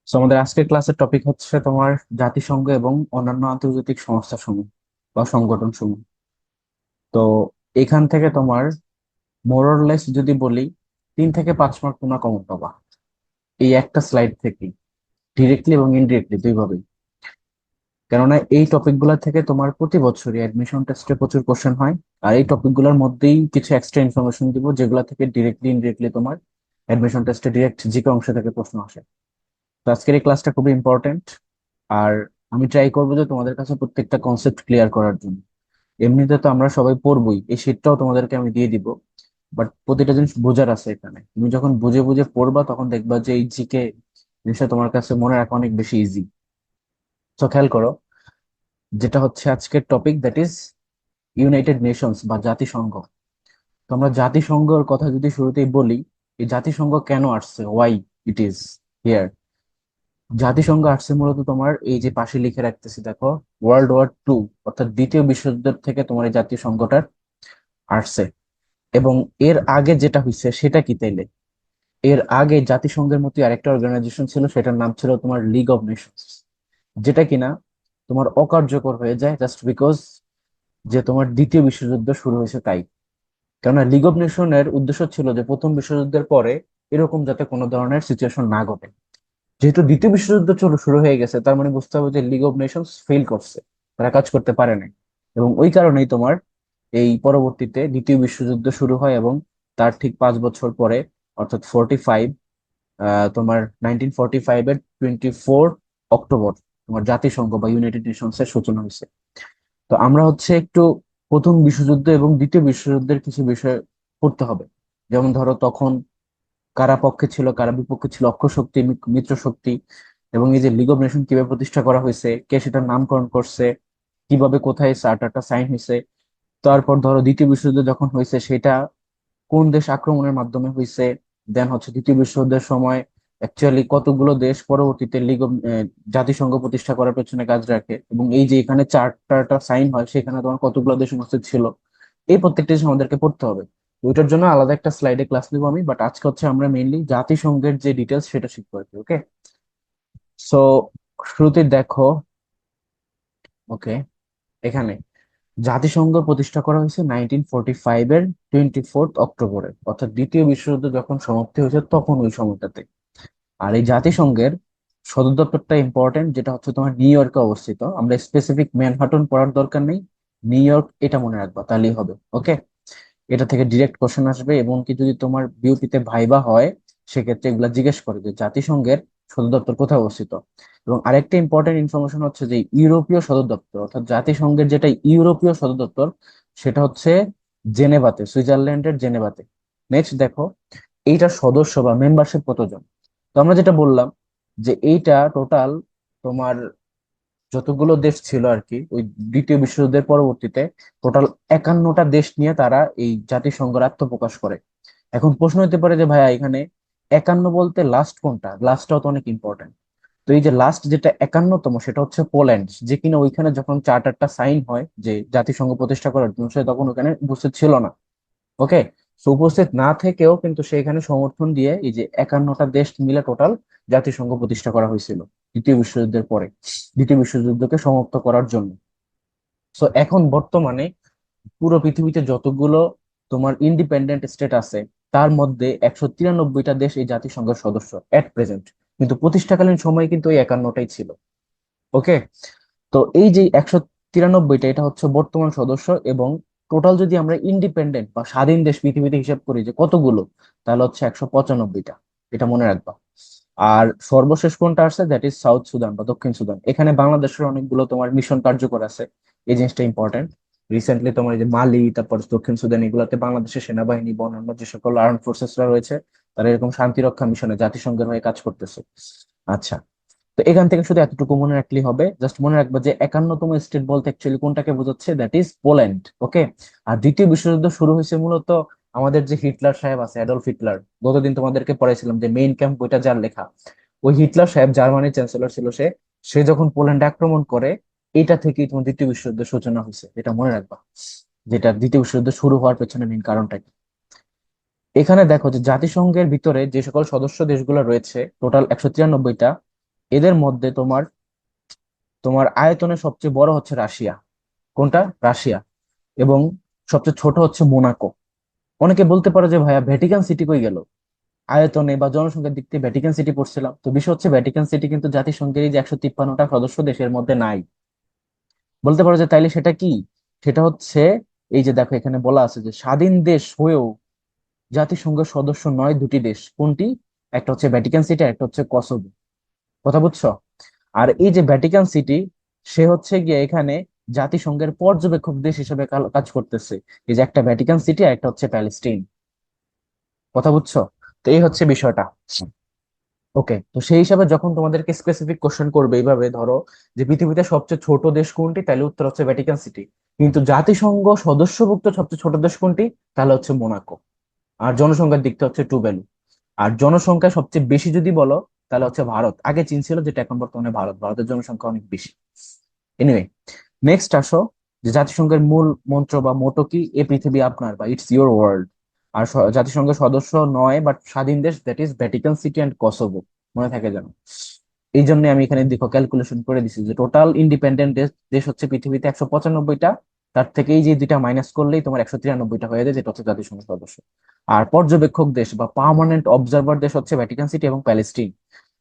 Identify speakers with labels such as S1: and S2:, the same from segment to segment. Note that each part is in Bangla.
S1: সো আমাদের আজকের ক্লাসের টপিক হচ্ছে তোমার জাতিসংঘ এবং অন্যান্য আন্তর্জাতিক সংস্থা সমূহ বা সংগঠন সমূহ। তো এখান থেকে তোমার মোরলেস যদি বলি 3 থেকে 5 মার্ক তোমরা কমন পাবা এই একটা স্লাইড থেকে, ডিরেক্টলি এবং ইনডিরেক্টলি দুইভাবেই। কেননা এই টপিক গুলা থেকে তোমার প্রতি বছরই অ্যাডমিশন টেস্টে প্রচুর কোশ্চেন হয়। আর এই টপিক গুলোর মধ্যেই কিছু এক্সট্রা ইনফরমেশন দিব যেগুলা থেকে ডিরেক্টলি ইনডিরেক্টলি তোমার অ্যাডমিশন টেস্টে ডিরেক্ট জিকে অংশ থেকে প্রশ্ন আসে। তো আজকের এই ক্লাসটা খুবই ইম্পর্টেন্ট। আর আমি ট্রাই করবো যে তোমাদের কাছে প্রত্যেকটা কনসেপ্ট ক্লিয়ার করার জন্য। এমনিতে তো আমরা সবাই পড়বই, এই শীটটাও তোমাদেরকে আমি দিয়ে দিব, বাট প্রতিটা জিনিস বোঝার আছে এখানে। তুমি যখন বুঝে বুঝে পড়বা তখন দেখবা যে এই জিকে জিনিসটা তোমার কাছে মনে রাখা অনেক বেশি ইজি। তো খেয়াল করো, যেটা হচ্ছে আজকের topic, that is United Nations বা জাতিসংঘ। তো আমরা জাতিসংঘের কথা যদি শুরুতেই বলি, এই জাতিসংঘ কেন আসছে, ওয়াই ইট ইজ হিয়ার। জাতিসংঘ আসছে মূলত তোমার এই যে পাশে লিখে রাখতেছি দেখো, World War II, অর্থাৎ দ্বিতীয় বিশ্বযুদ্ধের থেকে তোমার এই জাতীয় সংঘটা আসছে। এবং এর আগে যেটা হয়েছে সেটা কি তাইলে, এর আগে জাতিসংঘের মতো আরেকটা অর্গানাইজেশন ছিল, সেটার নাম ছিল তোমার লিগ অফ নেশনস, যেটা কিনা তোমার অকার্যকর হয়ে যায় জাস্ট বিকজ যে তোমার দ্বিতীয় বিশ্বযুদ্ধ শুরু হয়েছে তাই। কেননা লিগ অফ নেশনের উদ্দেশ্য ছিল যে প্রথম বিশ্বযুদ্ধের পরে এরকম যাতে কোনো ধরনের সিচুয়েশন না ঘটে। যেহেতু দ্বিতীয় বিশ্বযুদ্ধ শুরু হয়ে গেছে, তার মানে বুঝতে হবে যে লিগ অফ নেশনস ফেল করছে, তারা কাজ করতে পারে নাই। এবং ওই কারণেই তোমার এই পরবর্তীতে দ্বিতীয় বিশ্বযুদ্ধ শুরু হয় এবং তার ঠিক 5 বছর পরে, অর্থাৎ 45, তোমার 1945 এর 24 অক্টোবর তোমার জাতিসংঘ বা ইউনাইটেড নেশনস এর সূচনা হয়েছে। তো আমরা হচ্ছে একটু প্রথম বিশ্বযুদ্ধ এবং দ্বিতীয় বিশ্বযুদ্ধের কিছু বিষয় পড়তে হবে। যেমন ধরো তখন কারা পক্ষে ছিল কারা বিপক্ষে ছিল, অক্ষ শক্তি মিত্র শক্তি, এবং এই যে লিগ অফ নেশন কিভাবে প্রতিষ্ঠা করা হয়েছে, কে সেটার নামকরণ করছে, কিভাবে কোথায় চার্টারটা সাইন হয়েছে। তারপর ধরো দ্বিতীয় বিশ্বযুদ্ধ যখন হয়েছে সেটা কোন দেশ আক্রমণের মাধ্যমে হয়েছে। দেন হচ্ছে দ্বিতীয় বিশ্বযুদ্ধের সময় অ্যাকচুয়ালি কতগুলো দেশ পরবর্তীতে লিগ অফ জাতিসংঘ প্রতিষ্ঠা করার পেছনে কাজ রাখে, এবং এই যে এখানে চার্টারটা সাইন হয় সেখানে তোমার কতগুলো দেশ উপস্থিত ছিল। এই প্রত্যেকটা জিনিস আমাদেরকে পড়তে হবে। ওইটার জন্য আলাদা একটা স্লাইডে ক্লাস নিবো আমি, বাট আজকে হচ্ছে আমরা মেইনলি জাতিসংঘের যে ডিটেলস সেটা শিখবো আর কি। ওকে, সো শুরুতে দেখো, ওকে, এখানে জাতিসংঘ প্রতিষ্ঠা করা হয়েছে 1945 এর 24 অক্টোবরে, অর্থাৎ দ্বিতীয় বিশ্বযুদ্ধ যখন সমাপ্তি হয়েছে তখন ওই সময়টাতে। আর এই জাতিসংঘের সদর দপ্তরটা ইম্পর্টেন্ট, যেটা হচ্ছে তোমার নিউ ইয়র্কে অবস্থিত। আমরা স্পেসিফিক ম্যানহাটন পড়ার দরকার নেই, নিউ ইয়র্ক এটা মনে রাখবা তাহলেই হবে। ওকে, এটা থেকে ডিরেক্ট কোশ্চেন আসবে, এবং কি যদি তোমার বিউপিতে ভাইবা হয় সেক্ষেত্রে এগুলা জিজ্ঞেস করে যে জাতিসংঘের সদর দপ্তর কোথায় অবস্থিত। এবং আরেকটা ইম্পর্টেন্ট ইনফরমেশন হচ্ছে যে ইউরোপীয় সদর দপ্তর, অর্থাৎ জাতিসংঘের যেটা ইউরোপীয় সদর দপ্তর, সেটা হচ্ছে জেনেভাতে, সুইজারল্যান্ডের জেনেভাতে। নেক্সট দেখো, এইটার সদস্য বা মেম্বারশিপ কতজন। তো আমরা যেটা বললাম যে এইটা টোটাল তোমার যতগুলো দেশ ছিল আর কি ওই দ্বিতীয় বিশ্বযুদ্ধের পরবর্তীতে, টোটাল 51টা দেশ নিয়ে তারা এই জাতিসংঘের আত্মপ্রকাশ করে। এখন প্রশ্ন হতে পারে যে ভাইয়া এখানে 51 বলতে লাস্ট কোনটা, লাস্টটাও তো অনেক ইম্পর্টেন্ট। তো এই যে লাস্ট যেটা 51তম সেটা হচ্ছে পোল্যান্ড, যে কিনা ওইখানে যখন চার্টারটা সাইন হয় যে জাতিসংঘ প্রতিষ্ঠা করার জন্য, সে তখন ওখানে উপস্থিত ছিল না। ওকে, সো উপস্থিত না থেকেও কিন্তু সেখানে সমর্থন দিয়ে এই যে 51টা দেশ মিলে টোটাল জাতিসংঘ প্রতিষ্ঠা করা হয়েছিল দ্বিতীয় বিশ্বযুদ্ধের পরে, দ্বিতীয় বিশ্বযুদ্ধকে সমাপ্ত করার জন্য। সো এখন বর্তমানে পুরো পৃথিবীতে যতগুলো তোমার ইন্ডিপেন্ডেন্ট স্টেট আছে, তার মধ্যে 193টা দেশ এই জাতিসংঘের সদস্য এট প্রেজেন্ট। কিন্তু প্রতিষ্ঠাকালীন সময়ে কিন্তু এই 51টাই ছিল। ওকে, তো এই যে 193টা এটা হচ্ছে বর্তমান সদস্য, এবং টোটাল যদি আমরা ইন্ডিপেন্ডেন্ট বা স্বাধীন দেশ পৃথিবীতে হিসাব করি যে কতগুলো, তাহলে হচ্ছে 195টা। এটা মনে রাখবা। আর সর্বশেষ কোনটা আসছে, দ্যাট ইজ সাউথ সুদান বা দক্ষিণ সুদান। এখানে বাংলাদেশের অনেকগুলো তোমার মিশন কার্যকর আছে, এই জিনিসটা ইম্পর্টেন্ট। রিসেন্টলি তোমার এই যে মালি, তারপর দক্ষিণ সুদান, এগুলোতে বাংলাদেশের সেনাবাহিনী বা অন্যান্য যে সকল আর্ম ফোর্সেসরা রয়েছে, তারা এরকম শান্তি রক্ষা মিশনে জাতিসংঘের হয়ে কাজ করতেছে। আচ্ছা, তো এখান থেকে শুধু এতটুকু মনে রাখলেই হবে, জাস্ট মনে রাখবো যে 51তম স্টেট বলতে অ্যাকচুয়ালি কোনটাকে বোঝাচ্ছে, দ্যাট ইজ পোল্যান্ড। ওকে, আর দ্বিতীয় বিশ্বযুদ্ধ শুরু হয়েছে মূলত আমাদের যে হিটলার সাহেব আছে, অ্যাডলফ হিটলার, গতদিন তোমাদেরকে পড়াইছিলাম যে মেইন ক্যাম্প বইটা যার লেখা, ওই হিটলার সাহেব জার্মানির চ্যান্সেলর ছিল, সে সে যখন পোল্যান্ড আক্রমণ করে, এটা থেকেই তোমার দ্বিতীয় বিশ্বযুদ্ধের সূচনা হয়েছে, এটা মনে রাখবা। যেটা দ্বিতীয় বিশ্বযুদ্ধ শুরু হওয়ার পেছনে মেইন কারণটা কি। এখানে দেখো যে জাতিসংঘের ভিতরে যে সকল সদস্য দেশগুলো রয়েছে টোটাল 193টা, এদের মধ্যে তোমার তোমার আয়তনে সবচেয়ে বড় হচ্ছে রাশিয়া। কোনটা? রাশিয়া। এবং সবচেয়ে ছোট হচ্ছে মোনাকো। অনেকে বলতে পারো যে ভাইয়া ভ্যাটিকান সিটি কই গেল? আয়তনে বা জনসংখ্যার দিক থেকে ভ্যাটিকান সিটি পড়ছিলাম, তো বিষয় হচ্ছে ভ্যাটিকান সিটি কিন্তু জাতিসংঘের এই যে 153টা সদস্য দেশের মধ্যে নাই। বলতে পারো যে তাইলে সেটা কি? সেটা হচ্ছে, এই যে দেখো এখানে বলা আছে যে স্বাধীন দেশ হয়েও জাতিসংঘের সদস্য নয় দুটি দেশ। কোনটি? একটা হচ্ছে ভ্যাটিকান সিটি, একটা হচ্ছে কসোভো। কথা বুঝছো? আর এই যে ভ্যাটিকান সিটি, সে হচ্ছে গিয়ে এখানে জাতিসংঘের পর্যবেক্ষক দেশ হিসেবে কাজ করতেছে। এই যে একটা ভ্যাটিকান সিটি আর একটা হচ্ছে প্যালেস্টাইন। কথা বুঝছো? তো এই হচ্ছে বিষয়টা। ওকে, তো সেই হিসাবে যখন তোমাদেরকে স্পেসিফিক কোশ্চেন করবে এইভাবে, ধরো যে পৃথিবীতে সবচেয়ে ছোট দেশ কোনটি, তাহলে উত্তর হচ্ছে ভ্যাটিকান সিটি। কিন্তু জাতিসংঘ সদস্যভুক্ত সবচেয়ে ছোট দেশ কোনটি, তাহলে হচ্ছে মোনাকো। আর জনসংখ্যার দিকটা হচ্ছে টুভেলু। আর জনসংখ্যা সবচেয়ে বেশি যদি বলো, তাহলে হচ্ছে ভারত। আগে চীন ছিল, যেটা এখন বর্তমানে ভারত। ভারতের জনসংখ্যা অনেক বেশি। এনিওয়ে, নেক্সট আসো, যে জাতিসংঘের মূল মন্ত্র বা মোটো কি? এ পৃথিবী আপনার, বা ইটস ইউর ওয়ার্ল্ড। আর জাতিসংঘের সদস্য নয় বাট স্বাধীন দেশ, that is Vatican city and Kosovo. মনে থাকে যেন। এই জন্য আমি এখানে দেখো ক্যালকুলেশন করে দিছি যে টোটাল ইন্ডিপেন্ডেন্ট দেশ দেশ হচ্ছে পৃথিবীতে 195টা। তার থেকে এই যে দুইটা মাইনাস করলেই তোমার 193টা হয়ে যায়, যেটা হচ্ছে জাতিসংঘ সদস্য। আর পর্যবেক্ষক দেশ বা পার্মানেন্ট অবজারভার দেশ হচ্ছে ভ্যাটিকান সিটি এবং প্যালেস্টিন।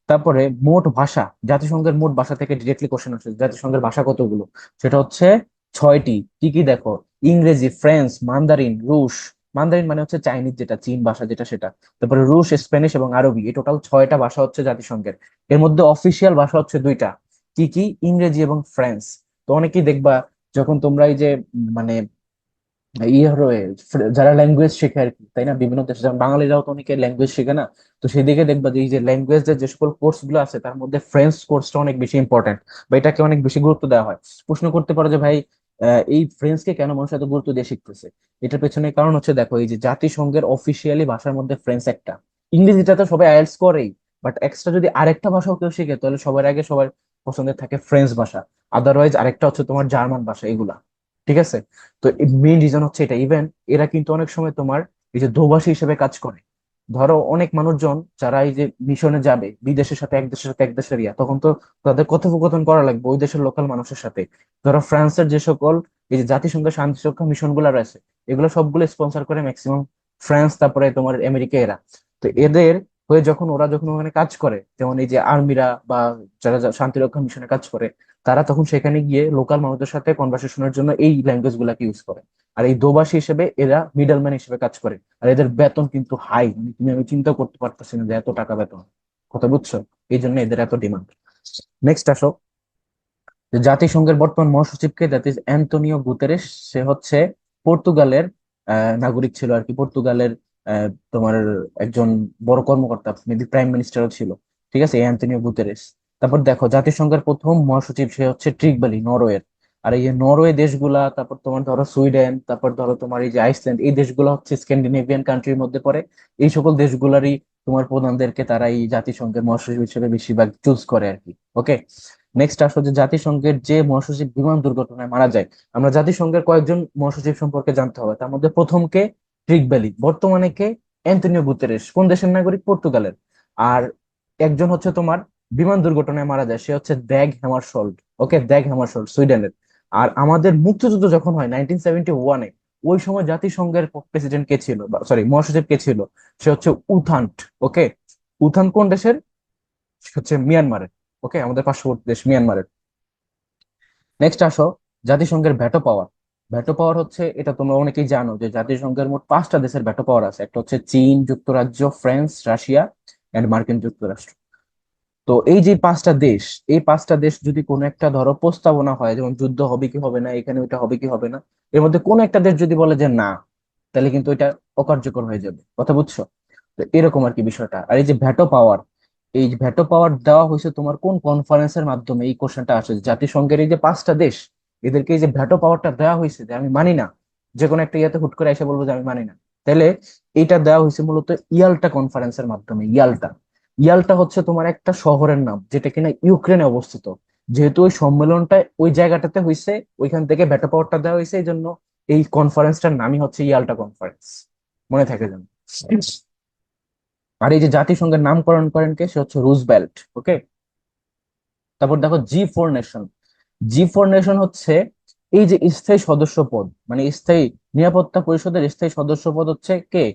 S1: তারপরে মোট ভাষা, জাতিসংঘের মোট ভাষা থেকে ডিরেক্টলি কোশ্চেন আসে, জাতিসংঘের ভাষা কতগুলো? সেটা হচ্ছে 6টি। কি কি দেখো? ইংরেজি, ফ্রেঞ্চ, মান্দারিন, রুশ। মান্দারিন মানে হচ্ছে চাইনিজ, যেটা চীন ভাষা যেটা সেটা। তারপরে রুশ, স্প্যানিশ এবং আরবি। এই টোটাল 6টা ভাষা হচ্ছে জাতিসংঘের। এর মধ্যে অফিসিয়াল ভাষা হচ্ছে 2টা। কি কি? ইংরেজি এবং ফ্রেঞ্চ। তো অনেকেই দেখবা, যখন তোমরা এই যে মানে ইয়ে যারা ল্যাঙ্গুয়েজ শেখে আর কি, তাই না, বিভিন্ন দেশে, যেমন বাঙালিরাও তো অনেকে ল্যাঙ্গুয়েজ শেখে না। তো সেদিকে দেখবা যে এই যে ল্যাঙ্গুয়েজের যে সকল কোর্স গুলো আছে, তার মধ্যে ফ্রেঞ্চ কোর্সটা অনেক বেশি ইম্পর্টেন্ট, বা এটাকে অনেক বেশি গুরুত্ব দেওয়া হয়। প্রশ্ন করতে পারো যে ভাই, এই ফ্রেঞ্চকে কেন মানুষ এত গুরুত্ব দিয়ে শিখতেছে? এটার পেছনে কারণ হচ্ছে, দেখো এই যে জাতিসংঘের অফিসিয়ালি ভাষার মধ্যে ফ্রেঞ্চ একটা। ইংরেজিটা তো সবাই আইএলটিএস করেই, বাট এক্সট্রা যদি আরেকটা ভাষাও কেউ শিখে, তাহলে সবার আগে সবার পছন্দের থাকে ফ্রেঞ্চ ভাষা। আদারওয়াইজ আরেকটা হচ্ছে তোমার জার্মান ভাষা, এগুলা। ঠিক আছে? তো মেইন রিজন হচ্ছে এটা। ইভেন এরা কিন্তু অনেক সময় তোমার এই যে দোভাষী হিসেবে কাজ করে। ধরো অনেক মানুষজন যারা এই যে মিশনে যাবে, বিদেশের সাথে এক দেশের সাথে এক দেশের তখন তো তাদের কথোপকথন করা লাগবে ওই দেশের লোকাল মানুষের সাথে। ধরো ফ্রান্সের যে সকল এই যে জাতিসংঘের শান্তি রক্ষা মিশন গুলা রয়েছে, এগুলো সবগুলো স্পন্সর করে ম্যাক্সিমাম ফ্রান্স, তারপরে তোমার আমেরিকা, এরা। তো এদের হয়ে যখন ওরা যখন ওখানে কাজ করে, যেমন এই যে আর্মিরা বা যারা শান্তি রক্ষা মিশনে কাজ করে, তারা তখন সেখানে গিয়ে লোকাল মানুষদের সাথে কনভারসেশনের জন্য এই ল্যাঙ্গুয়েজ গুলাকে ইউজ করে। আর এই দোভাষী হিসেবে এরা মিডলম্যান হিসেবে কাজ করে। আর এদের বেতন কিন্তু হাই, তুমি আমি চিন্তা করতে পারতেছি না যে এত টাকা বেতন। কথা বুঝছো? এই জন্য এদের এত ডিমান্ড। নেক্সট আসো, যে জাতিসংঘের বর্তমান মহাসচিবকে, দ্যাট ইজ অ্যান্তোনিও গুতেরেস। সে হচ্ছে পর্তুগালের নাগরিক ছিল আর কি। পর্তুগালের তোমার একজন বড় কর্মকর্তা, মেবি প্রাইম মিনিস্টারও ছিল। ঠিক আছে, এই অ্যান্তোনিও গুতেরেস। তারপর দেখো জাতিসংঘের প্রথম মহাসচিব, সে হচ্ছে ট্রিগবালি, নরওয়ের। আর এই যে নরওয়ে দেশগুলা, তারপর তোমার ধরো সুইডেন, তারপর ধরো তোমার এই যে আইসল্যান্ড, এই দেশগুলো হচ্ছে স্ক্যান্ডিনেভিয়ান কান্ট্রির মধ্যে পড়ে। এই সকল দেশগুলারই তোমার প্রধানদেরকে তারা এই জাতিসংঘের মহাসচিব হিসেবে বেশিরভাগ চুজ করে আর কি। ওকে, নেক্সট আসো, যে জাতিসংঘের যে মহাসচিব বিমান দুর্ঘটনায় মারা যায়, আমরা জাতিসংঘের কয়েকজন মহাসচিব সম্পর্কে জানতে হবে। তার মধ্যে প্রথম কে? Trick belly. বর্তমানে কে? Antonio Guterres. কোন দেশের নাগরিক? পর্তুগালের। আর একজন হচ্ছে তোমার বিমান দুর্ঘটনায় মারা যায়, সে হচ্ছে দ্যাগ হ্যামারশোল্ড। ওকে, দ্যাগ হ্যামারশোল্ড, সুইডেনের। আর আমাদের মুক্তিযুদ্ধ যখন হয় 1971-এ, ওই সময় জাতিসংঘের প্রেসিডেন্ট কে ছিল, সরি মহাসচিব কে ছিল? সে হচ্ছে উথান্ট। ওকে, উথান কোন দেশের? সে হচ্ছে মিয়ানমারের। ওকে, আমাদের পার্শ্ববর্তী দেশ মিয়ানমারের। নেক্সট আসো, জাতিসংঘের ভেটো পাওয়ার। ভেটো পাওয়ার হচ্ছে, এটা তোমরা অনেকেই জানো যে জাতিসংঘের মোট 5টা দেশের ভেটো পাওয়ার আছে। একটা হচ্ছে চীন, যুক্তরাজ্য, ফ্রান্স, রাশিয়া এন্ড মার্কিন যুক্তরাষ্ট্র। তো এই যে 5টা দেশ, এই 5টা দেশ যদি কোনো একটা ধরো প্রস্তাবনা হয়, যেমন যুদ্ধ হবে কি হবে না, এখানে ওইটা হবে কি হবে না, এর মধ্যে কোন একটা দেশ যদি বলে যে না, তাহলে কিন্তু এটা অকার্যকর হয়ে যাবে। কথা বুঝছো? তো এরকম আর কি বিষয়টা। আর এই যে ভেটো পাওয়ার, এই ভেটো পাওয়ার দেওয়া হয়েছে তোমার কোন কনফারেন্সের মাধ্যমে? এই কোশ্চেনটা আসে। জাতিসংঘের এই যে 5টা দেশ, এদেরকে এই যে ভেটো পাওয়ারটা দেওয়া হয়েছে যে আমি মানি না, যে কোনো একটা ইয়াতে হুট করে এসে বলবো যে আমি মানি না, তাহলে এটা দেওয়া হয়েছে মূলত ইয়াল্টা কনফারেন্সের মাধ্যমে। ইয়াল্টা, ইয়াল্টা হচ্ছে তোমার একটা শহরের নাম, যেটা কিনা ইউক্রেনে অবস্থিত। যেহেতু ওই সম্মেলনটা ওই জায়গাটাতে হয়েছে, ওইখান থেকে ভেটো পাওয়ারটা দেওয়া হয়েছে, এই জন্য এই কনফারেন্সটার নামই হচ্ছে ইয়াল্টা কনফারেন্স। মনে থাকে যেন। আর এই যে জাতিসংঘের নামকরণ করেন কে? সে হচ্ছে রুজভেল্ট। ওকে, তারপর দেখো G4 নেশন। G4 নেশন হচ্ছে এই যে স্থায়ী সদস্য পদ, মানে স্থায়ী নিরাপত্তা পরিষদের স্থায়ী সদস্য পদ হচ্ছে কে,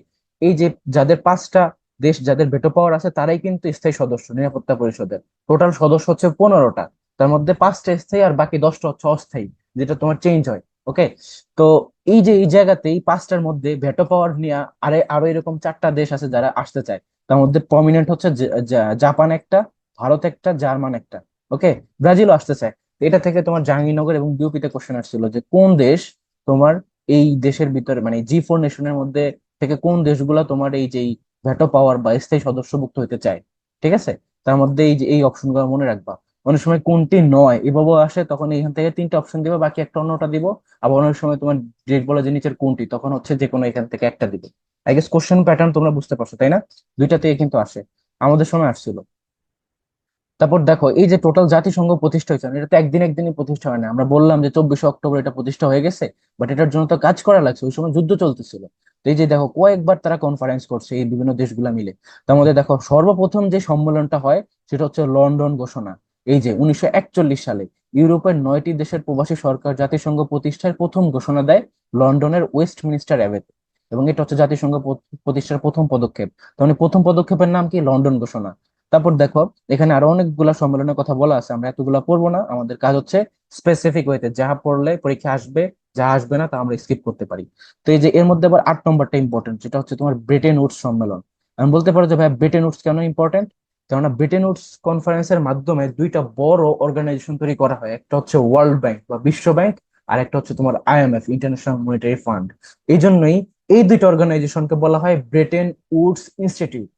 S1: এই যে যাদের 5টা দেশ যাদের ভেটো পাওয়ার আছে তারাই কিন্তু স্থায়ী সদস্য নিরাপত্তা পরিষদের। টোটাল সদস্য হচ্ছে 15টা, তার মধ্যে 5টা স্থায়ী আর বাকি 10টা হচ্ছে অস্থায়ী, যেটা তোমার চেঞ্জ হয়। ওকে, তো এই যে এই জায়গাতে এই 5টার মধ্যে ভেটো পাওয়ার নিয়ে আরো এরকম 4টা দেশ আছে যারা আসতে চায়। তার মধ্যে প্রমিনেন্ট হচ্ছে জাপান একটা, ভারত একটা, জার্মান একটা। ওকে, ব্রাজিলও আসতে চায়। তো এটা থেকে তোমার জাহাঙ্গীরনগর এবং বিউপিতে কোশ্চেন আসছিল যে কোন দেশ তোমার এই দেশের ভিতরে, মানে G4 নেশনের মধ্যে থেকে কোন দেশগুলা তোমার এই যে ভেটো পাওয়ার বা স্থায়ী সদস্যভুক্ত হতে চায়। ঠিক আছে, তার মধ্যে এই যে এই অপশনগুলো মনে রাখবা। অনেক সময় কোনটি নয় এভাবেও আসে, তখন এখান থেকে 3টা অপশন দিবে, বাকি একটা অন্যটা দিব। আবার অনেক সময় তোমার ডিরেক্ট বলে যে নিচের কোনটি, তখন হচ্ছে যে কোনো এখান থেকে একটা দিবে। আই গেস কোশ্চেন প্যাটার্ন তোমরা বুঝতে পারছো, তাই না? দুইটাতে কিন্তু আসে, আমাদের সময় আসছিল। তারপর দেখো এই যে টোটাল জাতিসংঘ প্রতিষ্ঠা হয়েছে, এটা তো একদিন একদিনই প্রতিষ্ঠা হয় না। আমরা বললাম যে 24শে অক্টোবর এটা প্রতিষ্ঠা হয়ে গেছে, বাট এটার জন্য তো কাজ করা লাগছে, ওই সময় যুদ্ধ চলতেছিল। তো এই যে দেখো কয়েকবার তারা কনফারেন্স করছে এই বিভিন্ন দেশগুলা মিলে। তার মধ্যে দেখো সর্বপ্রথম যে সম্মেলনটা হয় সেটা হচ্ছে লন্ডন ঘোষণা। এই যে 1941 সালে ইউরোপের 9টি দেশের প্রবাসী সরকার জাতিসংঘ প্রতিষ্ঠার প্রথম ঘোষণা দেয় লন্ডনের ওয়েস্টমিনিস্টার অ্যাবেতে। এবং এটা হচ্ছে জাতিসংঘ প্রতিষ্ঠার প্রথম পদক্ষেপ। তার মানে প্রথম পদক্ষেপের নাম কি? লন্ডন ঘোষণা। তারপর দেখো এখানে আরো অনেকগুলা সম্মেলনের কথা বলা আছে, আমরা এতগুলা পড়বো না, আমাদের কাজ হচ্ছে স্পেসিফিক ওয়েতে যাহা পড়লে পরীক্ষা আসবে, যা আসবে না তা আমরা স্কিপ করতে পারি। তো এই যে এর মধ্যে আবার 8 নম্বরটা ইম্পর্টেন্ট, যেটা হচ্ছে তোমার ব্রিটেন উডস সম্মেলন। আমি বলতে পারো যে ভাই ব্রিটেন উডস কেন ইম্পর্টেন্ট? কেননা ব্রিটেন উডস কনফারেন্সের মাধ্যমে দুইটা বড় অর্গানাইজেশন তৈরি করা হয়, একটা হচ্ছে ওয়ার্ল্ড ব্যাংক বা বিশ্ব ব্যাংক, আর একটা হচ্ছে তোমার IMF, ইন্টারন্যাশনাল মনিটারি ফান্ড। এই জন্যই এই দুইটা অর্গানাইজেশনকে বলা হয় ব্রিটেন উডস ইনস্টিটিউট।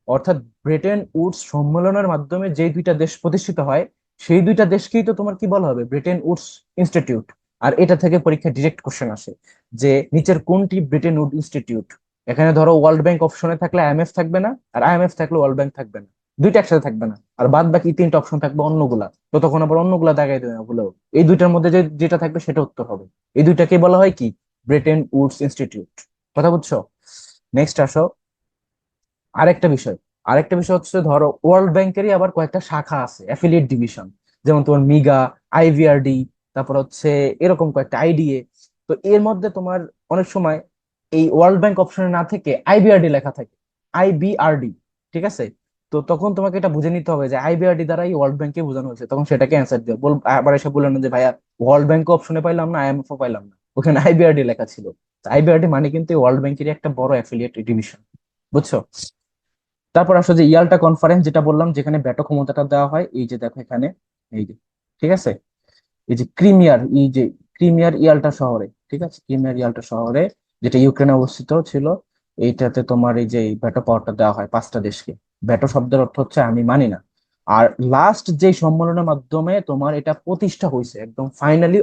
S1: অর্থাৎ ব্রিটেন উডস সম্মেলনের মাধ্যমে যে দুইটা দেশ প্রতিষ্ঠিত হয়, সেই দুইটা দেশকেই তো তোমার কি বলা হবে? Britain Woods institute. আর এটা থেকে পরীক্ষা ডিরেক্ট কোশ্চেন আসে যে নিচের কোনটি ব্রিটেন উড ইনস্টিটিউট। এখানে ধরো ওয়ার্ল্ড ব্যাংক অপশনে থাকলে IMF থাকবে না, আর IMF থাকলে ওয়ার্ল্ড ব্যাংক থাকবে না, দুইটা একসাথে থাকবে না, আর বাদ বাকি 3টা অপশন থাকবে অন্যগুলা। তো তখন আবার অন্যগুলা দাগাই দেবে না ভুলেও, এই দুইটার মধ্যে যে যেটা থাকবে সেটা উত্তর হবে। এই দুইটাকে বলা হয় কি? Britain Woods institute. কথা বুঝছো? নেক্সট আসো আরেকটা বিষয়। আরেকটা বিষয় হচ্ছে ধরো ওয়ার্ল্ড ব্যাংকেরই আবার কয়েকটা শাখা আছে, অ্যাফিলিয়েট ডিভিশন। যেমন তোমার মিগা, IVRD, তারপর হচ্ছে এরকম কয়েকটা IDA। তো এর মধ্যে তোমার অনেক সময় এই ওয়ার্ল্ড ব্যাংক অপশনে না থেকে IBRD লেখা থাকে, IBRD। ঠিক আছে, তো তখন তোমাকে এটা বুঝে নিতে হবে যে IBRD দ্বারাই ওয়ার্ল্ড ব্যাংকে বোঝানো হয়েছে, তখন সেটাকে অ্যান্সার দিও। আবার এসে বললেন যে ভাইয়া ওয়ার্ল্ড ব্যাংক অপশনে পাইলাম না, IMF পাইলাম না, ওখানে IBRD লেখা ছিল। IBRD মানে কিন্তু ওয়ার্ল্ড ব্যাংকেরই একটা বড় অ্যাফিলিয়েট ডিভিশন। বুঝছো? তারপর আসলে যে ইয়াল্টা কনফারেন্স যেটা বললাম, যেখানে ব্যাটো ক্ষমতাটা দেওয়া হয়, এই যে দেখো এখানে, এই যে, ঠিক আছে, এই যে ক্রিমিয়ার, এই যে ক্রিমিয়ার ইয়াল্টা শহরে, ঠিক আছে, ক্রিমিয়ার ইয়াল্টা শহরে, যেটা ইউক্রেনে অবস্থিত ছিল, এইটাতে তোমার এই যে ভেটো পাওয়ারটা দেওয়া হয় 5টা দেশকে। ভেটো শব্দের অর্থ হচ্ছে আমি মানি না। আর লাস্ট যে সম্মেলনের মাধ্যমে তোমার এটা প্রতিষ্ঠা হয়েছে, একদম ফাইনালি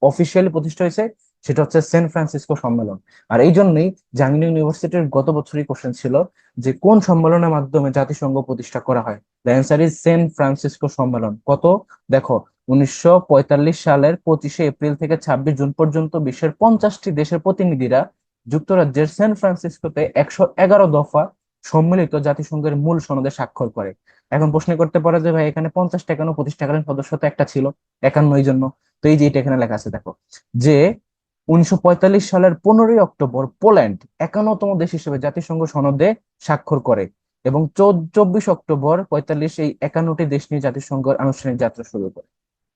S1: অফিসিয়ালি প্রতিষ্ঠা হয়েছে, সেটা হচ্ছে সেন্ট ফ্রান্সিসকো সম্মেলন। আর এই জন্যই জাহাঙ্গীর ইউনিভার্সিটির গত বছরই কোশ্চেন ছিল যে কোন সম্মেলনের মাধ্যমে জাতিসংঘ প্রতিষ্ঠা করা হয়। The answer is San Francisco সম্মেলন। কত? দেখো 1945 সালের 25শে এপ্রিল থেকে 26 জুন পর্যন্ত বিশ্বের 50টি দেশের প্রতিনিধিরা যুক্তরাজ্যের সেন্ট ফ্রান্সিসকোতে 111 দফা সম্মিলিত জাতিসংঘের মূল সনদে স্বাক্ষর করে। এখন প্রশ্ন করতে পারে যে ভাই এখানে 50টা কেন? প্রতিষ্ঠাকালীন সদস্য তো একটা ছিল, 51 এই জন্য। তো এই যে এটা এখানে লেখা আছে দেখো, যে 1945 সালের 15ই অক্টোবর পোল্যান্ড 51তম দেশ হিসেবে জাতিসংঘ সনদে স্বাক্ষর করে, এবং 24 অক্টোবর 45 এই 51টি দেশ নিয়ে জাতিসংঘের আনুষ্ঠানিক যাত্রা শুরু করে।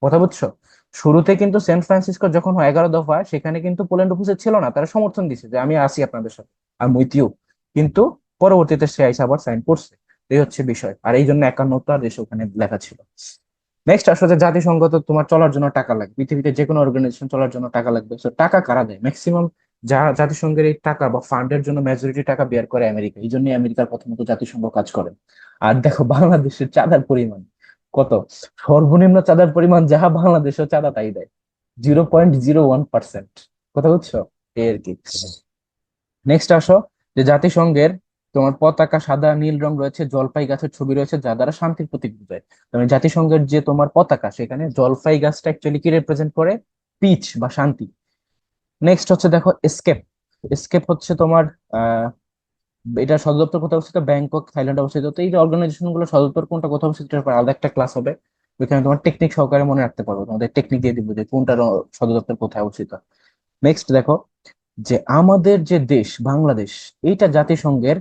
S1: কথা বুঝছো? শুরুতে কিন্তু সেন্ট ফ্রান্সিসকো যখন হয় 11 দফা, সেখানে কিন্তু পোল্যান্ড উপস্থিত ছিল না, তারা সমর্থন দিচ্ছে যে আমি আছি আপনাদের সাথে, আমি উইথ ইউ। কিন্তু পরবর্তীতে সে আইসা আবার সাইন করছে। এই হচ্ছে বিষয়, আর এই জন্য 51টা দেশ ওখানে লেখা ছিল। নেক্সট আসলে জাতিসংঘ তো তোমার চলার জন্য টাকা লাগবে, পৃথিবীতে যে কোনো অর্গানাইজেশন চলার জন্য টাকা লাগবে। তো টাকা কারা দেয় ম্যাক্সিমাম? যা জাতিসংঘের এই টাকা বা ফান্ডের জন্য মেজরিটি টাকা বের করে আমেরিকা, এই জন্য আমেরিকার প্রথমত জাতিসংঘ কাজ করে। আর দেখো বাংলাদেশের চাঁদার পরিমাণ কত, সর্বনিম্ন চাঁদার পরিমাণ যাহা বাংলাদেশও চাঁদা তাই দেয়, 0.01%। কথা বুঝছো? এই আর কি। নেক্সট আসো যে জাতিসংঘের তোমার পতাকা সাদা নীল রং রয়েছে, জলপাই গাছের ছবি রয়েছে, যা দ্বারা শান্তির প্রতীক বোঝায়। মানে জাতিসংঘের যে তোমার পতাকা, সেখানে জলপাই গাছটা অ্যাকচুয়ালি কি রিপ্রেজেন্ট করে? পিচ বা শান্তি। নেক্সট হচ্ছে দেখো এসকেপ। এসকেপ হচ্ছে তোমার আহ এটা সদর দপ্তর কোথায় অবস্থিত? ব্যাংকক, থাইল্যান্ড অবস্থিত। তো এই যে অর্গানাইজেশন গুলো সদর দপ্তর কোনটা কোথায় অবস্থিত, এটার উপর আলাদা একটা ক্লাস হবে। ওইখানে তোমার টেকনিক সহকারে মনে রাখতে পারবো, তোমাদের টেকনিক দিয়ে দিব যে কোনটার সদর দপ্তর কোথায় অবস্থিত। নেক্সট দেখো যে আমাদের যে দেশ বাংলাদেশ, এইটা জাতিসংঘের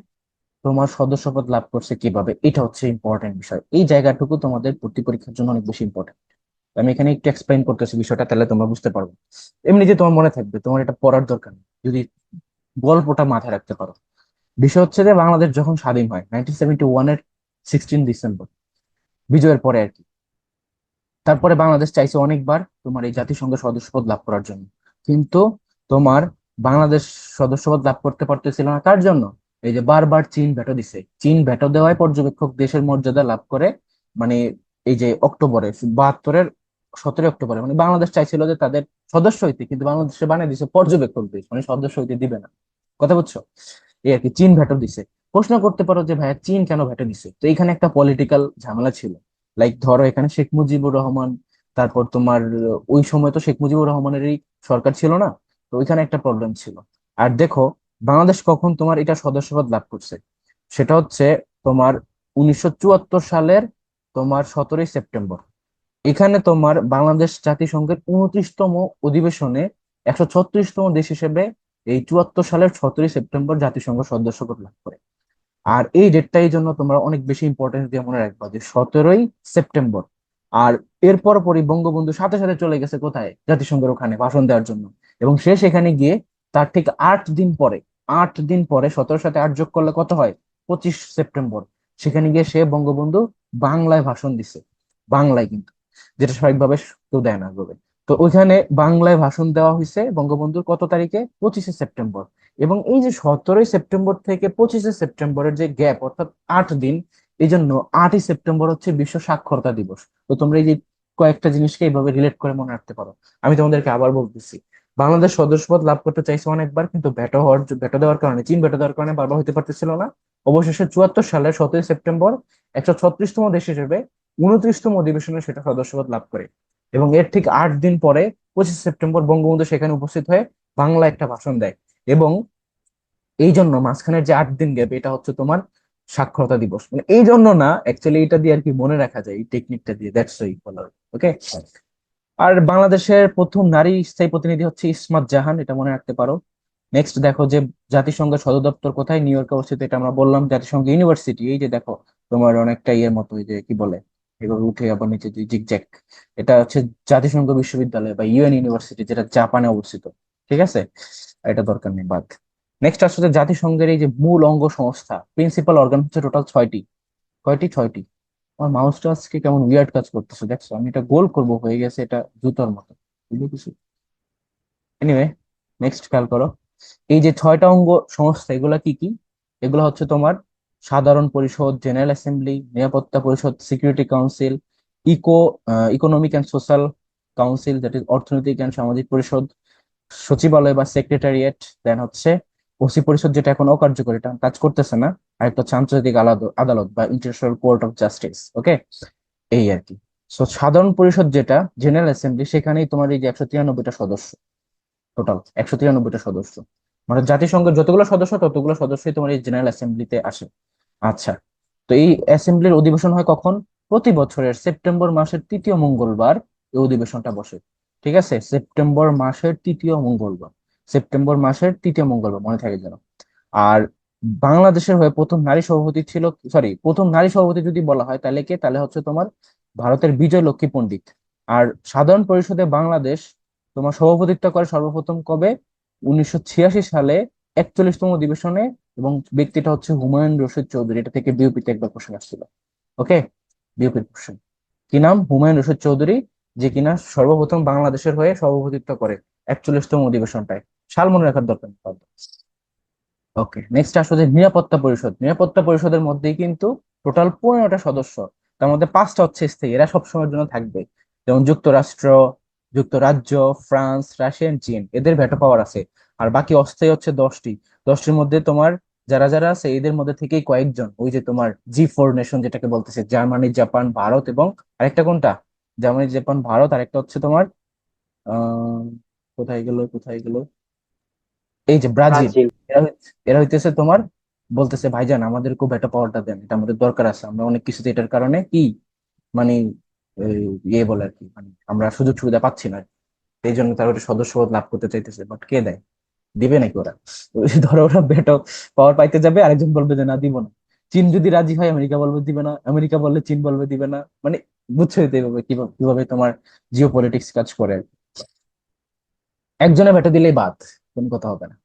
S1: তোমার সদস্যপদ লাভ করছে কিভাবে, এটা হচ্ছে ইম্পর্টেন্ট বিষয়। এই জায়গাটুকু তোমাদের ভর্তি পরীক্ষার জন্য অনেক বেশি ইম্পর্টেন্ট। আমি এখানে একটু এক্সপ্লেইন করতেছি বিষয়টা, তাহলে তোমরা বুঝতে পারবে। এমনি যে তোমার মনে থাকবে, তোমার এটা পড়ার দরকার নেই যদি গল্পটা মাথায় রাখতে পারো। বিষয় হচ্ছে যে বাংলাদেশ যখন স্বাধীন হয় 1971-এর 16 ডিসেম্বর, বিজয়ের পরে আর কি। তারপরে বাংলাদেশ চাইছে অনেকবার তোমার এই জাতিসংঘের সদস্যপদ লাভ করার জন্য, কিন্তু তোমার বাংলাদেশ সদস্যপদ লাভ করতে পারতেছিল না। কার জন্য? এই যে বারবার চীন ভেটো দিছে, চীন ভেটো দেওয়ায় পর্যবেক্ষক দেশের মর্যাদা লাভ করে। মানে এই যে অক্টোবরে 72-এর 17 অক্টোবরে, মানে বাংলাদেশ চাইছিল যে তাদের সদস্য হইতে, কিন্তু বাংলাদেশে বানিয়ে দিছে পর্যবেক্ষক দেশ, মানে সদস্য হইতে দিবে না। কথা বুঝছো? এই আর কি, চীন ভেটো দিছে। প্রশ্ন করতে পারো যে ভাইয়া চীন কেন ভেটো দিছে, তো এখানে একটা পলিটিক্যাল ঝামেলা ছিল। লাইক ধরো এখানে শেখ মুজিবুর রহমান, তারপর তোমার ওই সময় তো শেখ মুজিবুর রহমানেরই সরকার ছিল না, তো ওইখানে একটা প্রবলেম ছিল। আর দেখো বাংলাদেশ কখন তোমার এটা সদস্যপদ লাভ করছে, সেটা হচ্ছে তোমার 1974 সালের তোমার 17ই সেপ্টেম্বর। এখানে তোমার বাংলাদেশ জাতিসংঘের 29তম অধিবেশনে 136তম দেশ হিসেবে এই 74 সালের 17ই সেপ্টেম্বর জাতিসংঘ সদস্যপদ লাভ করে। আর এই ডেটটা এই জন্য তোমরা অনেক বেশি ইম্পর্টেন্স দিয়ে মনে রাখবা যে 17ই সেপ্টেম্বর। আর এরপর পরই বঙ্গবন্ধু সাথে সাথে চলে গেছে কোথায়, জাতিসংঘের ওখানে ভাষণ দেওয়ার জন্য। এবং সে সেখানে গিয়ে তার ঠিক 8 দিন পরে, 8 দিন পরে 17-এর সাথে 8 যোগ করলে কত হয়, 25 সেপ্টেম্বর, সেখানে গিয়ে সে বঙ্গবন্ধু বাংলায় ভাষণ দিছে। বাংলায় কিন্তু, যেটা স্বাভাবিকভাবে কেউ দেয় না ভাবে। তো ওইখানে বাংলায় ভাষণ দেওয়া হয়েছে বঙ্গবন্ধুর কত তারিখে, 25 সেপ্টেম্বর। এবং এই যে 17ই সেপ্টেম্বর থেকে 25 সেপ্টেম্বরের যে গ্যাপ, অর্থাৎ 8 দিন, এই জন্য 8ই সেপ্টেম্বর হচ্ছে বিশ্ব সাক্ষরতা দিবস। তো তোমরা এই যে কয়েকটা জিনিসকে এইভাবে রিলেট করে মনে রাখতে পারো। আমি তোমাদেরকে আবার বলতেছি, বাংলাদেশ সদস্যপদ লাভ করতে চাইছে অনেকবার, কিন্তু ভেটো দেওয়ার কারণে, চীন ভেটো দেওয়ার কারণে বারবার হতে পারতেছিল না। অবশেষে 74 সালের 17ই সেপ্টেম্বর 136তম দেশ হিসেবে 29তম অধিবেশনে সেটা সদস্যপদ লাভ করে। এবং এর ঠিক 8 দিন পরে 25 সেপ্টেম্বর বঙ্গবন্ধু সেখানে উপস্থিত হয়ে বাংলা একটা ভাষণ দেয়। এবং এই জন্য মাঝখানের যে 8 দিন গ্যাপ, এটা হচ্ছে তোমার সাক্ষরতা দিবস। মানে এই জন্য না, অ্যাকচুয়ালি এটা দিয়ে আর কি মনে রাখা যায়, এই টেকনিকটা দিয়ে, দ্যাটস ওয়াই বলা হয়। ওকে। আর বাংলাদেশের প্রথম নারী স্থায়ী প্রতিনিধি হচ্ছে ইসমাত জাহান, এটা মনে রাখতে পারো। নেক্সট দেখো যে জাতিসংঘের সদর দপ্তর কোথায়, নিউ ইয়র্কে অবস্থিত। এটা আমরা বললাম। জাতিসংঘ ইউনিভার্সিটি, এই যে দেখো তোমার অনেকটা ইয়ের মতো, এই যে কি বলে, এভাবে উঠে আবার নিচে জিগজ্যাগ, এটা হচ্ছে জাতিসংঘ বিশ্ববিদ্যালয় বা ইউএন ইউনিভার্সিটি, যেটা জাপানে অবস্থিত। ঠিক আছে, এটা দরকার নেই, বাদ। নেক্সট আসলে জাতিসংঘের এই যে মূল অঙ্গ সংস্থা, প্রিন্সিপাল অর্গান হচ্ছে টোটাল 6টি। কয়টি? 6টি। আমার মাউসটা আজকে কেমন উইয়ার্ড কাজ করতেছে, দেখছো? আমি এটা গোল করব, হয়ে গেছে এটা জুতোর মতো, বুঝলি কিছু। এনিওয়ে, নেক্সট খেয়াল করো, এই যে 6টা অঙ্গ সংস্থা, এগুলা কি কি? এগুলো হচ্ছে তোমার সাধারণ পরিষদ, জেনারেল অ্যাসেম্বলি, নিরাপত্তা পরিষদ, security council, eco economic and social council, that is অর্থনৈতিক অ্যান্ড সামাজিক পরিষদ, সচিবালয় বা সেক্রেটারিয়েট, দেন হচ্ছে ওসি পরিষদ, যেটা এখন অকার্যকর, এটা কাজ করতেছে না। আর একটা হচ্ছে আন্তর্জাতিক আদালত বা ইন্টারন্যাশনাল কোর্ট অফ জাস্টিস। ওকে, এই আর কি। সো সাধারণ পরিষদ যেটা জেনারেল অ্যাসেম্বলি, সেখানেই তোমার এই যে 193টা সদস্য, টোটাল 193টা সদস্য। মানে জাতিসংঘের যতগুলো সদস্য, ততগুলো সদস্যই তোমার এই জেনারেল অ্যাসেম্বলিতে আসে। আচ্ছা, তো এই অ্যাসেম্বলির অধিবেশন হয় কখন? প্রতি বছরের সেপ্টেম্বর মাসের 3য় মঙ্গলবার এই অধিবেশনটা বসে। ঠিক আছে, সেপ্টেম্বর মাসের 3য় মঙ্গলবার, সেপ্টেম্বর মাসের 3য় মঙ্গলবার, মনে থাকে যেন। আর বাংলাদেশের হয়ে প্রথম নারী সভাপতি ছিল, সরি, প্রথম নারী সভাপতি যদি বলা হয় তাহলে কে, তাহলে হচ্ছে তোমার ভারতের বিজয় লক্ষ্মী পণ্ডিত। আর সাধারণ পরিষদে বাংলাদেশ তোমার সভাপতিত্ব করে সর্বপ্রথম কবে? 1986 সালে 41তম অধিবেশনে। এবং ব্যক্তিটা হচ্ছে হুমায়ুন রশিদ চৌধুরী। এটা থেকে বিউপিতে একবার কোশ্চেন আসছিল। ওকে, বিউপির কোশ্চেন। কি নাম? হুমায়ুন রশিদ চৌধুরী, যে কিনা সর্বপ্রথম বাংলাদেশের হয়ে সভাপতিত্ব করে 41তম অধিবেশনটায়। সাল মনে রাখার দরকার নেই। ওকে, নেক্সট আসলে নিরাপত্তা পরিষদ। নিরাপত্তা পরিষদের মধ্যেই কিন্তু টোটাল 15টা সদস্য। তার মধ্যে 5টা হচ্ছে স্থায়ী, এরা সবসময়ের জন্য থাকবে। যেমন যুক্তরাষ্ট্র, যুক্তরাজ্য, ফ্রান্স, রাশিয়া, চীন, এদের ভেটো পাওয়ার আছে। আর বাকি অস্থায়ী হচ্ছে 10টি। 10টির মধ্যে তোমার যারা যারা আছে, এদের মধ্যে থেকেই কয়েকজন, ওই যে তোমার G4 নেশন যেটাকে বলতেছে, জার্মানি, জাপান, ভারত, এবং আরেকটা কোনটা, জার্মানি, জাপান, ভারত, আরেকটা হচ্ছে তোমার আহ কোথায় গেল, কোথায় গেল, এই যে ব্রাজিল।
S2: ব্রাজিল।
S1: এরা হইতেছে তোমার, বলতেছে ভাইজান আমাদেরকেও ভেটো পাওয়ারটা দেন, এটা আমাদের দরকার আছে, আমরা অনেক কিছুতে এটার কারণে কি, মানে এই ইয়ে বলে আর কি, মানে আমরা সুযোগ সুবিধা পাচ্ছি না, এই জন্য তারা ওটা সদস্যপদ লাভ করতে চাইতেছে, বাট কে দেয়? দিবে নাকি ওরা? ওই ধরো ওরা ভেটো পাওয়ার পাইতে যাবে, আরেকজন বলবে যে না দিব না। চীন যদি রাজি হয় আমেরিকা বলবে দিবে না, আমেরিকা বললে চীন বলবে দিবে না। মানে বুঝছো তো এইভাবে কিভাবে কিভাবে তোমার জিও পলিটিক্স কাজ করে আর কি। একজনে ভেটো দিলেই বাদ, কোনো কথা হবে না।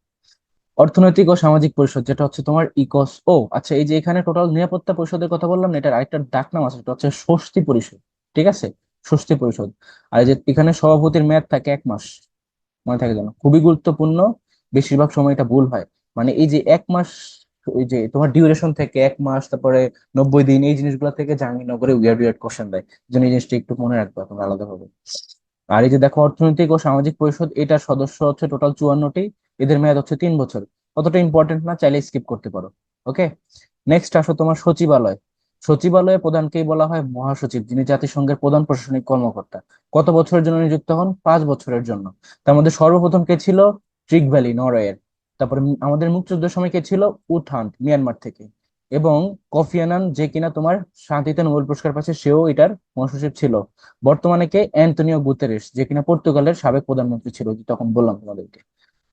S1: অর্থনৈতিক ও সামাজিক পরিষদ, যেটা হচ্ছে তোমার ইকোস, ও আচ্ছা, এই যে এখানে টোটাল নিরাপত্তা পরিষদের কথা বললাম না, এটার আরেকটা ডাক নাম আছে, সেটা হচ্ছে স্বস্তি পরিষদ। ঠিক আছে, স্বস্তি পরিষদ। আর এই যে এখানে সভাপতির মেয়াদ থাকে 1 মাস, মনে থাকে যেন, খুবই গুরুত্বপূর্ণ। বেশিরভাগ সময় এটা ভুল হয়। মানে এই যে 1 মাস, ওই যে তোমার ডিউরেশন থেকে 1 মাস, তারপরে 90 দিন, এই জিনিসগুলো থেকে জাহাঙ্গীরনগরে উইয়ার্ড উইয়ার্ড কোশ্চেন দেয়। এই জন্য এই জিনিসটা একটু মনে রাখবা তোমরা আলাদাভাবে। আর এই যে দেখো, অর্থনৈতিক ও সামাজিক পরিষদ, এটার সদস্য হচ্ছে টোটাল 54টি। এদের মেয়াদ হচ্ছে 3 বছর। অতটা ইম্পর্টেন্ট না, চাইলে স্কিপ করতে পারো। ওকে। নেক্সট আসো তোমার সচিবালয়। সচিবালয়ে প্রধানকেই বলা হয় মহাসচিব, যিনি জাতিসংঘের প্রধান প্রশাসনিক কর্মকর্তা। কত বছরের জন্য নিযুক্ত হন? 5 বছরের জন্য। তার মধ্যে সর্বপ্রথম কে ছিল? ট্রিক ভ্যালি, নরওয়ের। তারপরে আমাদের মুক্তিযুদ্ধের সময় কে ছিল? উথান, মিয়ানমার থেকে। এবং কফি আনান, যে কিনা তোমার শান্তিতে নোবেল পুরস্কার পাচ্ছে, সেও এটার মহাসচিব ছিল। বর্তমানে কে? অ্যান্তনিও গুতেরেস, যে কিনা পর্তুগালের সাবেক প্রধানমন্ত্রী ছিল, যে তখন বললাম তোমাদেরকে।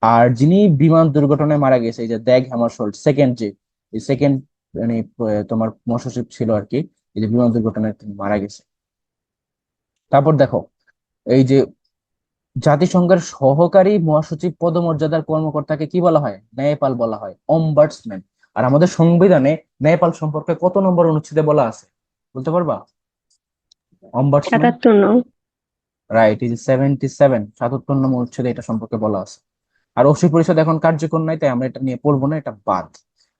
S1: আর যিনি বিমান দুর্ঘটনায় মারা গেছে, এই যে দ্যাগ হ্যামারশোল্ড সেকেন্ড, যে এই সেকেন্ড, মানে তোমার মহাসচিব ছিল আর কি, এই যে বিমান দুর্ঘটনায় তিনি মারা গেছে। তারপর দেখো, এই যে জাতিসংঘের সহকারী মহাসচিব পদমর্যাদার কর্মকর্তাকে কি বলা হয়? ন্যায়পাল বলা হয়, অম্বার্টসম্যান। আর আমাদের সংবিধানে ন্যায়পাল সম্পর্কে কত নম্বর অনুচ্ছেদে বলা আছে, বলতে পারবা? অম্বার্টসম্যান,
S2: 77 নং।
S1: রাইট, এই যে 77, 77 নম্বর অনুচ্ছেদে এটা সম্পর্কে বলা আছে। আর ওসি পরিষদ এখন কার্যকর নাই, তাই আমরা এটা নিয়ে পড়বো না, এটা বাদ।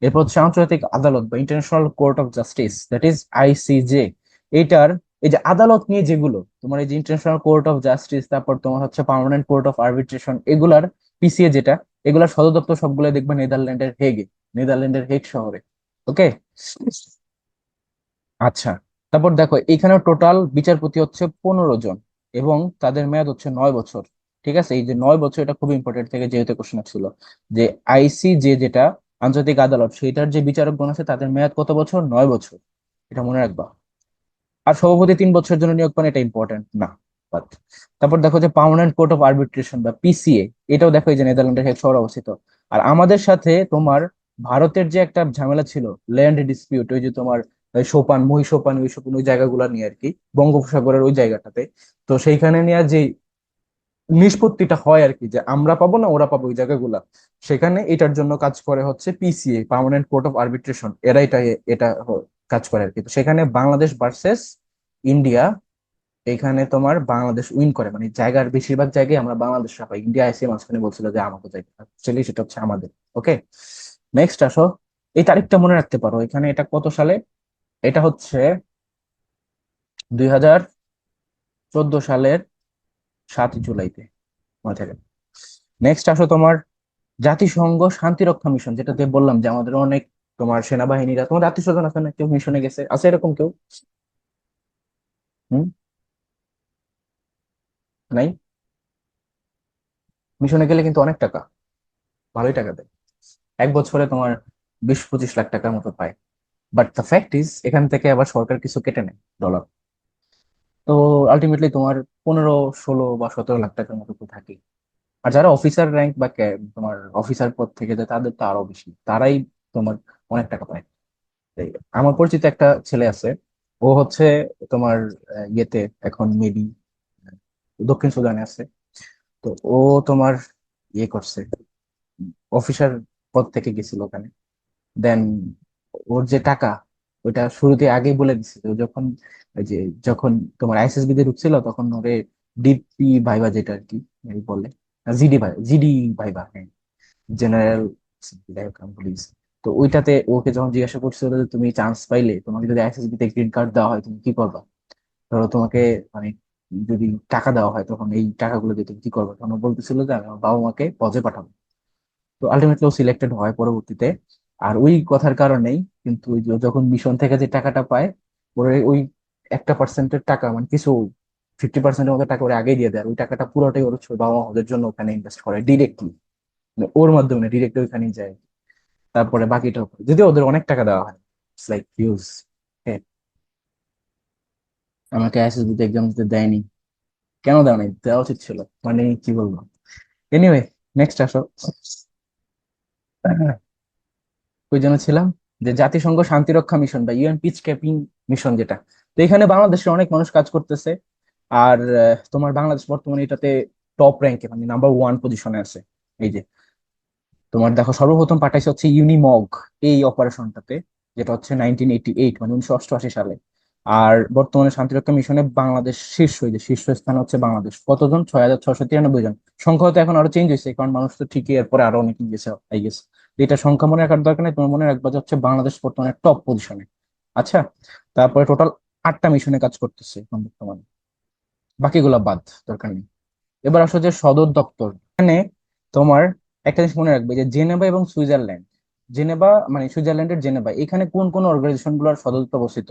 S1: এরপর হচ্ছে আন্তর্জাতিক আদালত বা international court of justice, that is ICJ. এটার এই যে আদালত নিয়ে যেগুলো তোমার, এই যে ইন্টারন্যাশনাল কোর্ট অফ জাস্টিস, তারপর তোমার হচ্ছে পার্মানেন্ট কোর্ট অফ আরবিট্রেশন, এগুলার পিসিএ যেটা, এগুলার সদর দপ্তর সবগুলো দেখবে নেদারল্যান্ডের হেগে, নেদারল্যান্ডের হেগ শহরে। ওকে। আচ্ছা, তারপর দেখো এখানে টোটাল বিচারপতি হচ্ছে 15 জন, এবং তাদের মেয়াদ হচ্ছে 9 বছর। ঠিক আছে, এই যে 9 বছর, এটা খুব ইম্পর্টেন্ট থেকে যেহেতু কোশ্চেন ছিল, যে আইসিজে যেটা আন্তর্জাতিক আদালত, সেটার যে বিচারকগণ আছে তাদের মেয়াদ কত বছর? 9 বছর। এটা মনে রাখবা। আর সভাপতি 3 বছরের জন্য নিয়োগ পান, এটা ইম্পর্টেন্ট না, বাট। তারপর দেখো যে পার্মানেন্ট কোর্ট অফ আরবিট্রেশন বা পিসিএ, এটাও দেখো এই যে নেদারল্যান্ডের হেগ শহরে অবস্থিত। আর আমাদের সাথে তোমার ভারতের যে একটা ঝামেলা ছিল, ল্যান্ড ডিসপিউট, ওই যে তোমার সোপান, মহীসোপান, ওই সব ওই জায়গাগুলো নিয়ে আর কি, বঙ্গোপসাগরের ওই জায়গাটাতে। তো সেইখানে নিয়ে যে নিষ্পত্তিটা হয় আর কি, যে আমরা পাবো না ওরা পাবো ওই জায়গাগুলা, সেখানে এটার জন্য কাজ করে হচ্ছে PCA, permanent court of arbitration. এরা এটা কাজ করে আর কি। তো সেখানে বাংলাদেশ ভার্সেস ইন্ডিয়া, এখানে তোমার বাংলাদেশ উইন করে, মানে জায়গার বেশিরভাগ জায়গায় আমরা বাংলাদেশরা পাই, ইন্ডিয়া এসে মাঝখানে বলছিল যে আমাকে জায়গা, অ্যাকচুয়ালি সেটা হচ্ছে আমাদের। ওকে। নেক্সট আসো, এই তারিখটা মনে রাখতে পারো, এখানে এটা কত সালে? এটা হচ্ছে 2014 সালের 7ই জুলাইতে, মনে থাকে। নেক্সট আসো তোমার জাতিসংঘ শান্তিরক্ষা মিশন, যেটাতে বললাম যে আমাদের অনেক তোমার সেনাবাহিনীরা, তোমার আত্মীয় স্বজন আছে না কেউ মিশনে গেছে, আছে এরকম কেউ? হুম? নাই? মিশনে গেলে কিন্তু অনেক টাকা, ভালোই টাকা দেয়। 1 বছরে তোমার 20-25 লাখ টাকার মতো পায়। বাট দ্য ফ্যাক্ট ইজ, এখান থেকে আবার সরকার কিছু কেটে নেয়, ডলার। তো আলটিমেটলি তোমার 15, 16 বা 17 লাখ টাকার মতো তো থাকে। আর যারা অফিসার র্যাঙ্ক বা তোমার অফিসার পদ থেকে যায়, তাদের তো আরো বেশি, তারাই তোমার অনেক টাকা পায়। এই আমার পরিচিত একটা ছেলে আছে, ও হচ্ছে তোমার ইয়েতে এখন মেবি দক্ষিণ সুদানে আছে। তো ও তোমার ইয়ে করছে, অফিসার পদ থেকে গেছিল ওখানে। দেন ওর যে টাকা, ওইটা শুরুতে আগেই বলে দিছিল, ও যখন ওই যে যখন তোমার আইএসএসবি তে ঢুকছিল, তখন ওরে ডিপি ভাইবা, যেটা আর কি এই বলে, জিডি ভাই, জিডি ভাইবা, হ্যাঁ, জেনারেল পুলিশ। তো ওইটাতে ওকে যখন জিজ্ঞাসা করছিল যে তুমি চান্স পাইলে, তোমাকে যদি আইএসএসবি তে গ্রিন কার্ড দেওয়া হয় তুমি কি করবা, ধরো তোমাকে, মানে যদি টাকা দেওয়া হয় তখন এই টাকাগুলো দিয়ে তুমি কি করবে, তখন ও বলতেছিল যে আমি আমার বাবা মাকে পজে পাঠাবো। তো আলটিমেটলি ও সিলেক্টেড হয় পরবর্তীতে। আর ওই কথার কারণেই কিন্তু ওই যে যখন মিশন থেকে যে টাকাটা পায়, ওরে ওই 1% টাকা, মানে কিছু 50%-এর মতো টাকা ওরে আগেই দিয়ে দেয়, আর ওই টাকাটা পুরোটাই ওর বাবা মা ওদের জন্য ওখানে ইনভেস্ট করে ডিরেক্টলি, ওর মাধ্যমে ডিরেক্ট ওইখানেই যায়। তারপরে বাকিটা যদি ওদের অনেক টাকা দেওয়া হয়, ইটস লাইক হিউজ। আমাকে আইএসএসবি তে এক্সাম দিতে দেয়নি। কেন দেওয়া নাই? দেওয়া উচিত ছিল, মানে কি বলবো। এনিওয়ে, নেক্সট আসো। ওই জন্য ছিলাম যে জাতিসংঘ শান্তিরক্ষা মিশন বা ইউএন পিস কিপিং মিশন যেটা, তো এখানে বাংলাদেশের অনেক মানুষ কাজ করতেছে। আর তোমার বাংলাদেশ বর্তমানে এটাতে টপ র্যাঙ্কে, মানে নাম্বার 1 পজিশনে আছে। এই যে তোমার দেখো, সর্বপ্রথম পাঠাইছে হচ্ছে ইউনিমগ এই অপারেশনটাতে, যেটা হচ্ছে 1988, মানে 1988 সালে। আর বর্তমানে শান্তিরক্ষা মিশনে বাংলাদেশ শীর্ষ, এই যে শীর্ষ স্থানে হচ্ছে বাংলাদেশ। কতজন? 6,693 জন। সংখ্যা তো এখন আরো চেঞ্জ হয়েছে, কারণ মানুষ তো ঠিকই এরপরে আরো অনেকে গেছে, আই গেস। এটা সংখ্যা মনে রাখার দরকার নেই, তোমার মনে রাখবা যে হচ্ছে বাংলাদেশ বর্তমানে টপ পজিশনে। আচ্ছা, তারপরে টোটাল 8টা মিশনে কাজ করতেছে এখন বর্তমানে, বাকিগুলা বাদ, দরকার নেই। এবার আসো যে সদর দপ্তর এখানে। তোমার একটা জিনিস মনে রাখবে যে জেনেভা এবং সুইজারল্যান্ড, জেনেভা মানে সুইজারল্যান্ডের জেনেভা, এখানে কোন কোন অর্গানাইজেশন গুলোর সদর দপ্তর অবস্থিত,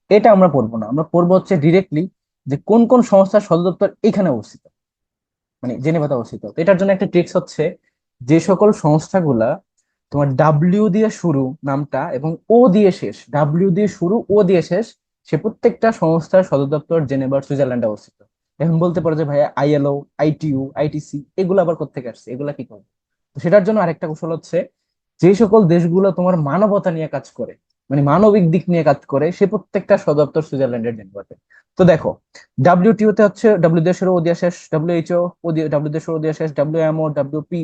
S1: এটা আমরা পড়বো না। আমরা পড়বো হচ্ছে ডিরেক্টলি যে কোন কোন সংস্থার সদর দপ্তর এখানে অবস্থিত, মানে জেনেভাতে অবস্থিত। তো এটার জন্য একটা ট্রিক্স হচ্ছে, যে সকল সংস্থাগুলা তোমার ডাব্লিউ দিয়ে শুরু নামটা এবং ও দিয়ে শেষ, ডাব্লিউ দিয়ে শুরু ও দিয়ে শেষ, সে প্রত্যেকটা সংস্থার সদর দপ্তর জেনেভার সুইজারল্যান্ডে অবস্থিত। এখন বলতে পারো যে ভাইয়া আইএলও, আইটিইউ, আইটিসি এগুলো আবার কোত্থেকে আসছে, এগুলা কি করে? তো সেটার জন্য আরেকটা কৌশল হচ্ছে, যে সকল দেশগুলো তোমার মানবতা নিয়ে কাজ করে, মানে মানবিক দিক নিয়ে কাজ করে, সে প্রত্যেকটা সদর দপ্তর সুইজারল্যান্ডের জেনেভাতে। তো দেখো, ডাব্লিউটিও তে হচ্ছে ডাব্লিউ দেশের ওদিয়া শেষ, ডাব্লিউএইচও ডাব্লিউ দেশের ওদিয়া শেষ, ডাব্লিউএমও, ডাব্লিউপি,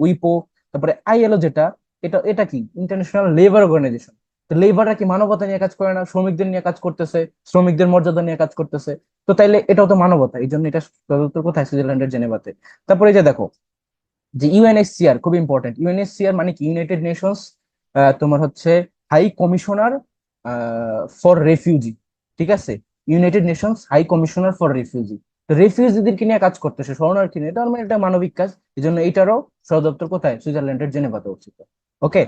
S1: উইপো। তারপরে আইএলও যেটা, এটা এটা কি ইন্টারন্যাশনাল লেবার অর্গানাইজেশন। তো লেবাররা কি মানবতা নিয়ে কাজ করে না? শ্রমিকদের নিয়ে কাজ করতেছে, শ্রমিকদের মর্যাদা নিয়ে কাজ করতেছে। তো তাইলে এটাও তো মানবতা, এই জন্য এটা সদর কোথায়? সুইজারল্যান্ডের জেনেভাতে। তারপরে এই যে দেখো, যে ইউএনএইচসিআর খুব ইম্পর্টেন্ট। ইউএনএইচসিআর মানে কি? ইউনাইটেড নেশনস তোমার হচ্ছে হাই কমিশনার ফর রেফিউজি, ঠিক আছে? United Nations high commissioner for refugee. তো রেফিউজিদেরকে নিয়ে কাজ করতেছে, শরণার্থী নিয়ে, এটা মানে একটা মানবিক কাজ। এই জন্য এটারও সদর দপ্তর কোথায়? সুইজারল্যান্ডের জেনেভাতে অবস্থিত। ওকে।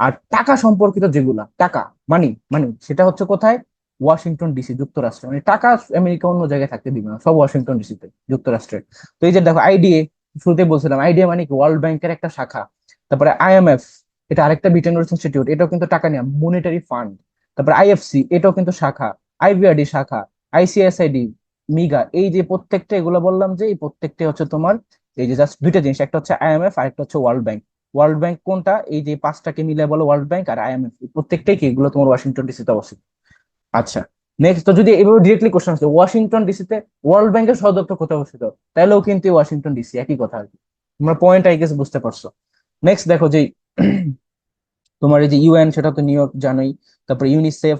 S1: আর টাকা সম্পর্কিত যেগুলা, টাকা, মানি মানি, সেটা হচ্ছে কোথায়? ওয়াশিংটন ডিসি, যুক্তরাষ্ট্র। মানে টাকা আমেরিকা অন্য জায়গায় থাকতে দিবে না, সব ওয়াশিংটন ডিসিতে, যুক্তরাষ্ট্রের। তো এই যে দেখো আইডিএ, শুরুতে বলছিলাম আইডিয়া মানে কি? ওয়ার্ল্ড ব্যাংকের একটা শাখা। তারপরে আইএমএফ, এটা আরেকটা ব্রিটেন রুটস ইনস্টিটিউট, এটাও কিন্তু টাকা নিয়ে, মনিটারি ফান্ড। তারপরে আইএফসি, এটাও কিন্তু শাখা। আইবিআরডি শাখা। আইসিএসআইডি, মিগা, এই যে প্রত্যেকটা, এগুলো বললাম যে এই প্রত্যেকটা হচ্ছে তোমার, এই যে জাস্ট দুইটা জিনিস, একটা হচ্ছে আইএমএফ আর একটা হচ্ছে ওয়ার্ল্ড ব্যাংক। ওয়ার্ল্ড ব্যাংক কোনটা? এই যে পাঁচটাকে মিলে বলো ওয়ার্ল্ড ব্যাংক আর আইএমএফ, প্রত্যেকটাই কি এগুলো তোমার ওয়াশিংটন ডিসিতে অবস্থিত। আচ্ছা, নেক্সট, তো যদি এভাবে ডিরেক্টলি কোশ্চেন আসছে ওয়াশিংটন ডিসিতে ওয়ার্ল্ড ব্যাংকের সদর দপ্তর কোথায় অবস্থিত, তাহলেও কিন্তু এই ওয়াশিংটন ডিসি একই কথা আর কি। তোমরা পয়েন্ট আই গেস বুঝতে পারছো। নেক্সট দেখো যে তোমার এই যে ইউএন, সেটা তো নিউ ইয়র্ক জানোই। তারপরে ইউনিসেফ,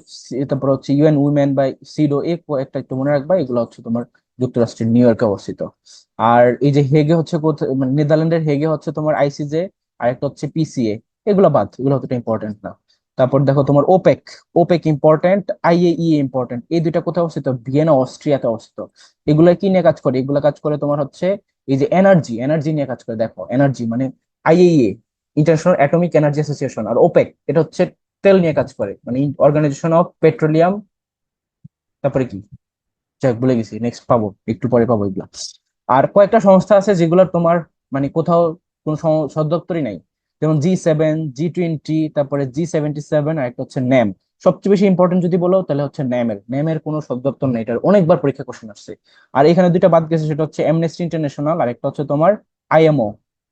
S1: তারপর হচ্ছে ইউএন উইমেন বাই সিডো, এই একটা একটু মনে রাখবা, এগুলো হচ্ছে তোমার যুক্তরাষ্ট্রের নিউ ইয়র্কে অবস্থিত। আর এই যে হেগে হচ্ছে কোথায়, মানে নেদারল্যান্ডের হেগে হচ্ছে তোমার আইসিজে, আর একটা হচ্ছে পিসিএ। এগুলো বাদ, এগুলো অতটা ইম্পর্টেন্ট না। তারপর দেখো তোমার OPEC, OPEC important, IAEA important. এই দুইটা কোথায় অবস্থিত? ভিয়েনা, অস্ট্রিয়াতে অবস্থিত। এগুলা কি নিয়ে কাজ করে? এগুলা কাজ করে তোমার হচ্ছে এই যে এনার্জি, এনার্জি নিয়ে কাজ করে। দেখো এনার্জি মানে IAEA, International Atomic Energy Association. আর ওপেক, এটা হচ্ছে তেল নিয়ে কাজ করে, মানে অর্গানাইজেশন অফ পেট্রোলিয়াম। তারপরে কি, যাক ভুলে গেছি, নেক্সট পাবো, একটু পরে পাবো এগুলা। আর কয়েকটা সংস্থা আছে যেগুলোর তোমার মানে কোথাও কোনো সদর দপ্তরই নাই, যেমন G7, G20, তারপরে G77, আর একটা হচ্ছে ন্যাম। সবচেয়ে বেশি ইম্পর্টেন্ট যদি বলো তাহলে হচ্ছে ন্যামের, ন্যামের কোনো সদর দপ্তর নেই। এটার অনেকবার পরীক্ষা কোশ্চেন আসছে। আর এখানে দুইটা বাদ গেছে, সেটা হচ্ছে অ্যামনেস্টি ইন্টারন্যাশনাল, আর একটা হচ্ছে তোমার আইএমও।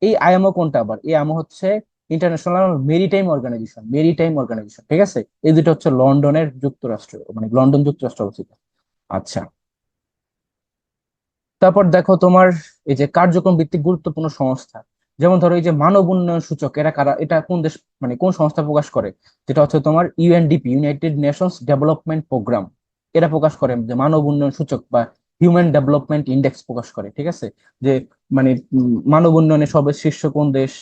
S1: এই আইএমও কোনটা আবার? এই আইএমও হচ্ছে international maritime organisation, maritime organisation, ঠিক আছে? এই দুটো হচ্ছে লন্ডনের, যুক্তরাষ্ট্র, মানে লন্ডন যুক্তরাষ্ট্র অবস্থিত। আচ্ছা, তারপর দেখো তোমার এই যে কার্যক্রম ভিত্তিক গুরুত্বপূর্ণ সংস্থা, যেমন ধরো এই যে মানব উন্নয়ন সূচক, এরা কারা? এটা কোন দেশ, মানে কোন সংস্থা প্রকাশ করে? যেটা হচ্ছে তোমার UNDP, United Nations development programme. এরা প্রকাশ করে যে মানব উন্নয়ন সূচক বা হিউম্যান ডেভেলপমেন্ট ইন্ডেক্স প্রকাশ করে, ঠিক আছে? যে মানে মানব উন্নয়নে সবের শীর্ষ কোন দেশ,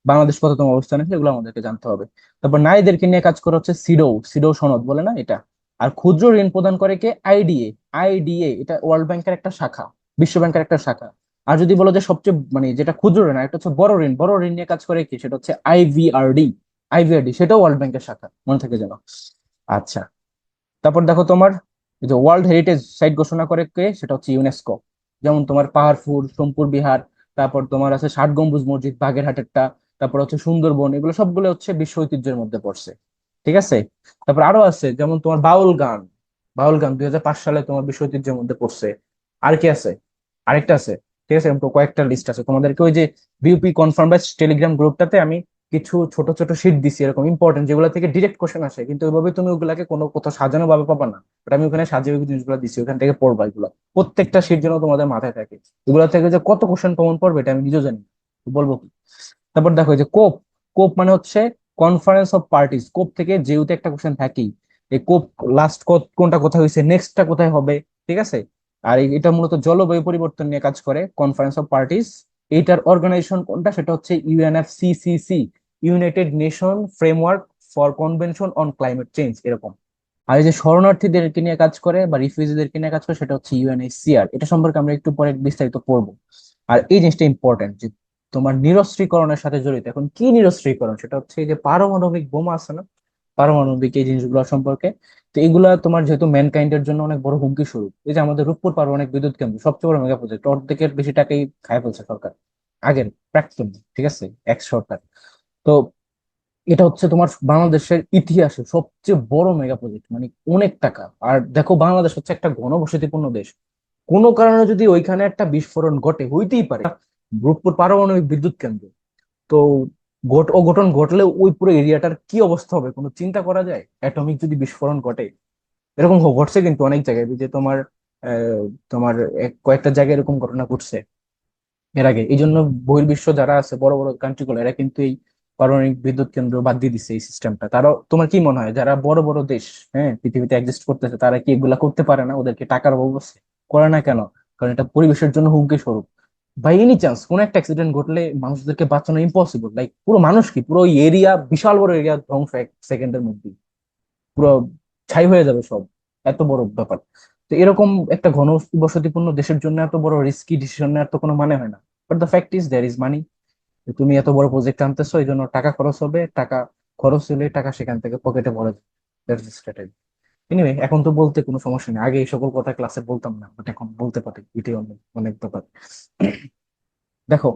S1: বাংলাদেশ কততম অবস্থানে, সেগুলো আমাদেরকে জানতে হবে। তারপর নারীদেরকে নিয়ে কাজ করে হচ্ছে সিডো, সিডো সনদ বলে না এটা। আর ক্ষুদ্র ঋণ প্রদান করে কে? আইডিএ, আইডিএ এটা ওয়ার্ল্ড ব্যাংকের একটা শাখা, বিশ্ব ব্যাংকের একটা শাখা। আর যদি বলো যে সবচেয়ে মানে যেটা ক্ষুদ্র ঋণ, আর একটা হচ্ছে বড় ঋণ, বড় ঋণ নিয়ে কাজ করে কি, সেটা হচ্ছে আইভিআরডি, আইভিআরডি সেটাও ওয়ার্ল্ড ব্যাংকের শাখা, মনে থাকে যেন। আচ্ছা, তারপর দেখো তোমার এই যে ওয়ার্ল্ড হেরিটেজ সাইট ঘোষণা করে কে, সেটা হচ্ছে ইউনেস্কো। যেমন তোমার পাহাড়পুর, সোমপুর বিহার, তারপর তোমার আছে ষাট গম্বুজ মসজিদ বাগেরহাটেরটা, তারপর হচ্ছে সুন্দরবন, এগুলো সবগুলো হচ্ছে বিশ্ব ঐতিহ্যের মধ্যে পড়ছে, ঠিক আছে? তারপর আরো আছে, যেমন তোমার বাউল গান, পাহলগাম 2005 সালে তোমার বিশ্ব ঐতিহ্যের মধ্যে পড়ছে। আর কি আছে? আরেকটা আছে, ঠিক আছে, এরকম কয়েকটা লিস্ট আছে তোমাদেরকে। ওই যে বিউপি কনফার্ম ব্যাচ টেলিগ্রাম গ্রুপটাতে আমি কিছু ছোট ছোট শিট দিছি এরকম ইম্পর্টেন্ট, যেগুলো থেকে ডিরেক্ট কোশ্চেন আসে, কিন্তু ওইভাবে তুমি ওগুলাকে কোনো কোথাও সাজানো ভাবে পাবা না। বাট আমি ওখানে সাজিয়ে ওই জিনিসগুলো দিছি, ওখান থেকে পড়বা এগুলো। প্রত্যেকটা শিট যেন তোমাদের মাথায় থাকে। এগুলো থেকে যে কত কোশ্চেন কমন পড়বে এটা আমি নিজেও জানি না। তো বলবো কি? তারপর দেখো এই যে কোপ, কোপ মানে হচ্ছে কনফারেন্স অফ পার্টিস। কোপ থেকে যেহেতু একটা কোশ্চেন থাকেই, এই কোপ লাস্ট কোনটা কোথায় হয়েছে, নেক্সটটা কোথায় হবে, ঠিক আছে। আর এটা মূলত জলবায়ু পরিবর্তন নিয়ে কাজ করে, কনফারেন্স অফ পার্টিস। এইটার অর্গানাইজেশন কোনটা, সেটা হচ্ছে UNFCCC, United nation framework for convention on climate change, এরকম। আর এই যে শরণার্থীদেরকে নিয়ে কাজ করে বা রিফিউজিদেরকে নিয়ে কাজ করে, সেটা হচ্ছে ইউএনএইচসিআর। এটা সম্পর্কে আমরা একটু পরে বিস্তারিত পড়বো। আর এই জিনিসটা ইম্পর্টেন্ট যে তোমার নিরস্ত্রীকরণের সাথে জড়িত। এখন কি নিরস্ত্রীকরণ? সেটা হচ্ছে এই যে পারমাণবিক বোমা আছে না, পারমাণবিক এই জিনিসগুলো সম্পর্কে। তো এগুলা তোমার যেহেতু ম্যানকাইন্ড এর জন্য অনেক বড় হুমকি স্বরূপ। এই যে আমাদের রূপপুর পারমাণবিক বিদ্যুৎ কেন্দ্র সবচেয়ে বড় মেগা প্রজেক্ট, অর্ধেকের বেশি টাকাই খায় ফেলছে সরকার, আগের প্রাক্তন, ঠিক আছে, এক্স সরকার। তো এটা হচ্ছে তোমার বাংলাদেশের ইতিহাসে সবচেয়ে বড় মেগা প্রজেক্ট, মানে অনেক টাকা। আর দেখো বাংলাদেশ হচ্ছে একটা ঘনবসতিপূর্ণ দেশ, কোনো কারণে যদি ওইখানে একটা বিস্ফোরণ ঘটে, হইতেই পারে, রূপপুর পারমাণবিক বিদ্যুৎ কেন্দ্র, তো অঘটন ঘটলে ওই পুরো এরিয়াটার কি অবস্থা হবে কোনো চিন্তা করা যায়? অ্যাটমিক যদি বিস্ফোরণ ঘটে, এরকম ঘটছে কিন্তু অনেক জায়গায়, যে তোমার আহ, তোমার কয়েকটা জায়গায় এরকম ঘটনা ঘটছে এর আগে। এই জন্য বহির্বিশ্ব যারা আছে, বড় বড় কান্ট্রি গুলো, এরা কিন্তু এই পারমাণবিক বিদ্যুৎ কেন্দ্র বাদ দিয়ে দিচ্ছে এই সিস্টেমটা। তারা, তোমার কি মনে হয় যারা বড় বড় দেশ, হ্যাঁ, পৃথিবীতে এক্সিস্ট করতেছে, তারা কি এগুলা করতে পারে না? ওদেরকে টাকার অভাব আছে? করে না কেন? কারণ এটা পরিবেশের জন্য হুমকি স্বরূপ। বাই এনি চান্স কোন একটা অ্যাক্সিডেন্ট ঘটলে মানুষদেরকে বাঁচানো ইম্পসিবল। লাইক পুরো মানুষ কি, পুরো ওই এরিয়া, বিশাল বড় এরিয়া ধ্বংস 1 সেকেন্ডের মধ্যে, পুরো ছাই হয়ে যাবে সব। এত বড় ব্যাপার। তো এরকম একটা ঘনবসতিপূর্ণ দেশের জন্য এত বড় রিস্কি ডিসিশন নেওয়ার তো কোনো মানে হয় না। But the fact is there is money. তুমি এত বড় প্রজেক্ট আনতেছো, এই জন্য টাকা খরচ হবে, টাকা খরচ হলে টাকা সেখান থেকে পকেটে ভরে যাবে। এনিওয়ে, এখন তো বলতে কোনো সমস্যা নেই, আগে এই সকল কথা ক্লাসে বলতাম না, বাট এখন বলতে পারি, এটাই অনেক অনেক ব্যাপার। দেখো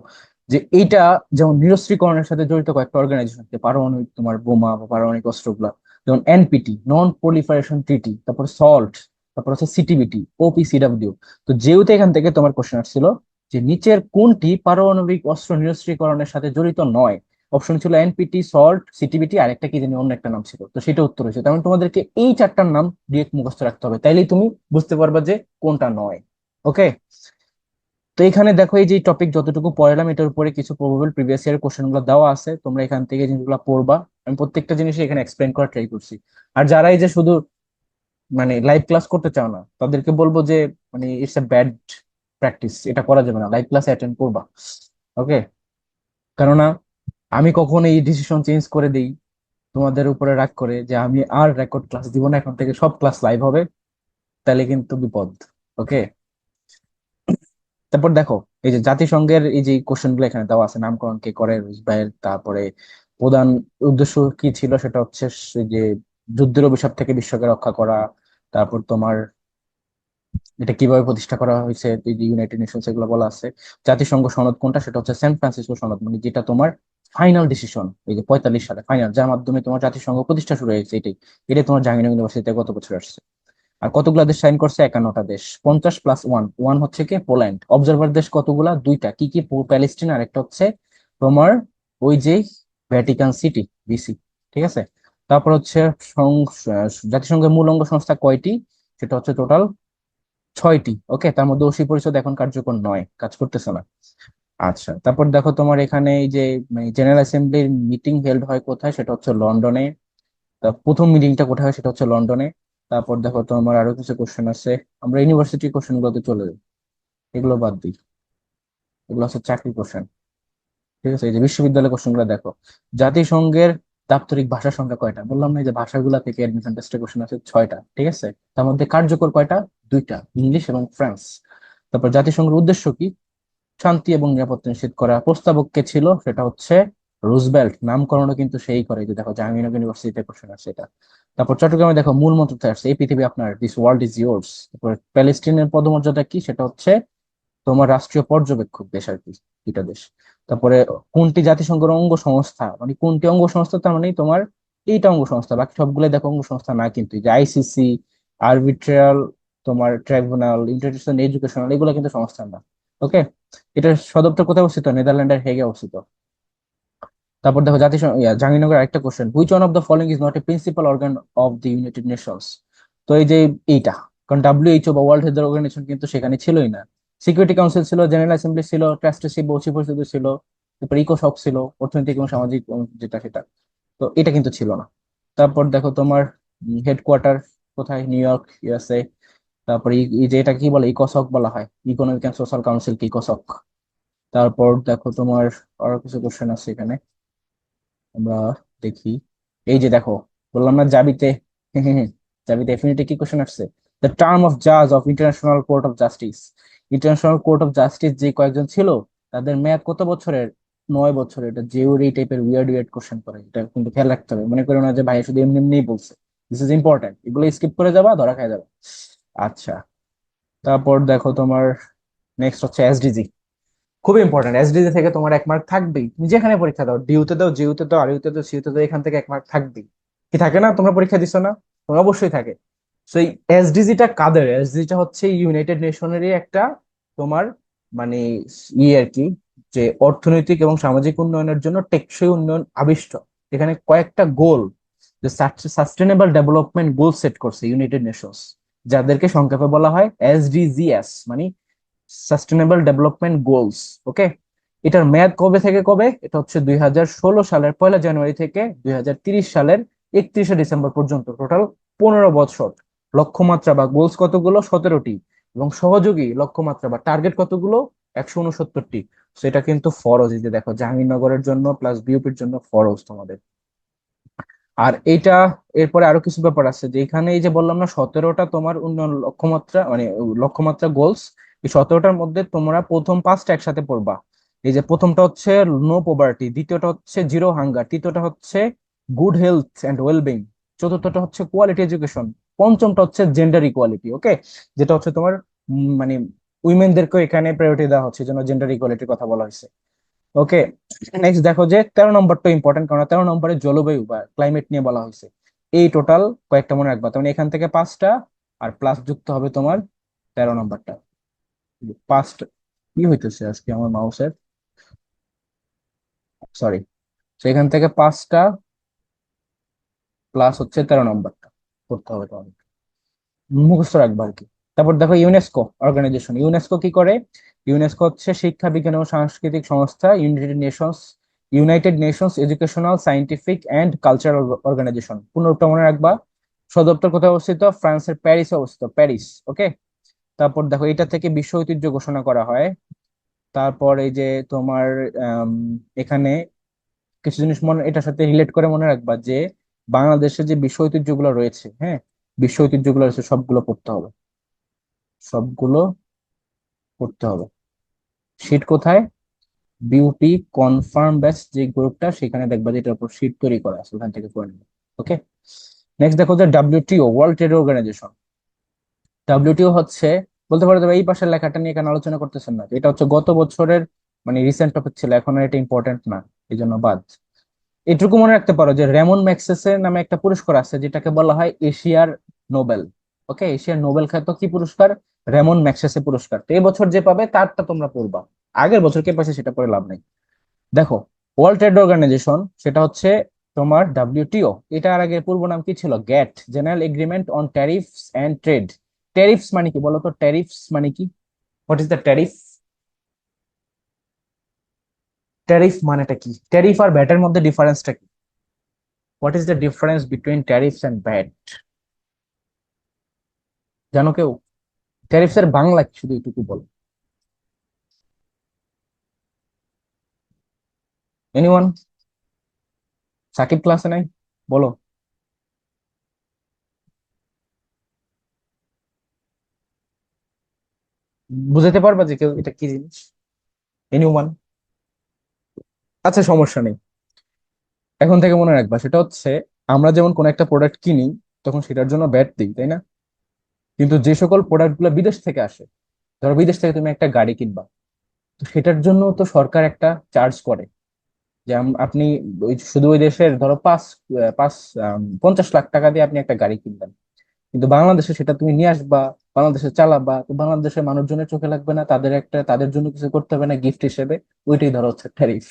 S1: যে এইটা যেমন নিরস্ত্রীকরণের সাথে জড়িত কয়েকটা অর্গানাইজেশন, পারমাণবিক তোমার বোমা বা পারমাণবিক অস্ত্রগুলা, যেমন এনপিটি, নন প্রলিফারেশন ট্রিটি, তারপর সল্ট, তারপর হচ্ছে সিটিবিটি, ওপিসিডব্লিউ। তো যেহেতু এখান থেকে তোমার কোশ্চেন আসছিল যে নিচের কোনটি পারমাণবিক অস্ত্র নিরস্ত্রীকরণের সাথে জড়িত নয়, অপশন ছিল এনপিটি, সল্ট, সিটিবিটি, আর একটা কি জানি অন্য একটা নাম ছিল, তো সেটা উত্তর হয়েছে। তেমন তোমাদেরকে এই চারটার নাম ডিরেক্ট মুখস্থ রাখতে হবে, তাইলেই তুমি বুঝতে পারবা যে কোনটা নয়। ওকে। তো এখানে দেখো এই যে টপিক যতটুকু পড়লাম, এটার উপরে কিছু প্রবাবল প্রিভিয়াস ইয়ার কোশ্চেন গুলো দেওয়া আছে, তোমরা এখান থেকে জিনিসগুলো পড়বা। আমি প্রত্যেকটা জিনিস এখানে এক্সপ্লেন করার ট্রাই করছি। আর যারা এই যে শুধু মানে লাইভ ক্লাস করতে চাও না, তাদেরকে বলবো যে মানে ইটস এ ব্যাড প্র্যাকটিস, এটা করা যাবে না, লাইভ ক্লাস অ্যাটেন্ড করবা। ওকে। কেননা আমি কখন এই ডিসিশন চেঞ্জ করে দিই তোমাদের উপরে রাগ করে যে আমি আর রেকর্ড ক্লাস দিব না, এখন থেকে সব ক্লাস লাইভ হবে, তাহলে কিন্তু বিপদ। ওকে। তারপর দেখো এই যে জাতিসংঘের এই যে কোশ্চেন গুলো এখানে দেওয়া আছে, নামকরণ কে করে, রুজভেল্ট। তারপরে প্রধান উদ্দেশ্য কি ছিল, সেটা হচ্ছে যে যুদ্ধের অভিশাপ থেকে বিশ্বকে রক্ষা করা। তারপর তোমার এটা কিভাবে প্রতিষ্ঠা করা হয়েছে, এই যে ইউনাইটেড নেশনস, এগুলো বলা আছে। জাতিসংঘ সনদ কোনটা, সেটা হচ্ছে সেন্ট ফ্রান্সিসকো সনদ, মানে যেটা তোমার ফাইনাল ডিসিশন, এই যে 45 সালে ফাইনাল, যার মাধ্যমে তোমার জাতিসংঘ প্রতিষ্ঠা শুরু হয়েছে। এটাই তোমার জাহাঙ্গীরনগর ইউনিভার্সিটিতে গত বছর আসছে। আর কতগুলা দেশ সাইন করছে? 51টা দেশ। 50 + 1, ওয়ান হচ্ছে কি পোল্যান্ড। অবজারভার দেশ কতগুলা? দুইটা। কি কি? প্যালেস্টিন, আর একটা হচ্ছে তোমার ওই যে ভ্যাটিকান সিটি, ভিসি, ঠিক আছে। তারপর হচ্ছে জাতিসংঘের মূল অঙ্গ সংস্থা কয়টি? সেটা হচ্ছে টোটাল 6টি। ওকে, তার মধ্যে অসি পরিষদ এখন কার্যকর নয়, কাজ করতেছে না। আচ্ছা, তারপর দেখো তোমার এখানে এই যে জেনারেল অ্যাসেম্বলির মিটিং হেল্ড হয় কোথায়, সেটা হচ্ছে লন্ডনে। তা প্রথম মিটিংটা কোথায় হয়, সেটা হচ্ছে লন্ডনে। তারপর দেখো তোমার আরো কিছু কোশ্চেন আছে, আমরা ইউনিভার্সিটি কোশ্চেন গুলোতে চলে যাই, এগুলো বাদ দিই, এগুলো হচ্ছে চাকরি কোশ্চেন। ঠিক আছে, এই যে বিশ্ববিদ্যালয় কোশ্চেন গুলো দেখো। জাতিসংঘের দাপ্তরিক ভাষার সংখ্যা কয়টা? বললাম না এই যে ভাষাগুলা থেকে অ্যাডমিশন টেস্টে কোশ্চেন আছে 6টা, ঠিক আছে। তার মধ্যে কার্যকর কয়টা? দুইটা, ইংলিশ এবং ফ্রান্স। তারপর জাতিসংঘের উদ্দেশ্য কি? শান্তি এবং নিরাপত্তা নিশ্চিত করা। প্রস্তাবক কে ছিল? সেটা হচ্ছে রুজবেল্ট। নামকরণও কিন্তু সেই করে, যে দেখো জাহাঙ্গীরনগর ইউনিভার্সিটিতে কোশ্চেন আছে এটা। তারপর চট্টগ্রামে দেখো মূল মন্ত্রটা আসছে, এই পৃথিবী আপনার, দিস ওয়ার্ল্ড ইজ ইয়োর্স। তারপর প্যালেস্টিনের পদমর্যাদা কি? সেটা হচ্ছে তোমার রাষ্ট্রীয় পর্যবেক্ষক দেশ আর কি, দুইটা দেশ। তারপরে কোনটি জাতিসংঘের অঙ্গ সংস্থা, মানে কোনটি অঙ্গ সংস্থা, তার মানে তোমার এইটা অঙ্গ সংস্থা, বাকি সবগুলো দেখো অঙ্গ সংস্থা না কিন্তু, এই যে আইসিসি, আরবিট্রাল, তোমার ট্রাইব্যুনাল, ইন্টারন্যাশনাল এডুকেশনাল, এগুলো কিন্তু সংস্থান না। ওকে, এটার সদর কোথায় অবস্থিত? নেদারল্যান্ডের হেগে অবস্থিত। তারপর দেখো জাতিসংঘ জাহাঙ্গীরনগর একটা question, which one of the following is not a principal organ of the United Nations? তো এই যে এইটা, কারণ ডাব্লিউএইচও বা ওয়ার্ল্ড হেলথ অর্গানাইজেশন কিন্তু সেখানে ছিলই না। সিকিউরিটি কাউন্সিল ছিল, জেনারেল অ্যাসেম্বলি ছিল, ট্রাস্টিশিপ বা উচিত পরিষদ ছিল, তারপর ইকোসক ছিল, অর্থনৈতিক এবং সামাজিক যেটা সেটা। তো এটা কিন্তু ছিল না। তারপর দেখো তোমার হেডকোয়ার্টার কোথায়? New York, USA. তারপর এই যে এটা কি বলে, ইকোসক বলা হয়, ইকোনমিক অ্যান্ড সোশ্যাল কাউন্সিল কি, ইকোসক। তারপর দেখো তোমার আরো কিছু কোশ্চেন আছে এখানে, আমরা দেখি। এই যে দেখো, বললাম না জাবিতে জাবিতে ডেফিনেটলি কি কোশ্চেন আসছে, দ্য টার্ম অফ জাজ of international court of justice. International court of justice যে কয়েকজন ছিল, তাদের মেয়াদ কত বছরের? 9 বছরের। এটা যেও এই টাইপের উইয়ার্ড উইয়ার্ড কোশ্চেন করে, এটা কিন্তু খেয়াল রাখতে হবে, মনে করো না যে ভাই শুধু এমনি এমনিই বলছে। দিস ইজ ইম্পর্টেন্ট, এগুলো স্কিপ করে যাবা, ধরা খাই যাবে। আচ্ছা, তারপর দেখো তোমার নেক্সট হচ্ছে এসডিজি। খুবই ইম্পর্টেন্ট, এসডিজি থেকে তোমার 1 মার্ক থাকবেই, তুমি যেখানে পরীক্ষা দাও, ডিউতে দাও, জিউতে দাও, আরিউতে দাও, সিউতে দাও, এখান থেকে 1 মার্ক থাকবেই। কি থাকে না? তোমরা পরীক্ষা দিছো না? তোমার অবশ্যই থাকে। তো এই এসডিজিটা কাদের? এসডিজিটা হচ্ছে ইউনাইটেড নেশনেরই একটা তোমার মানে আর কি, যে অর্থনৈতিক এবং সামাজিক উন্নয়নের জন্য টেকসই উন্নয়ন আবিষ্ট। এখানে কয়েকটা গোল, যে সাস্টেনেবল ডেভেলপমেন্ট গোল সেট করছে ইউনাইটেড নেশনস, যাদেরকে সংক্ষেপে বলা হয় এসডিজিএস, মানে সাস্টেনেবল ডেভেলপমেন্ট গোলস। ওকে, এটার মেয়াদ কবে থেকে কবে? এটা হচ্ছে 2016 সালের 1 জানুয়ারি থেকে 2030 সালের 31শে ডিসেম্বর পর্যন্ত, টোটাল 15 বছর। লক্ষ্যমাত্রা বা গোলস কতগুলো? 17টি। এবং সহযোগী লক্ষ্যমাত্রা বা টার্গেট কতগুলো? 169টি। সেটা কিন্তু ফরজ, এই যে দেখো, জাহাঙ্গীরনগরের জন্য প্লাস বিউপির জন্য ফরজ তোমাদের। আর এইটা, এরপরে আরো কিছু ব্যাপার আছে, যে এখানে এই যে বললাম না 17টা তোমার উন্নয়ন লক্ষ্যমাত্রা, মানে লক্ষ্যমাত্রা গোলস, এই 17টার মধ্যে তোমরা প্রথম 5টা একসাথে পড়বা। এই যে প্রথমটা হচ্ছে নো পভার্টি, দ্বিতীয়টা হচ্ছে জিরো হাঙ্গার, তৃতীয়টা হচ্ছে গুড হেলথ অ্যান্ড ওয়েলবিং, চতুর্থটা হচ্ছে কোয়ালিটি এডুকেশন, পঞ্চমটা হচ্ছে জেন্ডার ইকুয়ালিটি। ওকে, যেটা হচ্ছে তোমার মানে উইমেনদেরকেও এখানে প্রায়োরিটি দেওয়া হচ্ছে, যেন জেন্ডার ইকুয়ালিটির কথা বলা হয়েছে। ওকে, নেক্সট দেখো যে 13 নম্বরটা ইম্পর্টেন্ট, কারণ 13 নম্বরে জলবায়ু বা ক্লাইমেট নিয়ে বলা হয়েছে। এই টোটাল কয়েকটা মনে রাখবা, মানে এখান থেকে 5টা, আর প্লাস যুক্ত হবে তোমার 13 নম্বরটা। 5টা কি হইতেছে আজকে আমার মাউসের, সরি। তো এখান থেকে 5টা প্লাস হচ্ছে 13 নম্বরটা করতে হবে তোমার, মুখস্থ রাখবা আর কি। তারপর দেখো ইউনেস্কো অর্গানাইজেশন, ইউনেস্কো কি করে? ইউনেস্কো হচ্ছে শিক্ষা, বিজ্ঞান ও সাংস্কৃতিক সংস্থা, United Nations Educational, Scientific and Cultural Organization. পুনরুক্ত মনে রাখবা। সদর দপ্তর কোথায় অবস্থিত? ফ্রান্সের প্যারিসে অবস্থিত, প্যারিস। ওকে, তারপর দেখো এটা থেকে বিশ্ব ঐতিহ্য ঘোষণা করা হয়। তারপর এই যে তোমার আম, এখানে কিছু জিনিস মনে, এটার সাথে রিলেট করে মনে রাখবা যে বাংলাদেশে যে বিশ্ব ঐতিহ্যগুলো রয়েছে, হ্যাঁ, বিশ্ব ঐতিহ্যগুলো রয়েছে সবগুলো পড়তে হবে, সবগুলো করতে হবে। শীট কোথায়? বিউপি কনফার্ম ব্যাচ যে গ্রুপটা, সেখানে দেখবা যে এটার উপর শীট তৈরি করা আছে, ওখান থেকে করে নেবে। ওকে, নেক্সট দেখো যে WTO, World Trade Organisation. WTO হচ্ছে, বলতে পারো যে এই পাশের লেখাটা নিয়ে কেন আলোচনা করতেছেন না, এটা হচ্ছে গত বছরের মানে রিসেন্ট টপিক ছিল, এখন আর এটা ইম্পর্টেন্ট না, এই জন্য বাদ। এটুকু মনে রাখতে পারো যে রেমন ম্যাগসেসের নামে একটা পুরস্কার আছে, যেটাকে বলা হয় এশিয়ার নোবেল। ওকে, এশিয়ার নোবেল খ্যাত কি পুরস্কার? রেমন ম্যাগসেসে পুরস্কার। তো এই বছর যে পাবে তারটা তোমরা পড়বা, আগের বছর কে পাইছে সেটা পড়ে লাভ নাই। দেখো, ওয়ার্ল্ড ট্রেড অর্গানাইজেশন, সেটা হচ্ছে তোমার ডাব্লিউটিও, এটার আগে পূর্ব নাম কি ছিল? GATT, General agreement on tariffs and Trade. Tariffs মানে কি বলতো? ট্যারিফস মানে কি? What is the tariff? Tariff মানেটা কি? ট্যারিফ আর ভ্যাটের মধ্যে ডিফারেন্সটা কি? What is the difference between tariffs and VAT? জানো কেউ? ট্যারিফস এর বাংলা কি, শুধু এইটুকু বলো। এনিওয়ান? সাকিব ক্লাসে নাই? বলো। বুঝাতে পারবা যে কেউ এটা কি জিনিস? এনিওয়ান? আচ্ছা, সমস্যা নেই, এখন থেকে মনে রাখবা। সেটা হচ্ছে, আমরা যেমন কোন একটা প্রোডাক্ট কিনি, তখন সেটার জন্য ভ্যাট দিই, তাই না? কিন্তু যে সকল প্রোডাক্ট গুলো বিদেশ থেকে আসে, ধরো বিদেশ থেকে তুমি একটা গাড়ি কিনবা, তো সেটার জন্য তো সরকার একটা চার্জ করে। যে আপনি ওই শুধু ওই দেশের ধরো 50 লাখ টাকা দিয়ে আপনি একটা গাড়ি কিনবেন, কিন্তু বাংলাদেশে সেটা তুমি নিয়ে আসবা, বাংলাদেশে চালাবা, তো বাংলাদেশের মানুষজনের চোখে লাগবে না, তাদের জন্য কিছু করতে হবে না গিফট হিসেবে। ওইটাই ধরো হচ্ছে ট্যারিফ।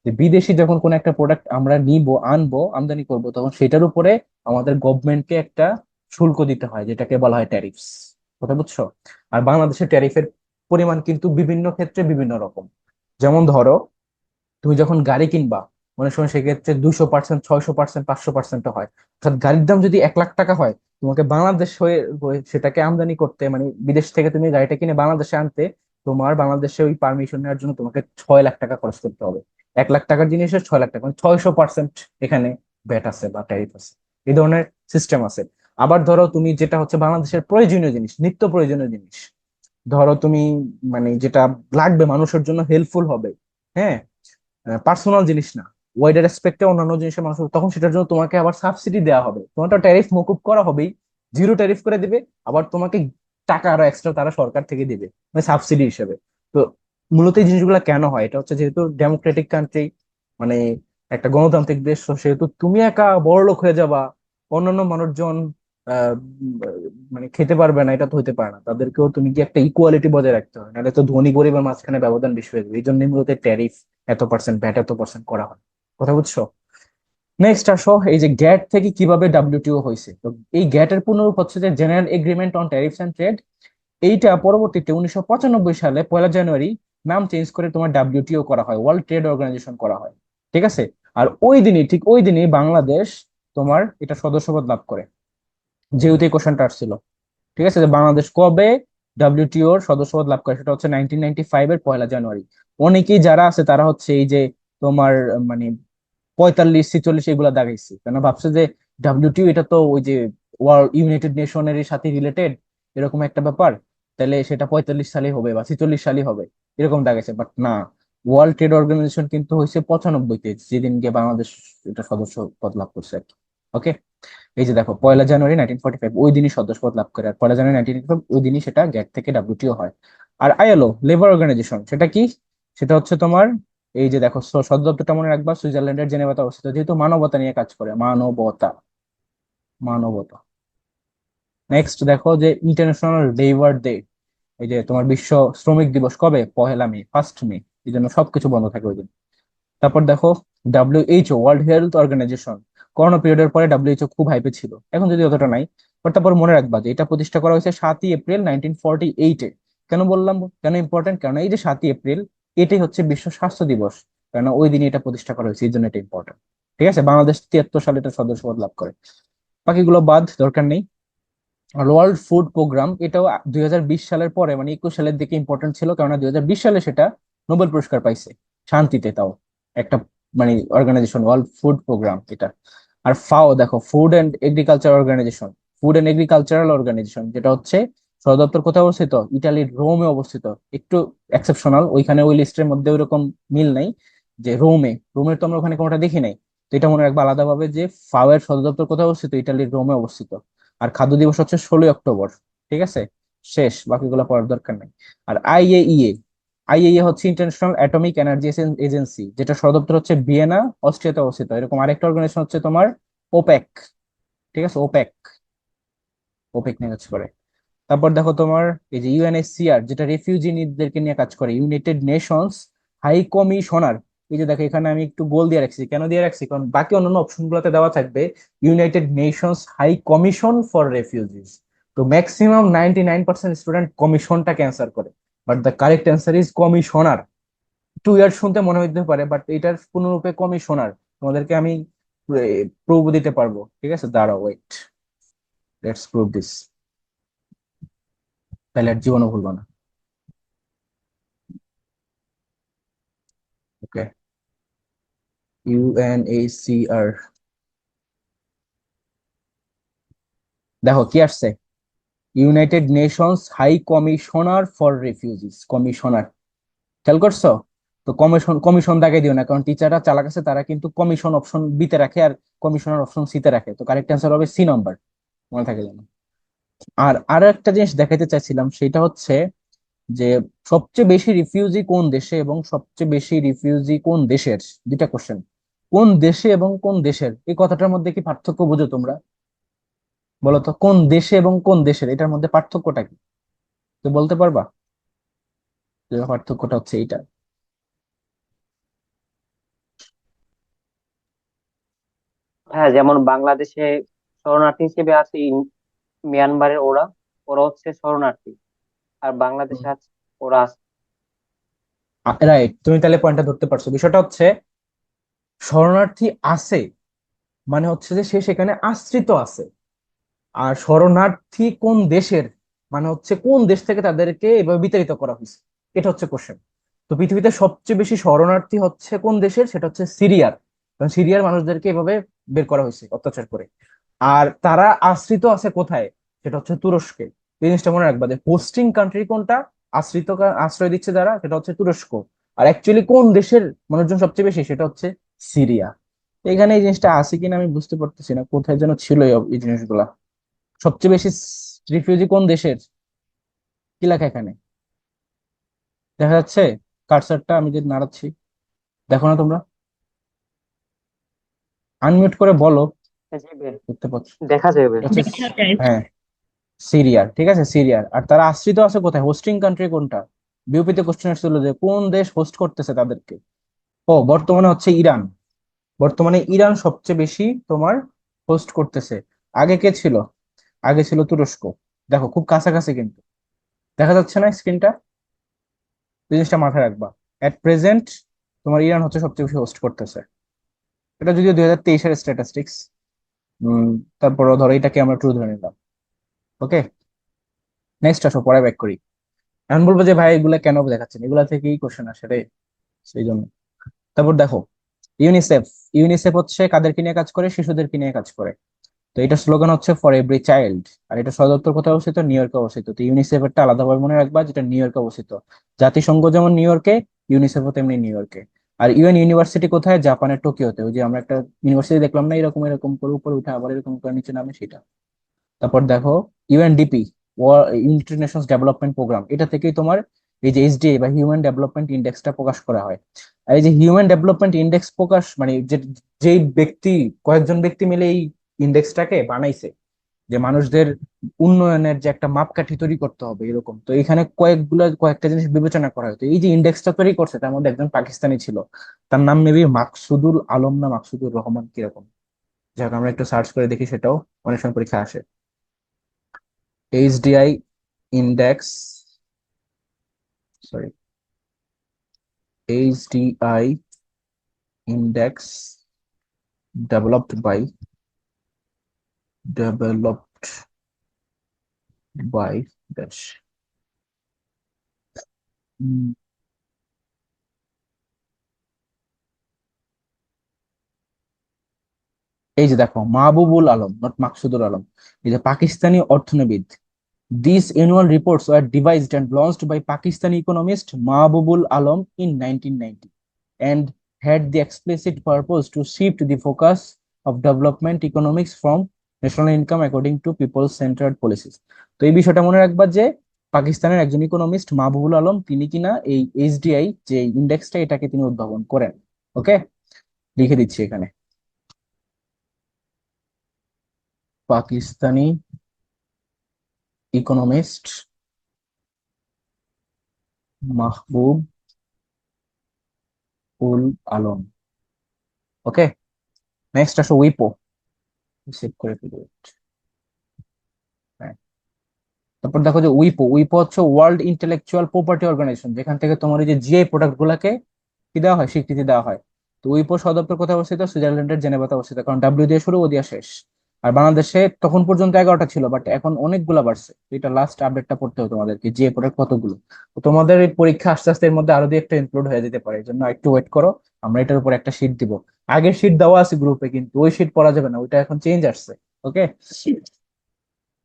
S1: যে বিদেশি যখন কোন একটা প্রোডাক্ট আমরা নিব, আনবো, আমদানি করব, তখন সেটার উপরে আমাদের গভর্নমেন্টকে একটা শুল্ক দিতে হয়, যেটাকে বলা হয় ট্যারিফস। কথা বুঝছো? আর বাংলাদেশের ট্যারিফের পরিমাণ কিন্তু বিভিন্ন ক্ষেত্রে বিভিন্ন রকম। যেমন ধরো, তুমি যখন গাড়ি কিনবা, অনেক সময় সেক্ষেত্রে 200%, 600%, 500% হয়। অর্থাৎ গাড়ির দাম যদি 1 লাখ টাকা হয়, তোমাকে বাংলাদেশ হয়ে সেটাকে আমদানি করতে, মানে বিদেশ থেকে তুমি গাড়িটা কিনে বাংলাদেশে আনতে, তোমার বাংলাদেশে ওই পারমিশন নেওয়ার জন্য তোমাকে 6 লাখ টাকা খরচ করতে হবে। 1 লাখ টাকার জিনিসের 6 লাখ টাকা, মানে 600% এখানে ভ্যাট আছে বা ট্যারিফ আছে। এই ধরনের সিস্টেম আছে। আবার ধরো তুমি যেটা হচ্ছে বাংলাদেশের প্রয়োজনীয় জিনিস, নিত্য প্রয়োজনীয় জিনিস, ধরো তুমি মানে যেটা লাগবে মানুষের জন্য হেল্পফুল হবে, হ্যাঁ, পার্সোনাল জিনিস না, ওয়াইডার রেসপেক্টে অন্যান্য জিনিসের মানুষ, তখন সেটার জন্য তোমাকে আবার সাবসিডি দেওয়া হবে। তোমারটা ট্যারিফ মকুব করা হবেই, জিরো ট্যারিফ করে দিবে, আবার তোমাকে টাকা আরো এক্সট্রা তারা সরকার থেকে দিবে, মানে সাবসিডি হিসেবে। তো মূলত এই জিনিসগুলো কেন হয়, এটা হচ্ছে যেহেতু ডেমোক্রেটিক কান্ট্রি, মানে একটা গণতান্ত্রিক দেশ, তো সেহেতু তুমি একা বড় লোক হয়ে যাবা, অন্যান্য মানুষজন আহ উম, মানে খেতে পারবে না, এটা তো হতে পারে না। তাদেরকেও তুমি কি একটা ইকুয়ালিটি বজায় রাখতে হয়, নাহলে তো ধনী গরিবের মাঝখানে ব্যবধান বেশি হয়ে যাবে। এই জন্যই মূলত ট্যারিফ এত পার্সেন্ট, ভ্যাট এত পার্সেন্ট করা হয়। কথা বুঝছো? নেক্সট আসো, এই যে গ্যাট থেকে কিভাবে ডাব্লিউটিও হয়েছে। তো এই গ্যাটের পুনরূপ হচ্ছে যে general agreement on tariffs and trade. এইটা পরবর্তীতে 1995 সালে 1লা জানুয়ারি নাম চেঞ্জ করে তোমার ডাব্লিউটিও করা হয়, ওয়ার্ল্ড ট্রেড অর্গানাইজেশন করা হয়। ঠিক আছে? আর ওই দিনই, ঠিক ওই দিনই বাংলাদেশ তোমার এটা সদস্যপদ লাভ করে, যেহেতু এই কোশ্চেনটা আসছিল। ঠিক আছে, যে বাংলাদেশ কবে ডাব্লিউটিওর সদস্যপদ লাভ করে, সেটা হচ্ছে 1995-এর 1লা জানুয়ারি। অনেকেই যারা আছে তারা হচ্ছে এই যে তোমার মানে 45, 46 এগুলা দাগাইছে, কেন ভাবছে যে ডাব্লিউটিও এটা তো ওই যে ওয়ার্ল্ড ইউনাইটেড নেশনের সাথে রিলেটেড, এরকম একটা ব্যাপার, তাহলে সেটা 45 সালে হবে বা 46 সালে হবে, এরকম দাগাইছে। বাট না, ওয়ার্ল্ড ট্রেড অর্গানাইজেশন কিন্তু হয়েছে 95-তে, যেদিন গিয়ে বাংলাদেশ এটা সদস্য পদ লাভ করছে আর কি। ওকে, এই যে দেখো 1লা জানুয়ারি 1945 ওই দিনই সদস্যপদ লাভ করে, আর 1লা জানুয়ারি 1985 ওই দিনই সেটা গ্যাট থেকে ডাব্লিউটিও হয়। আর আইএলও লেবার অর্গানাইজেশন সেটা কি? সেটা হচ্ছে তোমার, এই যে দেখো সদর দপ্তরটা মনে রাখবা সুইজারল্যান্ডের জেনেভাতে অবস্থিত, যেহেতু মানবতা নিয়ে কাজ করে, মানবতা, মানবতা। নেক্সট দেখো যে ইন্টারন্যাশনাল লেবার ডে, এই যে তোমার বিশ্ব শ্রমিক দিবস কবে? 1লা মে, 1st মে। এই জন্য সবকিছু বন্ধ থাকে ওই দিন। তারপর দেখো WHO world health organisation, corona পিরিয়ডের পরে WHO খুব হাইপে ছিল, এখন যদি অতটা নাই। বাট তারপর মনে রাখবা যে এটা প্রতিষ্ঠা করা হয়েছে 7ই এপ্রিল 1948-এ। কেন বললাম, কেন ইম্পর্টেন্ট? কারণ এই যে 7ই এপ্রিল, এটাই হচ্ছে বিশ্ব স্বাস্থ্য দিবস, কারণ ওই দিনই এটা প্রতিষ্ঠা করা হয়েছে, এই জন্য এটা ইম্পর্টেন্ট। ঠিক আছে, বাংলাদেশ 73 সালে এটা সদস্যপদ লাভ করে। বাকিগুলো বাদ, দরকার নেই। আর ওয়ার্ল্ড ফুড প্রোগ্রাম, এটাও 2020 সালের পরে, মানে 21 সালের দিকে ইম্পর্টেন্ট ছিল, কারণ 2020 সালে সেটা নোবেল পুরস্কার পাইছে শান্তিতে, তাও একটা মানে অর্গানাইজেশন, ওয়ার্ল্ড ফুড প্রোগ্রাম এটা। আর ফাও দেখো, food and agriculture organisation, food and agricultural organisation, যেটা হচ্ছে সদর দপ্তর কোথায় অবস্থিত? ইটালির রোমে অবস্থিত। একটু এক্সেপশনাল, ওইখানে ওই লিস্টের মধ্যে ওইরকম মিল নাই, যে রোমের তো আমরা ওখানে কোনোটা দেখি নাই। তো এটা মনে রাখবো আলাদাভাবে, যে ফাও এর সদর দপ্তর কোথায় অবস্থিত? ইটালির রোমে অবস্থিত। আর খাদ্য দিবস হচ্ছে 16ই অক্টোবর। ঠিক আছে, শেষ, বাকিগুলো পড়ার দরকার নেই। আর আইএইএ হচ্ছে ইন্টারন্যাশনাল অ্যাটমিক এনার্জি এজেন্সি, যেটা সদর দপ্তর হচ্ছে ভিয়েনা, অস্ট্রিয়াতে অবস্থিত। এরকম আরেকটা অর্গানাইজেশন হচ্ছে তোমার ওপেক। ঠিক আছে, ওপেক, ওপেক নিয়ে কাজ করে। তারপর দেখো তোমার এই যে ইউএনএইচসিআর, যেটা রেফিউজিদেরকে নিয়ে কাজ করে, ইউনাইটেড নেশনস হাই কমিশনার। এই যে দেখো এখানে আমি একটু গোল দিয়ে রাখছি, কেন দিয়ে রাখছি? কারণ বাকি অন্যান্য অপশন গুলোতে দেওয়া থাকবে United Nations high commission for refugees. তো ম্যাক্সিমাম 99% স্টুডেন্ট কমিশনটা ক্যান্সার করে, but the correct answer is commissioner. 2 year শুনতে মনে হইতে পারে, বাট এটার পূর্ণরূপে কমিশনার। তোমাদেরকে আমি প্রুফ দিতে পারবো। ঠিক আছে, দাঁড়াও, ওয়েট, লেটস প্রুভ দিস, তাহলে আর জীবনও ভুলবো না। ওকে, ইউএনএইচসিআর, দেখো কি আসছে, United Nations high commissioner for refugees, commissioner. খেয়াল করছো? তো কমিশন কমিশন দাগে দিও না, কারণ টিচাররা চালাক আছে, তারা কিন্তু কমিশন অপশন বিতে রাখে আর কমিশনার অপশন সিতে রাখে। তো কারেক্ট অ্যান্সার হবে C নম্বর, মনে থাকে যেন। আর আরো একটা জিনিস দেখাইতে চাইছিলাম, সেটা হচ্ছে যে সবচেয়ে বেশি রিফিউজি কোন দেশে এবং সবচেয়ে বেশি রিফিউজি কোন দেশের, দুইটা কোশ্চেন। কোন দেশে এবং কোন দেশের, এই কথাটার মধ্যে কি পার্থক্য বুঝো তোমরা? বলতো কোন দেশে এবং কোন দেশের, এটার মধ্যে পার্থক্যটা কি? তো বলতে পারবা যে পার্থক্যটা হচ্ছে এইটা?
S2: হ্যাঁ, যেমন বাংলাদেশে শরণার্থী হিসেবে আছে মিয়ানমারের ওরা, ওরা হচ্ছে শরণার্থী। আর বাংলাদেশে আছে ওরা আছে।
S1: রাইট, তুমি তাহলে পয়েন্টটা ধরতে পারছো। বিষয়টা হচ্ছে শরণার্থী আছে মানে হচ্ছে যে সে সেখানে আশ্রিত আছে। আর শরণার্থী কোন দেশের মানে হচ্ছে কোন দেশ থেকে তাদেরকে এভাবে বিতাড়িত করা হয়েছে, এটা হচ্ছে কোশ্চেন। তো পৃথিবীতে সবচেয়ে বেশি শরণার্থী হচ্ছে কোন দেশের, সেটা হচ্ছে সিরিয়ার। কারণ সিরিয়ার মানুষদেরকে এভাবে বের করা হয়েছে অত্যাচার করে। আর তারা আশ্রিত আছে কোথায়, সেটা হচ্ছে তুরস্কে। এই জিনিসটা মনে রাখবা যে হোস্টিং কান্ট্রি কোনটা, আশ্রয় দিচ্ছে যারা, সেটা হচ্ছে তুরস্ক। আর অ্যাকচুয়ালি কোন দেশের মানুষজন সবচেয়ে বেশি, সেটা হচ্ছে সিরিয়া। এখানে এই জিনিসটা আছে কিনা আমি বুঝতে পারতেছি না, কোথায় যেন ছিল এই জিনিসগুলা। সবচেয়ে বেশি রিফিউজি কোন দেশের, কি লেখা এখানে দেখা যাচ্ছে? কার্সারটা আমি যে নাড়াচ্ছি, দেখো না তোমরা? আনমিউট করে বলো
S2: জি বের
S1: দেখতে পাচ্ছ।
S2: দেখা যাবে।
S1: এটা হচ্ছে হ্যাঁ, সিরিয়ার। ঠিক আছে, সিরিয়ার। আর তারা আশ্রিত আছে কোথায়, হোস্টিং কান্ট্রি কোনটা? বিউপিতে কোশ্চেন আসছিল যে কোন দেশ হোস্ট করতেছে তাদেরকে। ও, বর্তমানে হচ্ছে ইরান। বর্তমানে ইরান সবচেয়ে বেশি তোমার হোস্ট করতেছে। আগে কে ছিল? আগে ছিল তুরস্ক। দেখো খুব কাছাকাছি কিন্তু, দেখা যাচ্ছে না স্ক্রিনটা? জিনিসটা মাথায় রাখবা। এট প্রেজেন্ট তোমার ইরান হচ্ছে সবচেয়ে বেশি হোস্ট করতেছে। এটা যদিও 2023-এর স্ট্যাটিস্টিক্স। তারপরও ধরো এটাকে আমরা ট্রু ধরে নিলাম। ওকে, নেক্সট আসো, পরে ব্যাক করি। এখন বলবো যে ভাই এগুলা কেন দেখাচ্ছেন, এগুলা থেকেই কোশ্চেন আসে রে, সেই জন্য। তারপর দেখো, ইউনিসেফ। ইউনিসেফ হচ্ছে কাদেরকে নিয়ে কাজ করে, শিশুদেরকে নিয়ে কাজ করে। তো এটা স্লোগান হচ্ছে ফর এভরি চাইল্ড। আর এটা সদর দপ্তর কোথায় অবস্থিত, নিউ ইয়র্কে অবস্থিত। তো ইউনিসেফ একটা আলাদাভাবে মনে রাখবা, যেটা নিউ ইয়র্কে অবস্থিত। জাতিসংঘ যেমন নিউ ইয়র্কে, ইউনিসেফও তেমনি নিউ ইয়র্কে। আর ইউএন ইউনিভার্সিটি কোথায়, জাপানের টোকিওতে। ওই যে আমরা একটা ইউনিভার্সিটি দেখলাম না, এরকম এরকম করে উপরে উঠে আবার এরকম করে নিচে নামে, সেটা। তারপর দেখো, UNDP, United Nations development programme, এটা থেকেই তোমার এই যে এইচডিএ বা হিউম্যান ডেভেলপমেন্ট ইন্ডেক্সটা প্রকাশ করা হয়। আর এই যে হিউম্যান ডেভেলপমেন্ট ইন্ডেক্স প্রকাশ মানে যে, যেই ব্যক্তি, কয়েকজন ব্যক্তি মিলে এই ইন্ডেক্সটাকে বানাইছে, যে মানুষদের উন্নয়নের যে একটা মাপকাঠি তৈরি করতে হবে এরকম। তো এখানে কয়েকটা জিনিস বিবেচনা করা হয়। তো এই যে ইন্ডেক্সটা তৈরি করছে তার মধ্যে একজন পাকিস্তানি ছিল। তার নাম মেবি মাকসুদুল আলম না মাকসুদুর রহমান কিরকম। যাক, আমরা একটু সার্চ করে দেখি, সেটাও অনেক সময় পরীক্ষা আসে। HDI index, sorry, HDI index developed developed by dash. এই যে দেখো, মাহবুবুল আলম, নট মাকসুদুল আলম। এই যে পাকিস্তানি অর্থনীতিবিদ। These annual reports were devised and launched by Pakistani economist Mahbubul Alam in 1990 and had the explicit purpose to shift the focus of development economics from national income according to people-centered policies. তো এই বিষয়টা মনে রাখবা যে পাকিস্তানের একজন ইকোনমিস্ট মাহবুবুল আলম, তিনি কিনা এই এইচডিআই যে ইন্ডেক্সটা, এটাকে তিনি উদ্ভাবন করেন। ওকে, লিখে দিচ্ছি এখানে। পাকিস্তানি ইকোনমিস্ট মাহবুব উল আলম। ওকে, নেক্সট আসো উইপো। সেভ করে ফেলি, wait। হ্যাঁ, তারপর দেখো যে উইপো। উইপো হচ্ছে ওয়ার্ল্ড ইন্টেলেকচুয়াল প্রপার্টি অর্গানাইজেশন, যেখান থেকে তোমার এই যে জিআই প্রোডাক্ট গুলাকে কি দেওয়া হয়, স্বীকৃতি দেওয়া হয়। তো উইপো সদর দপ্তর কোথায় অবস্থিত, সুইজারল্যান্ডের জেনেভাতে অবস্থিত। কারণ ডাব্লিউ দিয়ে শুরু, ও দিয়ে শেষ। আর বাংলাদেশে তখন পর্যন্ত 11টা ছিল, বাট এখন অনেকগুলা বাড়ছে। তো এটা লাস্ট আপডেটটা পড়তে হবে তোমাদেরকে, জিআই প্রোডাক্ট কতগুলো। তো তোমাদের এই পরীক্ষা আস্তে আস্তে এর মধ্যে আরো দিয়ে একটা ইনক্লুড হয়ে যেতে পারে, এই জন্য একটু ওয়েট করো। আমরা এটার উপর একটা শীট দিব। আগের শীট দেওয়া আছে গ্রুপে, কিন্তু ওই শীট পড়া যাবে না, ওইটা এখন চেঞ্জ আসছে। ওকে,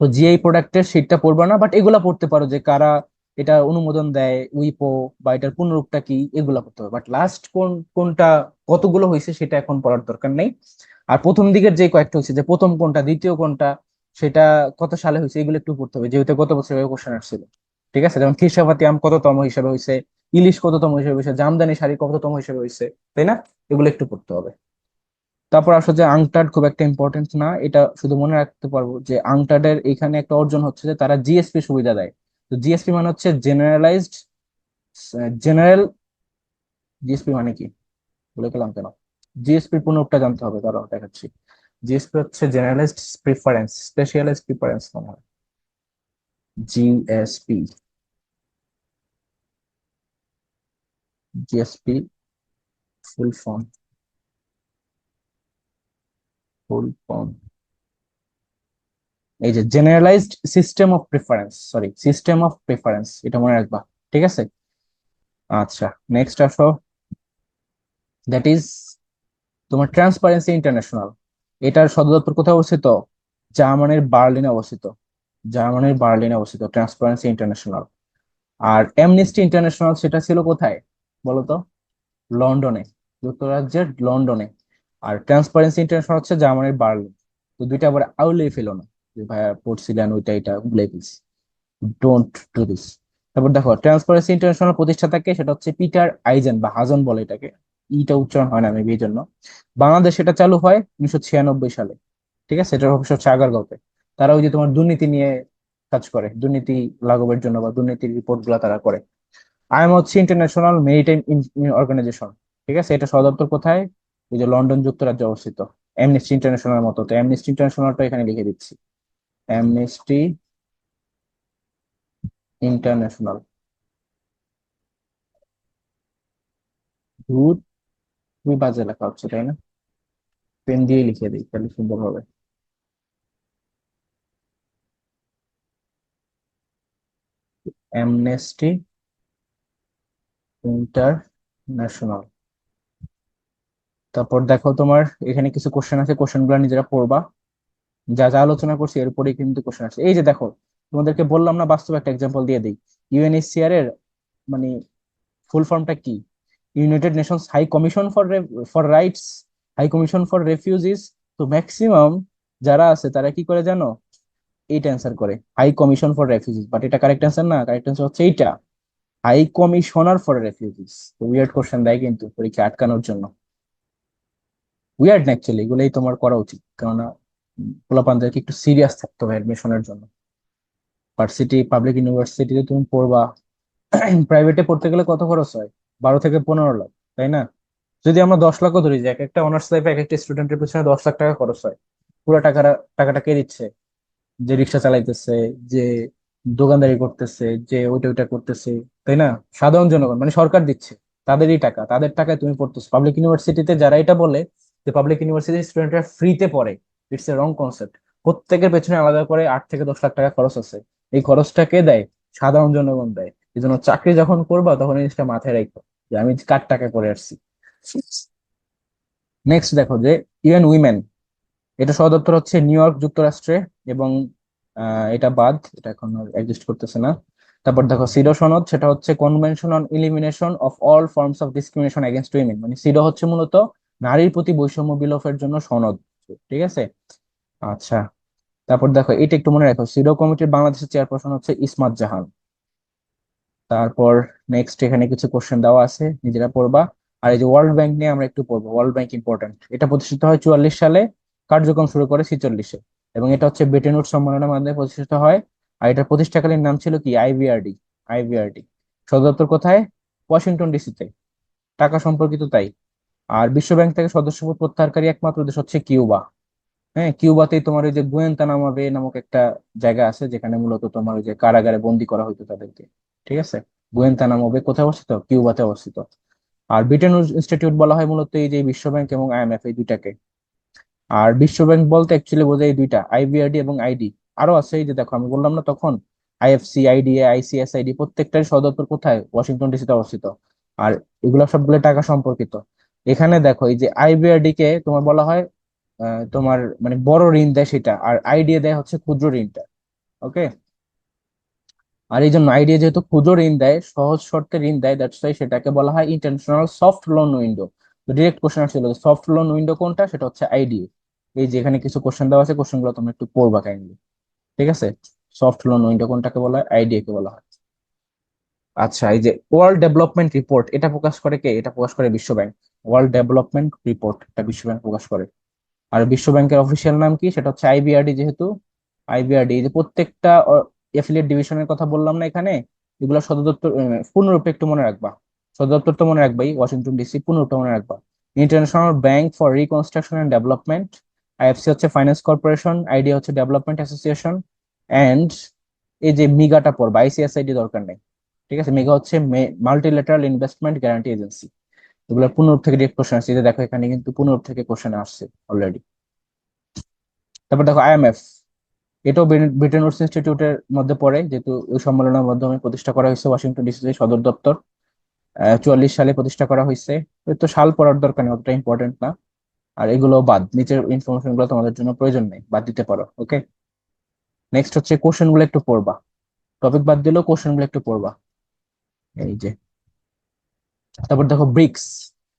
S1: তো জিআই প্রোডাক্টের শীটটা পড়বা না, বাট এগুলা পড়তে পারো যে কারা এটা অনুমোদন দেয়, উইপো, বা এটার পূর্ণরূপটা কি, এগুলা পড়তে হবে। বাট লাস্ট কোনটা কতগুলো হয়েছে সেটা এখন পড়ার দরকার নেই। আর প্রথম দিকের যে কয়েকটা হচ্ছে, যে প্রথম কোনটা দ্বিতীয় কোনটা, সেটা কত সালে হয়েছে, এগুলো একটু পড়তে হবে, যেহেতু গত বছর কোশ্চেন আসছিল। ঠিক আছে, যেমন খিরসাভাতি আম কততম হিসেবে হয়েছে, ইলিশ কততম হিসেবে হয়েছে, জামদানি শাড়ি কততম হিসেবে হয়েছে, তাই না? এগুলো একটু পড়তে হবে। তারপর আসলে যে আংটাড খুব একটা ইম্পর্টেন্ট না, এটা শুধু মনে রাখতে পারবো যে আংটাডের এখানে একটা অর্জন হচ্ছে যে তারা জিএসপি সুবিধা দেয়। তো জিএসপি মানে হচ্ছে জেনারেলাইজড জেনারেল, জিএসপি মানে কি বলে গেলাম কেন, জিএসপি পুনরটা জানতে হবে, কারণ দেখাচ্ছি। জিএসপি হচ্ছে জেনারেলাইজড প্রিফারেন্স, স্পেশালাইজড প্রিফারেন্স মনে হয়, GSP, GSP full form, full form এই যে generalised system of preference, sorry system of preference, এটা মনে রাখবা। ঠিক আছে। আচ্ছা, নেক্সট আসো, দ্যাট ইজ তোমার ট্রান্সপারেন্সি ইন্টারন্যাশনাল। এটার সদর দপ্তর কোথায় অবস্থিত? জার্মানির বার্লিনে অবস্থিত, জার্মানির বার্লিনে অবস্থিত ট্রান্সপারেন্সি ইন্টারন্যাশনাল। আর অ্যামনেস্টি ইন্টারন্যাশনাল সেটা ছিল কোথায় বলতো? লন্ডনে, যুক্তরাজ্যের লন্ডনে। আর ট্রান্সপারেন্সি ইন্টারন্যাশনাল হচ্ছে জার্মানির বার্লিন। তো দুইটা আবার আউলেই ফেলো না, যে ভাইয়া পড়ছিলেন ওইটা এটা ভুলে গেছি, ডোন্ট ডু দিস। তারপর দেখো ট্রান্সপারেন্সি ইন্টারন্যাশনাল প্রতিষ্ঠাতাকে, সেটা হচ্ছে পিটার আইজেন বা হাজন বলে এটাকে, ইটা উচ্চারণ হয় না মেবি এই জন্য। বাংলাদেশ এটা চালু হয় 1996 সালে। ঠিক আছে, এটার অফিস হচ্ছে আগারগাঁওতে। তারা ওই যে তোমার দুর্নীতি নিয়ে কাজ করে, দুর্নীতি লাঘবের জন্য বা দুর্নীতির রিপোর্ট গুলা তারা করে। আইএম হচ্ছে ইন্টারন্যাশনাল মেরিটাইম অর্গানাইজেশন। ঠিক আছে, এটা সদর দপ্তর কোথায়? ওই যে লন্ডন যুক্তরাজ্যে অবস্থিত। অ্যামনেস্টি ইন্টারন্যাশনাল মতো, তো অ্যামনেস্টি ইন্টারন্যাশনালটা এখানে লিখে দিচ্ছি, অ্যামনেস্টি ইন্টারন্যাশনাল। ভূত, খুবই বাজে লেখা হচ্ছে তাই না? পেন দিয়ে লিখে দিই তাহলে সুন্দর হবে। Amnesty international. তারপর দেখো তোমার এখানে কিছু কোশ্চেন আছে, কোশ্চেন গুলো নিজেরা পড়বা। যা যা আলোচনা করছি এর উপরেই কিন্তু কোশ্চেন আছে। এই যে দেখো, তোমাদেরকে বললাম না, বাস্তব একটা এক্সাম্পল দিয়ে দিই। ইউএনএইচসিআর এর মানে ফুল ফর্মটা কি? United Nations high commission for for rights, high commission for refugees. তো ম্যাক্সিমাম যারা আছে তারা কি করে জানো? এইটা অ্যান্সার করে, high commission for refugees, but এটা কারেক্ট অ্যান্সার না, কারেক্ট অ্যান্সার হচ্ছে এইটা, হাই কমিশনার ফর রেফিউজিস। তো উইয়ার্ড কোশ্চেন দেয় কিন্তু পরীক্ষা আটকানোর জন্য। উইয়ার্ড না অ্যাকচুয়ালি, এগুলোই তোমার করা উচিত, কেননা পোলাপানদেরকে একটু সিরিয়াস থাকতে হবে অ্যাডমিশনের জন্য। ভার্সিটি, পাবলিক ইউনিভার্সিটিতে তুমি পড়বা, প্রাইভেটে পড়তে গেলে কত খরচ হয়? 12 থেকে 15 লাখ, তাই না? যদি আমরা 10 লাখও ধরি, যে এক একটা অনার্স লাইফে এক একটা স্টুডেন্টের পিছনে 10 লাখ টাকা খরচ হয়, পুরো টাকাটা কে দিচ্ছে? যে রিক্সা চালাইতেছে, যে দোকানদারি করতেছে, যে ওইটা ওইটা করতেছে, তাই না? সাধারণ জনগণ, মানে সরকার দিচ্ছে, তাদেরই টাকা, তাদের টাকায় তুমি পড়তেছো। পাবলিক ইউনিভার্সিটিতে যারা এটা বলে যে পাবলিক ইউনিভার্সিটির স্টুডেন্টরা ফ্রিতে পড়ে, ইটস এ রং কনসেপ্ট। প্রত্যেকের পেছনে আলাদা করে 8 থেকে 10 লাখ টাকা খরচ আছে। এই খরচটা কে দেয়? সাধারণ জনগণ দেয়। এই জন্য চাকরি যখন করবা তখন এই জিনিসটা মাথায় রাখো, যে আমি কার টাকায় পড়ে আসছি। নেক্সট দেখো যে ইউএন উইমেন, এটা সদর দপ্তর হচ্ছে নিউ ইয়র্ক যুক্তরাষ্ট্রে। এবং এটা বাদ, এটা এখন এক্সিস্ট করতেছে না। তারপর দেখো সিডো সনদ, সেটা হচ্ছে convention on elimination of all forms of discrimination against women. মানে সিডো হচ্ছে মূলত নারীর প্রতি বৈষম্য বিলোপের জন্য সনদ। ঠিক আছে। আচ্ছা, তারপর দেখো এটা একটু মনে রাখো, সিডো কমিটির বাংলাদেশের চেয়ারপারসন হচ্ছে ইসমাত জাহান। তারপর নেক্সট এখানে কিছু কোশ্চেন দেওয়া আছে, নিজেরা পড়বা। আর এই যে ওয়ার্ল্ড ব্যাংক নিয়ে আমরা একটু পড়বো, ওয়ার্ল্ড ব্যাংক ইম্পর্টেন্ট। এটা প্রতিষ্ঠিত হয় 44 সালে, কার্যক্রম শুরু করে 46-এ। এবং এটা হচ্ছে ব্রেটন উডস সম্মেলনের মাধ্যমে প্রতিষ্ঠিত হয়। আর এটার প্রতিষ্ঠাকালীন নাম ছিল কি? IBRD, IBRD. সদর দপ্তর কোথায়? ওয়াশিংটন ডিসিতে। টাকা সম্পর্কিত তাই। আর বিশ্ব ব্যাংক থেকে সদস্যপদ প্রত্যাহারকারী একমাত্র দেশ হচ্ছে কিউবা। হ্যাঁ, কিউবাতেই তোমার ওই যে গুয়েন্তানামো বে নামক একটা জায়গা আছে, যেখানে মূলত তোমার ওই যে কারাগারে বন্দি করা হতো তাদেরকে। ঠিক আছে। গুয়েন্তানামো বে কোথায় অবস্থিত? কিউবাতে অবস্থিত। আর ব্রিটেন ইনস্টিটিউট বলা হয় মূলত এই যে বিশ্ব ব্যাংক এবং আইএমএফ, এই দুইটাকে। আর বিশ্ব ব্যাংক বলতে অ্যাকচুয়ালি বোঝায় এই দুইটা, আইবিআরডি এবং আইডি। আরো আছে, এই যে দেখো আমি বললাম না তখন, আইএফসি, আইডিএ, আইসিএসআইডি, প্রত্যেকটার সদর দপ্তর কোথায়? ওয়াশিংটন ডিসিতে অবস্থিত। আর এগুলো সবগুলো টাকা সম্পর্কিত। এখানে দেখো এই যে আইবিআরডি কে তোমার বলা হয় তোমার মানে বড় ঋণ দেয় সেটা, আর আইডিএ দেয় হচ্ছে ক্ষুদ্র ঋণটা। ওকে। আর এই জন্য আইডিএ যেহেতু ক্ষুদ্র ঋণ দেয়, সহজ শর্তে ঋণ দেয়, দ্যাটস ওয়াই সেটাকে বলা হয় ইন্টারন্যাশনাল সফট লোন উইন্ডো। তো ডিরেক্ট কোশ্চেন আসছিল, সফট লোন উইন্ডো কোনটা? সেটা হচ্ছে আইডিএ। এই যে এখানে কিছু কোশ্চেন দেওয়া আছে, কোশ্চেন গুলো তোমরা একটু পড়বা কাইন্ডলি। ঠিক আছে। সফট লোন উইন্ডো কোনটাকে বলা হয়? আইডিএ কে বলা হয়। আচ্ছা, এই যে ওয়ার্ল্ড ডেভেলপমেন্ট রিপোর্ট, এটা প্রকাশ করে কে? এটা প্রকাশ করে বিশ্ব ব্যাংক। ওয়ার্ল্ড ডেভেলপমেন্ট রিপোর্ট এটা বিশ্ব ব্যাংক প্রকাশ করে। আর বিশ্ব ব্যাংকের অফিসিয়াল নাম কি? সেটা হচ্ছে আইবিআরডি। যেহেতু আইবিআরডি, এই যে প্রত্যেকটা এফিলিয়েট ডিভিশনের কথা বললাম না এখানে, এগুলো সদর দপ্তর পূর্ণরূপে একটু মনে রাখবা। সদর দপ্তর তো মনে রাখবাই, ওয়াশিংটন ডিসি, পূর্ণরূপে মনে রাখবা। International Bank for Reconstruction and Development, IFC হচ্ছে ফাইন্যান্স কর্পোরেশন, আইডিয়া হচ্ছে ডেভেলপমেন্ট অ্যাসোসিয়েশন, এন্ড এই যে মিগাটা পড়বা, আইসিএসআইডি দরকার নেই। ঠিক আছে, মেগা হচ্ছে মাল্টিল্যাটারাল ইনভেস্টমেন্ট গ্যারান্টি এজেন্সি। এগুলো পূর্ণরূপ থেকে ডিরেক্ট কোশ্চেন আসছে, এই যে দেখো এখানে কিন্তু পূর্ণরূপ থেকে কোশ্চেন আসছে অলরেডি। তারপর দেখো আইএমএফ, এটাও ব্রিটেন উডস ইনস্টিটিউটের মধ্যে পড়ে, যেহেতু ওই সম্মেলনের মাধ্যমে প্রতিষ্ঠা করা হয়েছে ওয়াশিংটন ডিসি সদর দপ্তর। 44 সালে প্রতিষ্ঠা করা হয়েছে। তো সাল পড়ার দরকার নেই, অতটা ইম্পর্টেন্ট না। আর এগুলো বাদ, নিচের ইনফরমেশন গুলো তোমাদের জন্য প্রয়োজন নেই, বাদ দিতে পারো। ওকে, নেক্সট হচ্ছে কোশ্চেন গুলো একটু পড়বা। টপিক বাদ দিলেও কোশ্চেন গুলো একটু পড়বা। এই যে, তারপর দেখো ব্রিক্স।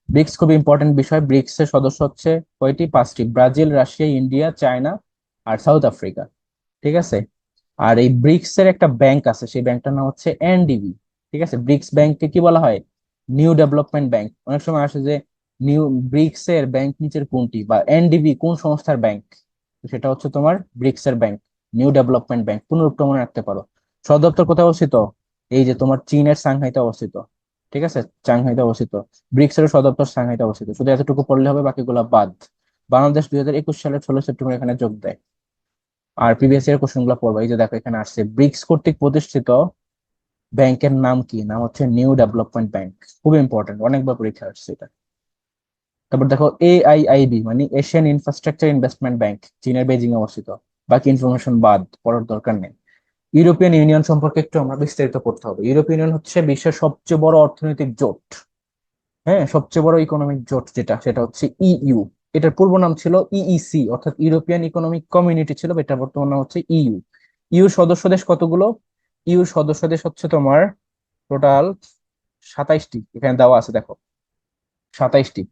S1: ব্রিক্স খুব ইম্পর্টেন্ট বিষয়। ব্রিক্স এর সদস্য হচ্ছে কয়টি? 5টি: ব্রাজিল, রাশিয়া, ইন্ডিয়া, চায়না আর সাউথ আফ্রিকা। ঠিক আছে। আর এই ব্রিক্স এর একটা ব্যাংক আছে, সেই ব্যাংকটার নাম হচ্ছে এনডিবি। ঠিক আছে, ব্রিক্স ব্যাংককে কি বলা হয়? New development bank. অনেক সময় আসে যে নিউ ব্রিক্স এর ব্যাংক নিচের কোনটি, বা এনডিবি কোন সংস্থার ব্যাংক, সেটা হচ্ছে তোমার ব্রিক্স এর ব্যাংক, নিউ ডেভেলপমেন্ট ব্যাংক। পুনরুক্ত মনে রাখতে পারো। সদর দপ্তর কোথায় অবস্থিত? এই যে তোমার চীনের সাংহাইতে অবস্থিত। ঠিক আছে, সাংহাইতে অবস্থিত। ব্রিক্স এর সদর দপ্তর সাংহাইতে অবস্থিত। শুধু এতটুকু পড়লে হবে, বাকিগুলো বাদ। বাংলাদেশ 2021 সালের 16 সেপ্টেম্বর এখানে যোগ দেয়। আর প্রিভিয়াস ইয়ার কোশ্চেন গুলো পড়বো। এই যে দেখো এখানে আসছে, ব্রিক্স কর্তৃক প্রতিষ্ঠিত ব্যাংকের নাম কি? নাম হচ্ছে নিউ ডেভেলপমেন্ট ব্যাংক। খুব ইম্পর্টেন্ট, অনেকবার পরীক্ষা আসছে এটা। তারপর দেখো AIIB, মানে এশিয়ান ইনফ্রাস্ট্রাকচার ইনভেস্টমেন্ট ব্যাংক, চীনের বেজিং এ অবস্থিত। বাকি ইনফরমেশন বাদ, পড়ার দরকার নেই। ইউরোপিয়ান ইউনিয়ন সম্পর্কে একটু আমরা বিস্তারিত পড়তে হবে। ইউরোপিয়ান ইউনিয়ন হচ্ছে বিশ্বের সবচেয়ে বড় অর্থনৈতিক জোট। হ্যাঁ, সবচেয়ে বড় ইকোনমিক জোট যেটা, সেটা হচ্ছে ইইউ। এটার পূর্ব নাম ছিল ইইসি, অর্থাৎ ইউরোপিয়ান ইকোনমিক কমিউনিটি ছিল, এটা বর্তমান নাম হচ্ছে ইইউ। ইউর সদস্য দেশ কতগুলো? ইউর সদস্য দেশ হচ্ছে তোমার টোটাল 27টি, এখানে দেওয়া আছে দেখো, 27টি।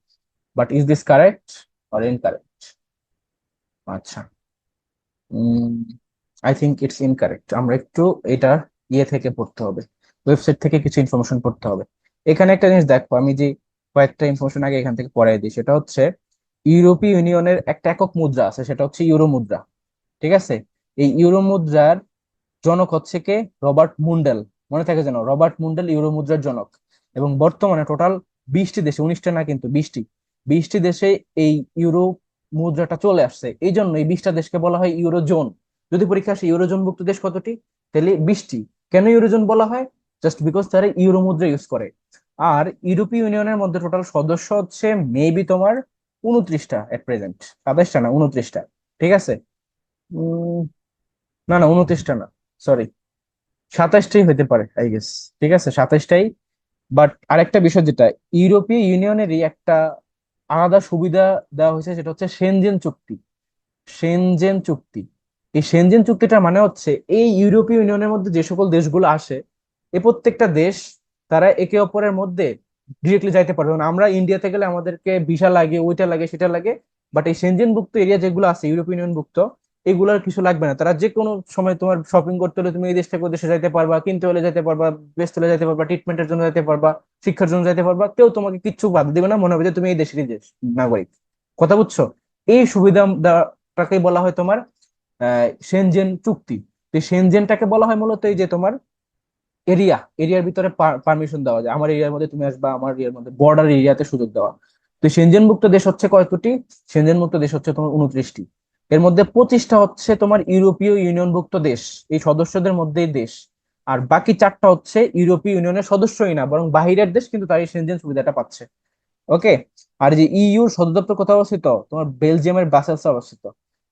S1: But is this correct or incorrect? আচ্ছা, আই থিঙ্ক ইটস ইনকারেক্ট। আমরা একটু এটার ইয়ে থেকে পড়তে হবে, ওয়েবসাইট থেকে কিছু ইনফরমেশন পড়তে হবে। এখানে একটা জিনিস দেখো, আমি যে কয়েকটা ইনফরমেশন আগে এখান থেকে পড়াই দিই, সেটা হচ্ছে ইউরোপীয় ইউনিয়নের একটা একক মুদ্রা আছে, সেটা হচ্ছে ইউরো মুদ্রা। ঠিক আছে, এই ইউরো মুদ্রার জনক হচ্ছে কে? রবার্ট মুন্ডেল। মনে থাকে যেন, রবার্ট মুন্ডেল ইউরো মুদ্রার জনক। এবং বর্তমানে টোটাল 20টি দেশে, 19টা না কিন্তু 20টি, 20টি দেশে এই ইউরো মুদ্রাটা চলে আসছে। এই জন্য এই 20টা দেশকে বলা হয় ইউরোজোন। যদি পরীক্ষা আসে ইউরোজোন ভুক্ত দেশ কতটি, তাহলে 20টি। কেন ইউরোজোন বলা হয়? জাস্ট বিকজ তারা ইউরো মুদ্রা ইউজ করে। আর ইউরোপীয় ইউনিয়নের মধ্যে টোটাল সদস্য হচ্ছে মেবি তোমার 29টা এট প্রেজেন্ট। 27টা না, 29টা। ঠিক আছে। উম না না, 29টা না, সরি, 27টাই হতে পারে আই গেস। ঠিক আছে, 27টাই। বাট আরেকটা বিষয় যেটা, ইউরোপীয় ইউনিয়নেরই একটা আলাদা সুবিধা দেওয়া হয়েছে, সেটা হচ্ছে সেনজেন চুক্তি। সেনজেন চুক্তি, এই সেনজেন চুক্তিটার মানে হচ্ছে এই ইউরোপীয় ইউনিয়নের মধ্যে যে সকল দেশগুলো আসে, এই প্রত্যেকটা দেশ তারা একে অপরের মধ্যে ডিরেক্টলি যাইতে পারবে। যেমন আমরা ইন্ডিয়াতে গেলে আমাদেরকে ভিসা লাগে, ওইটা লাগে, সেটা লাগে। বাট এই সেনজেন ভুক্ত এরিয়া যেগুলো আছে, ইউরোপীয় ইউনিয়ন ভুক্ত, এগুলোর কিছু লাগবে না। তারা যে কোনো সময় তোমার শপিং করতে হলে তুমি এই দেশ থেকে ওই দেশে যাইতে পারবা, কিনতে হলে যেতে পারবা, বেচতে হলে যেতে পারবা, ট্রিটমেন্টের জন্য যেতে পারবা, শিক্ষার জন্য যেতে পারবা। কেউ তোমাকে কিচ্ছু বাধা দিবে না, মনে হবে যে তুমি এই দেশেরই নাগরিক। কথা বুঝছো? এই সুবিধা টাকে বলা হয় তোমার সেনজেন চুক্তি। তো সেনজেনটাকে বলা হয় মূলত এই যে তোমার এরিয়ার ভিতরে পারমিশন দেওয়া যায়, আমার এরিয়ার মধ্যে তুমি আসবা, আমার এরিয়ার মধ্যে বর্ডার এরিয়াতে সুযোগ দেওয়া। তো সেনজেন মুক্ত দেশ হচ্ছে কয়টি? সেনজেন মুক্ত দেশ হচ্ছে তোমার 29টি। এর মধ্যে 25টা হচ্ছে তোমার ইউরোপীয় ইউনিয়ন ভুক্ত দেশ, এই সদস্যদের মধ্যেই দেশ। আর বাকি 4টা হচ্ছে ইউরোপীয় ইউনিয়নের সদস্যই না, বরং বাহিরের দেশ, কিন্তু তার এই সেনজেন সুবিধাটা পাচ্ছে। ওকে। আর এই যে ইইউর সদর দপ্তর কোথায় অবস্থিত? তোমার বেলজিয়ামের ব্রাসেলসে অবস্থিত।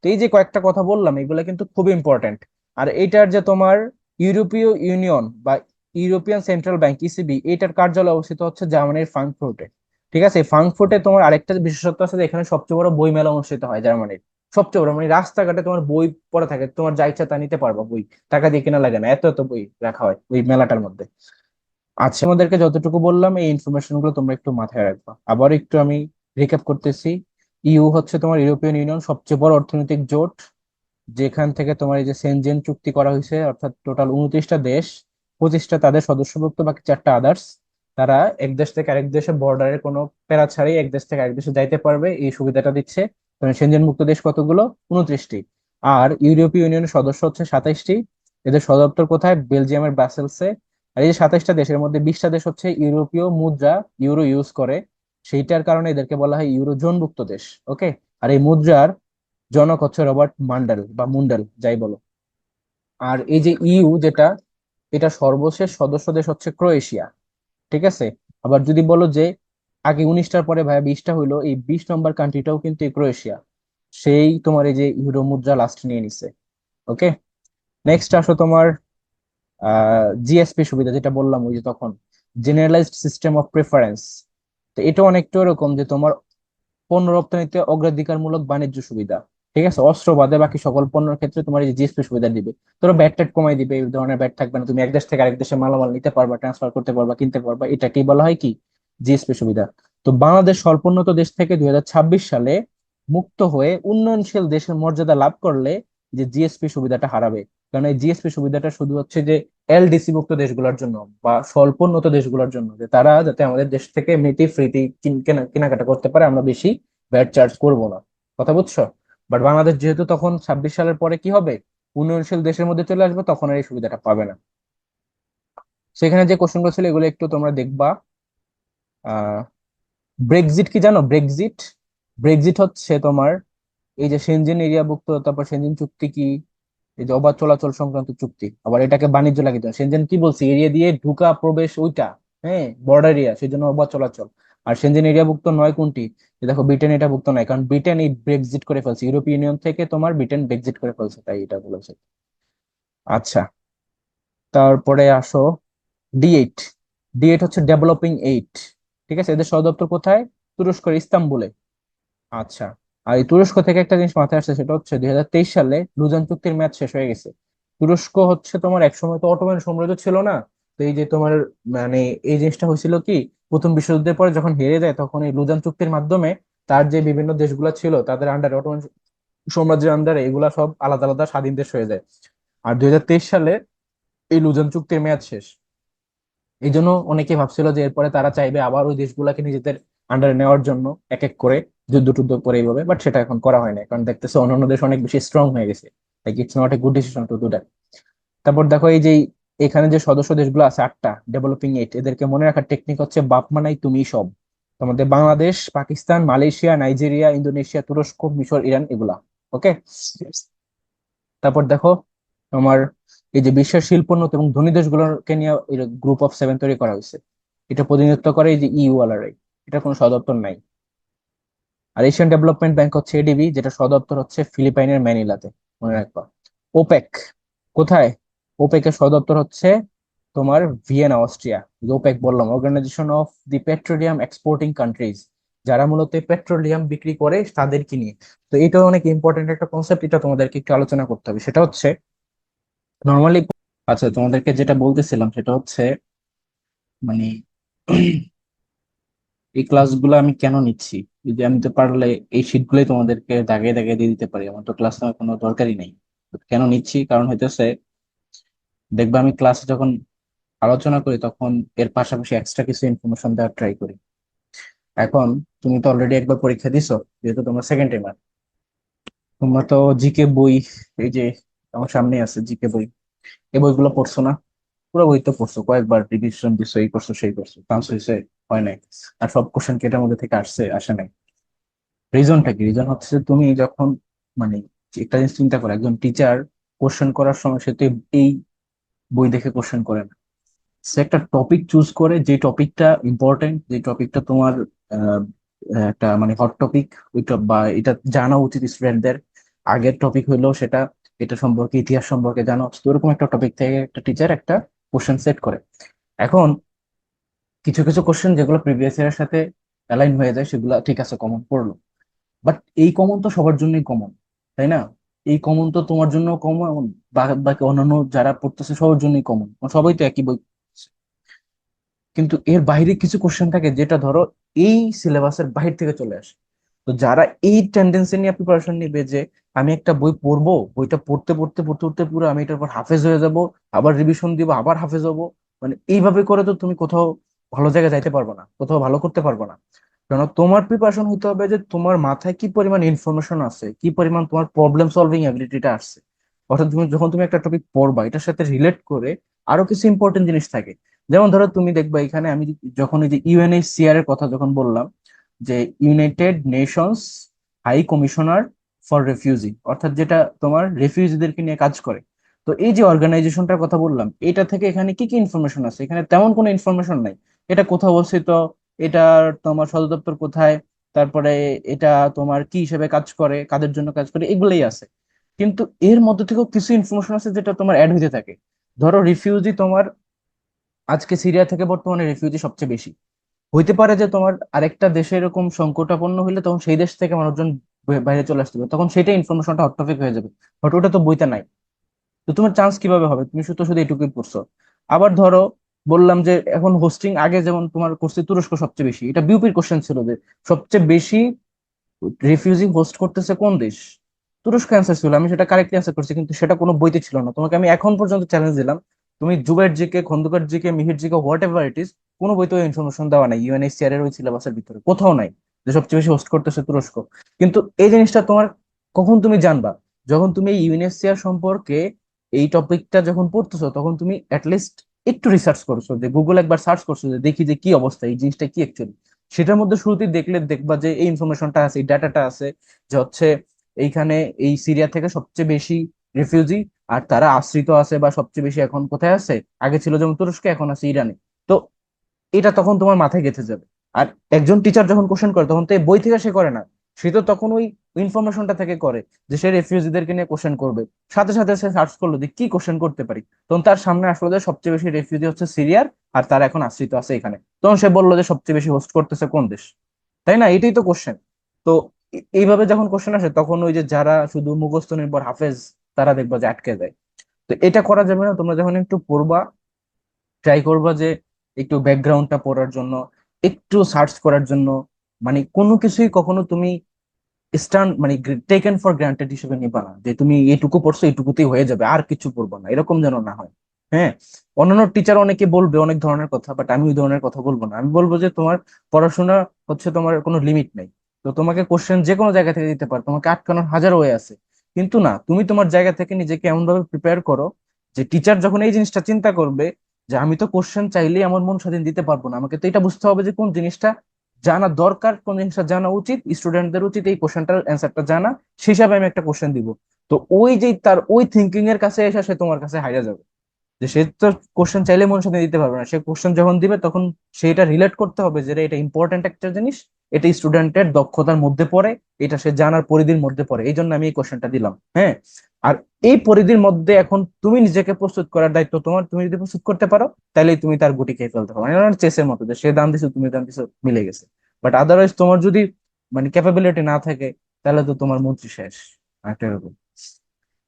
S1: তো এই যে কয়েকটা কথা বললাম, এগুলো কিন্তু খুব ইম্পর্টেন্ট। আর এটার যে তোমার ইউরোপীয় ইউনিয়ন বা ইউরোপিয়ান সেন্ট্রাল ব্যাংক, ইসিবি, এটার কার্যালয় অবস্থিত হচ্ছে জার্মানির ফ্রাঙ্কফুর্টে। ঠিক আছে, ফ্রাঙ্কফুর্টে তোমার আরেকটা বিশেষত্ব আছে যে এখানে সবচেয়ে বড় বই মেলা অনুষ্ঠিত হয় জার্মানির। সবচেয়ে বড়, মানে রাস্তাঘাটে তোমার বই পড়ে থাকে, তোমার যা ইচ্ছা তা নিতে পারবা বই, টাকা দিয়ে কেনা লাগে না, এত এত বই রাখা হয় ওই মেলাটার মধ্যে। আচ্ছা, আমাদেরকে যতটুকু বললাম এই ইনফরমেশন গুলো তোমরা একটু মাথায় রাখবা। আবার একটু আমি রিক্যাপ করতেছি। ইউ হচ্ছে তোমার ইউরোপিয়ান ইউনিয়ন, সবচেয়ে বড় অর্থনৈতিক জোট, যেখান থেকে তোমার এই যে সেনজেন চুক্তি করা হয়েছে, অর্থাৎ টোটাল 29টা দেশ 25টা তাদের সদস্যভুক্ত, বাকি 4টা আদার্স। তারা এক দেশ থেকে আরেক দেশে বর্ডারে কোনো প্যারা ছাড়াই এক দেশ থেকে আরেক দেশে যাইতে পারবে, এই সুবিধাটা দিচ্ছে। কারণ সেনজেন মুক্ত দেশ কতগুলো? 29টি। আর ইউরোপীয় ইউনিয়নের সদস্য হচ্ছে 27টি। এদের সদর দপ্তর কোথায়? বেলজিয়ামের ব্রাসেলসে। আর এই যে 27টা দেশের মধ্যে 20টা দেশ হচ্ছে ইউরোপীয় মুদ্রা ইউরো ইউজ করে, সেইটার কারণে এদেরকে বলা হয় ইউরোজোনভুক্ত দেশ। ওকে। আর এই মুদ্রার জনক হচ্ছে রবার্ট মান্ডেল বা মুন্ডেল, যাই বলো। আর এই যে ইউ যেটা, এটা সর্বশেষ সদস্য দেশ হচ্ছে ক্রোয়েশিয়া। ঠিক আছে। আবার যদি বলো যে আগে 19টার পরে ভাইয়া 20টা হইলো, এই 20 নম্বর কান্ট্রিটাও কিন্তু এই ক্রোয়েশিয়া। সেই তোমার এই যে ইউরো মুদ্রা লাস্ট নিয়ে নিছে। ওকে। নেক্সট আসো তোমার জিএসপি সুবিধা, যেটা বললাম ওই যে তখন, জেনারেলাইজড সিস্টেম অফ প্রেফারেন্স। তো এটা অনেকটা এরকম যে তোমার পণ্য রপ্তানিতে অগ্রাধিকারমূলক বাণিজ্য সুবিধা। ঠিক আছে, অস্ত্র বাদে বাকি সকল পণ্যের ক্ষেত্রে তোমার এই জিএসপি সুবিধা দিবে। ধরো ব্যাট ট্যাট কমাই দিবে, এই ধরনের ব্যাট থাকবে না, তুমি এক দেশ থেকে আরেক দেশে মালামাল নিতে পারবা, ট্রান্সফার করতে পারবা, কিনতে পারবা, এটাকেই বলা হয় কি? জিএসপি সুবিধা। তো বাংলাদেশ স্বল্পোন্নত দেশ থেকে 2026 সালে মুক্ত হয়ে উন্নয়নশীল দেশের মর্যাদা লাভ করলে যে জিএসপি সুবিধাটা হারাবে। কারণ এই জিএসপি সুবিধাটা শুধু হচ্ছে যে এলডিসি ভুক্ত দেশগুলোর জন্য বা স্বল্পোন্নত দেশগুলোর জন্য, যে তারা যাতে আমাদের দেশ থেকে এমনিতেই ফ্রিতে কেনাকাটা করতে পারে, আমরা বেশি ভ্যাট চার্জ করব না। কথা বুঝছো? বাট বাংলাদেশ যেহেতু তখন 26 সালের পরে কি হবে, উন্নয়নশীল দেশের মধ্যে চলে আসবে, তখন আর এই সুবিধাটা পাবে না। সেখানে যে কোশ্চেনগুলো ছিল এগুলো একটু তোমরা দেখবা। আহ ব্রেক্সিট কি জানো? ব্রেক্সিট, ব্রেক্সিট হচ্ছে তোমার এই যে সেনজেন এরিয়াভুক্ত, তারপর সেনজেন চুক্তি কি, এই যে অবাধ চলাচল সংক্রান্ত চুক্তি। আবার এটাকে বাণিজ্য লাগিত, সেনজেন কি বলছি, এরিয়া দিয়ে ঢুকা প্রবেশ ওইটা, হ্যাঁ, বর্ডার এরিয়া, সেই জন্য অবাধ চলাচল। আর সেনজেন এরিয়াভুক্ত নয় কোনটি? এই দেখো ব্রিটেন এটা ভুক্ত নয়, কারণ ব্রিটেন এই ব্রেক্সিট করে ফেলছে, ইউরোপীয় ইউনিয়ন থেকে তোমার ব্রিটেন ব্রেক্সিট করে ফেলছে, তাই এটা বলেছে। আচ্ছা, তারপরে আসো ডি8। ডি8 হচ্ছে ডেভেলপিং এইট। ঠিক আছে, এদের সদর দপ্তর কোথায়? তুরস্কের ইস্তাম্বুলে। আচ্ছা। আর এই তুরস্ক থেকে একটা জিনিস মাথায় আসছে, সেটা হচ্ছে 2023 সালে লুজান চুক্তির মেয়াদ শেষ হয়ে গেছে। তুরস্ক হচ্ছে তোমার একসময় তো অটোমান সাম্রাজ্য ছিল না? তো এই যে তোমার মানে এই জিনিসটা হয়েছিল কি, প্রথম বিশ্বযুদ্ধের পরে যখন হেরে যায়, তখন এই লুজান চুক্তির মাধ্যমে তার যে বিভিন্ন দেশগুলো ছিল তাদের আন্ডারে, অটোমান সাম্রাজ্যের আন্ডারে, এগুলা সব আলাদা আলাদা স্বাধীন দেশ হয়ে যায়। আর 2023 সালে এই লুজান চুক্তির মেয়াদ শেষ। এই জন্য অনেকে ভাবছিল যে এরপরে তারা চাইবে আবার ওই দেশগুলাকে নিজেদের আন্ডারে নেওয়ার জন্য, এক এক করে যুদ্ধ টুদ্ধ করে এইভাবে, বাট সেটা এখন করা হয় না, কারণ দেখতেছে অন্যান্য দেশ অনেক বেশি স্ট্রং হয়ে গেছে। Like it's not a good decision to do that. তারপর দেখো এই যে এখানে যে সদস্য দেশগুলো আছে 8টা, ডেভেলপিং এইট, এদেরকে মনে রাখার টেকনিক হচ্ছে বাপ মানাই তুমি সব। তোমাদের Bangladesh, Pakistan, Malaysia, Nigeria, Indonesia, তুরস্ক, মিশর, ইরান, এগুলা। ওকে। তারপর দেখো তোমার এই যে বিশ্বের শিল্পোন্নত এবং ধনী দেশগুলোকে নিয়ে গ্রুপ অফ 7 তৈরি করা হয়েছে। এটা প্রতিনিধিত্ব করে এই যে ইউ আলারাই। এটা কোনো সদপ্তর নাই। আর এশিয়ান ডেভেলপমেন্ট ব্যাংক হচ্ছে এডিবি, যেটা সদপ্তর হচ্ছে ফিলিপাইনের ম্যানিলাতে। মনে রাখবা। ওপেক কোথায়? ওপেক এর সদপ্তর হচ্ছে তোমার ভিয়েনা, অস্ট্রিয়া। ওপেক বললাম, organisation of the petroleum exporting countries, যারা মূলত পেট্রোলিয়াম বিক্রি করে তাদেরকে নিয়ে। তো এটা অনেক ইম্পর্টেন্ট একটা কনসেপ্ট, এটা তোমাদেরকে একটু আলোচনা করতে হবে। সেটা হচ্ছে নর্মালি, আচ্ছা তোমাদেরকে যেটা বলতেছিলাম সেটা হচ্ছে মানে এই ক্লাসগুলো আমি কেন নিচ্ছি, যদি আমি তো পারলে এই শীট গুলোই তোমাদেরকে দাগিয়ে দাগিয়ে দিয়ে দিতে পারি, আমার তো ক্লাস নেওয়ার কোনো দরকারই নেই। But কেন নিচ্ছি, কারণ হইতেছে, দেখবে আমি ক্লাসে যখন আলোচনা করি তখন এর পাশাপাশি এক্সট্রা কিছু ইনফরমেশন দেওয়ার ট্রাই করি। এখন তুমি তো অলরেডি একবার পরীক্ষা দিছো, যেহেতু তোমার সেকেন্ড টাইমার, তোমরা তো জিকে বই, এই যে আমার সামনে আছে জিকে বই, এই বইগুলো পড়ছো না? পুরো বই তো পড়ছো, কয়েকবার রিভিশন দিছো, এই করছো সেই করছো, চান্স হয়েছে? হয় নাই। আর সব কোশ্চেন কি এটার মধ্যে থেকে আসছে? আসে নাই। রিজনটা কি? রিজন হচ্ছে যে তুমি যখন মানে একটা জিনিস চিন্তা করো, একজন টিচার কোশ্চেন করার সময় সে তো এই বই দেখে কোশ্চেন করে না। সে একটা টপিক চুজ করে, যে টপিকটা ইম্পর্টেন্ট, যে টপিকটা তোমার আহ, একটা মানে হট টপিক, ওইটা বা এটা জানা উচিত স্টুডেন্টদের। আগের টপিক হইলেও সেটা, এটা সম্পর্কে, ইতিহাস সম্পর্কে জানা উচিত, ওরকম একটা টপিক থেকে একটা টিচার একটা কোশ্চেন সেট করে। এখন কিছু কিছু কোশ্চেন যেগুলো প্রিভিয়াস ইয়ারের সাথে অ্যালাইন হয়ে যায়, সেগুলো ঠিক আছে, কমন পড়লো। বাট এই কমন তো সবার জন্যই কমন, তাই না? এই কমন তো তোমার জন্য কমন, বাকি অন্যান্য যারা পড়তেছে সবার জন্যই কমন, সবাই তো একই বই পড়ছে। কিন্তু এর বাইরে কিছু কোশ্চেন থাকে যেটা ধরো এই সিলেবাসের বাহির থেকে চলে আসে। তো যারা এই টেন্ডেন্সি নিয়ে প্রিপারেশন নিবে যে আমি একটা বই পড়বো, বইটা পড়তে পড়তে পড়তে পড়তে পুরো আমি এটার পর হাফেজ হয়ে যাব, আবার রিভিশন দিব, আবার হাফেজ হবো। মানে এইভাবে করে তো তুমি কোথাও ভালো জায়গায় যাইতে পারবে না, কোথাও ভালো করতে পারবে না। কারণ তোমার প্রিপারেশন হতে হবে যে তোমার মাথায় কি পরিমাণ ইনফরমেশন আছে, কি পরিমাণ তোমার প্রবলেম সলভিং এবিলিটিটা আসছে। অর্থাৎ তুমি যখন তুমি একটা টপিক পড়বা, এটার সাথে রিলেট করে আরো কিছু ইম্পর্টেন্ট জিনিস থাকে। যেমন ধরো তুমি দেখবা এখানে আমি যখন এই যে ইউএনএইচসিআর এর কথা যখন বললাম, যে United Nations high commissioner for refugee, অর্থাৎ যেটা তোমার রেফিউজিদেরকে নিয়ে কাজ করে। তো এই যে অর্গানাইজেশনটার কথা বললাম, এটা থেকে এখানে কি কি ইনফরমেশন আছে? এখানে তেমন কোনো ইনফরমেশন নাই। এটা কোথাও অবস্থিত, এটার তোমার সদর দপ্তর কোথায়, তারপরে এটা তোমার কি হিসেবে কাজ করে, কাদের জন্য কাজ করে, এগুলোই আছে। কিন্তু এর মধ্যে থেকেও কিছু ইনফরমেশন আছে যেটা তোমার অ্যাড হইতে থাকে। ধরো রিফিউজি তোমার আজকে সিরিয়া থেকে বর্তমানে রিফিউজি সবচেয়ে বেশি। হইতে পারে যে তোমার আরেকটা দেশে এরকম সংকটাপন্ন হইলে তখন সেই দেশ থেকে মানুষজন বাইরে চলে আসতে পারে, তখন সেটা ইনফরমেশনটা হট টপিক হয়ে যাবে। বাট ওটা তো বইতে নাই। তো তোমার চান্স কিভাবে হবে? তুমি শুধু শুধু এটুকুই পড়ছো। আবার ধরো বললাম যে এখন হোস্টিং, আগে যেমন তোমার করছে তুরস্ক সবচেয়ে বেশি, এটা বিউপির কোশ্চেন ছিল যে সবচেয়ে বেশি রিফিউজি হোস্ট করতেছে কোন দেশ, তুরস্ক অ্যান্সার ছিল। আমি সেটা কারেক্টলি অ্যান্সার করছি, কিন্তু সেটা কোনো বইতে ছিল না। তোমাকে আমি এখন পর্যন্ত চ্যালেঞ্জ দিলাম, তুমি Zubair GK, Khandakar GK, Mihir GK, whatever it is, কোনো বইতে ইনফরমেশন দেওয়া নাই ইউএনএইচসিআর এর ওই সিলেবাসের ভিতরে কোথাও নাই যে সবচেয়ে বেশি হোস্ট করতেছে তুরস্ক। কিন্তু এই জিনিসটা তোমার কখন তুমি জানবা? যখন তুমি এই ইউএনএইচসিআর সম্পর্কে এই টপিকটা যখন পড়তেছো, তখন তুমি অ্যাটলিস্ট একটু রিসার্চ করছো, যে গুগল একবার সার্চ করছো যে দেখি যে কি অবস্থা, এই জিনিসটা কি অ্যাকচুয়ালি। সেটার মধ্যে শুরুতেই দেখলে দেখবা যে এই ইনফরমেশনটা আছে, এই ডাটাটা আছে, যে হচ্ছে এইখানে এই সিরিয়া থেকে সবচেয়ে বেশি রিফিউজি, আর তারা আশ্রিত আছে বা সবচেয়ে বেশি এখন কোথায় আছে, আগে ছিল যেমন তুরস্কে, এখন আছে ইরানে। তো এটা তখন তোমার মাথায় গেঁথে যাবে। আর একজন টিচার যখন কোশ্চেন করে, তখন তো এই বই থেকে সে করে না, সে তো তখন ওই ইনফরমেশনটা থেকে করে, যে সে রেফিউজিদেরকে নিয়ে কোশ্চেন করবে। সাথে সাথে সে সার্চ করলো যে কি কোশ্চেন করতে পারি, তখন তার সামনে আসলো যে সবচেয়ে বেশি রেফিউজি হচ্ছে সিরিয়ার, আর তারা এখন আশ্রিত আছে এখানে। তখন সে বললো যে সবচেয়ে বেশি হোস্ট করতেছে কোন দেশ। তাই না? এটাই তো কোশ্চেন। তো এইভাবে যখন কোশ্চেন আসে, তখন ওই যে যারা শুধু মুখস্থ নির্ভর হাফেজ, তারা দেখবা যে আটকে যায়। তো এটা করা যাবে না। তোমরা যখন একটু পড়বা, ট্রাই করবা যে একটু ব্যাকগ্রাউন্ডটা পড়ার জন্য, একটু সার্চ করার জন্য। মানে কোনো কিছুই কখনো তুমি স্টান মানে টেকেন ফর গ্রান্টেড হিসেবে নিবা না, যে তুমি এইটুকু পড়ছো এইটুকুতেই হয়ে যাবে, আর কিছু পড়বো না, এরকম যেন না হয়। হ্যাঁ, অন্যান্য টিচার অনেকে বলবে অনেক ধরনের কথা, বাট আমি ওই ধরনের কথা বলবো না। আমি বলবো যে তোমার পড়াশোনা হচ্ছে, তোমার কোনো লিমিট নেই। তো তোমাকে কোশ্চেন যে কোনো জায়গা থেকে দিতে পারে, তোমাকে আটকানোর হাজার ওয়ে আছে। কিন্তু না, তুমি তোমার জায়গা থেকে নিজেকে এমন ভাবে প্রিপেয়ার করো যে টিচার যখন এই জিনিসটা চিন্তা করবে, যে আমি তো কোশ্চেন চাইলেই আমার মন স্বাধীন দিতে পারবো না, আমাকে তো এটা বুঝতে হবে যে কোন জিনিসটা জানা দরকার, কোন জিনিসটা জানা উচিত, স্টুডেন্টদের উচিত এই কোশ্চেনটার অ্যান্সারটা জানা, সেই হিসাবে আমি একটা কোশ্চেন দিব। তো ওই যে তার ওই থিঙ্কিং এর কাছে এসে সে তোমার কাছে হাইরা যাবে। যে সে তো কোশ্চেন চাইলে মনের সাথে দিতে পারবে না, সে কোশ্চেন যখন দিবে তখন সেটা রিলেট করতে হবে যে এটা ইম্পর্টেন্ট একটা জিনিস, এটা স্টুডেন্টের দক্ষতার মধ্যে পড়ে, এটা সে জানার পরিধির মধ্যে পড়ে, এই জন্য আমি এই কোশ্চেনটা দিলাম। হ্যাঁ, আর এই পরিধির মধ্যে এখন তুমি নিজেকে প্রস্তুত করার দায়িত্ব তোমার। তুমি যদি প্রস্তুত করতে পারো, তাহলেই তুমি তার গুটি খেয়ে ফেলতে পারো। মানে চেসের মতো, যে সে দান দিছো তুমি দান দিছো, মিলে গেছে। বাট আদারওয়াইজ তোমার যদি মানে ক্যাপাবিলিটি না থাকে, তাহলে তো তোমার মন্ত্রী শেষ। একটা এরকম।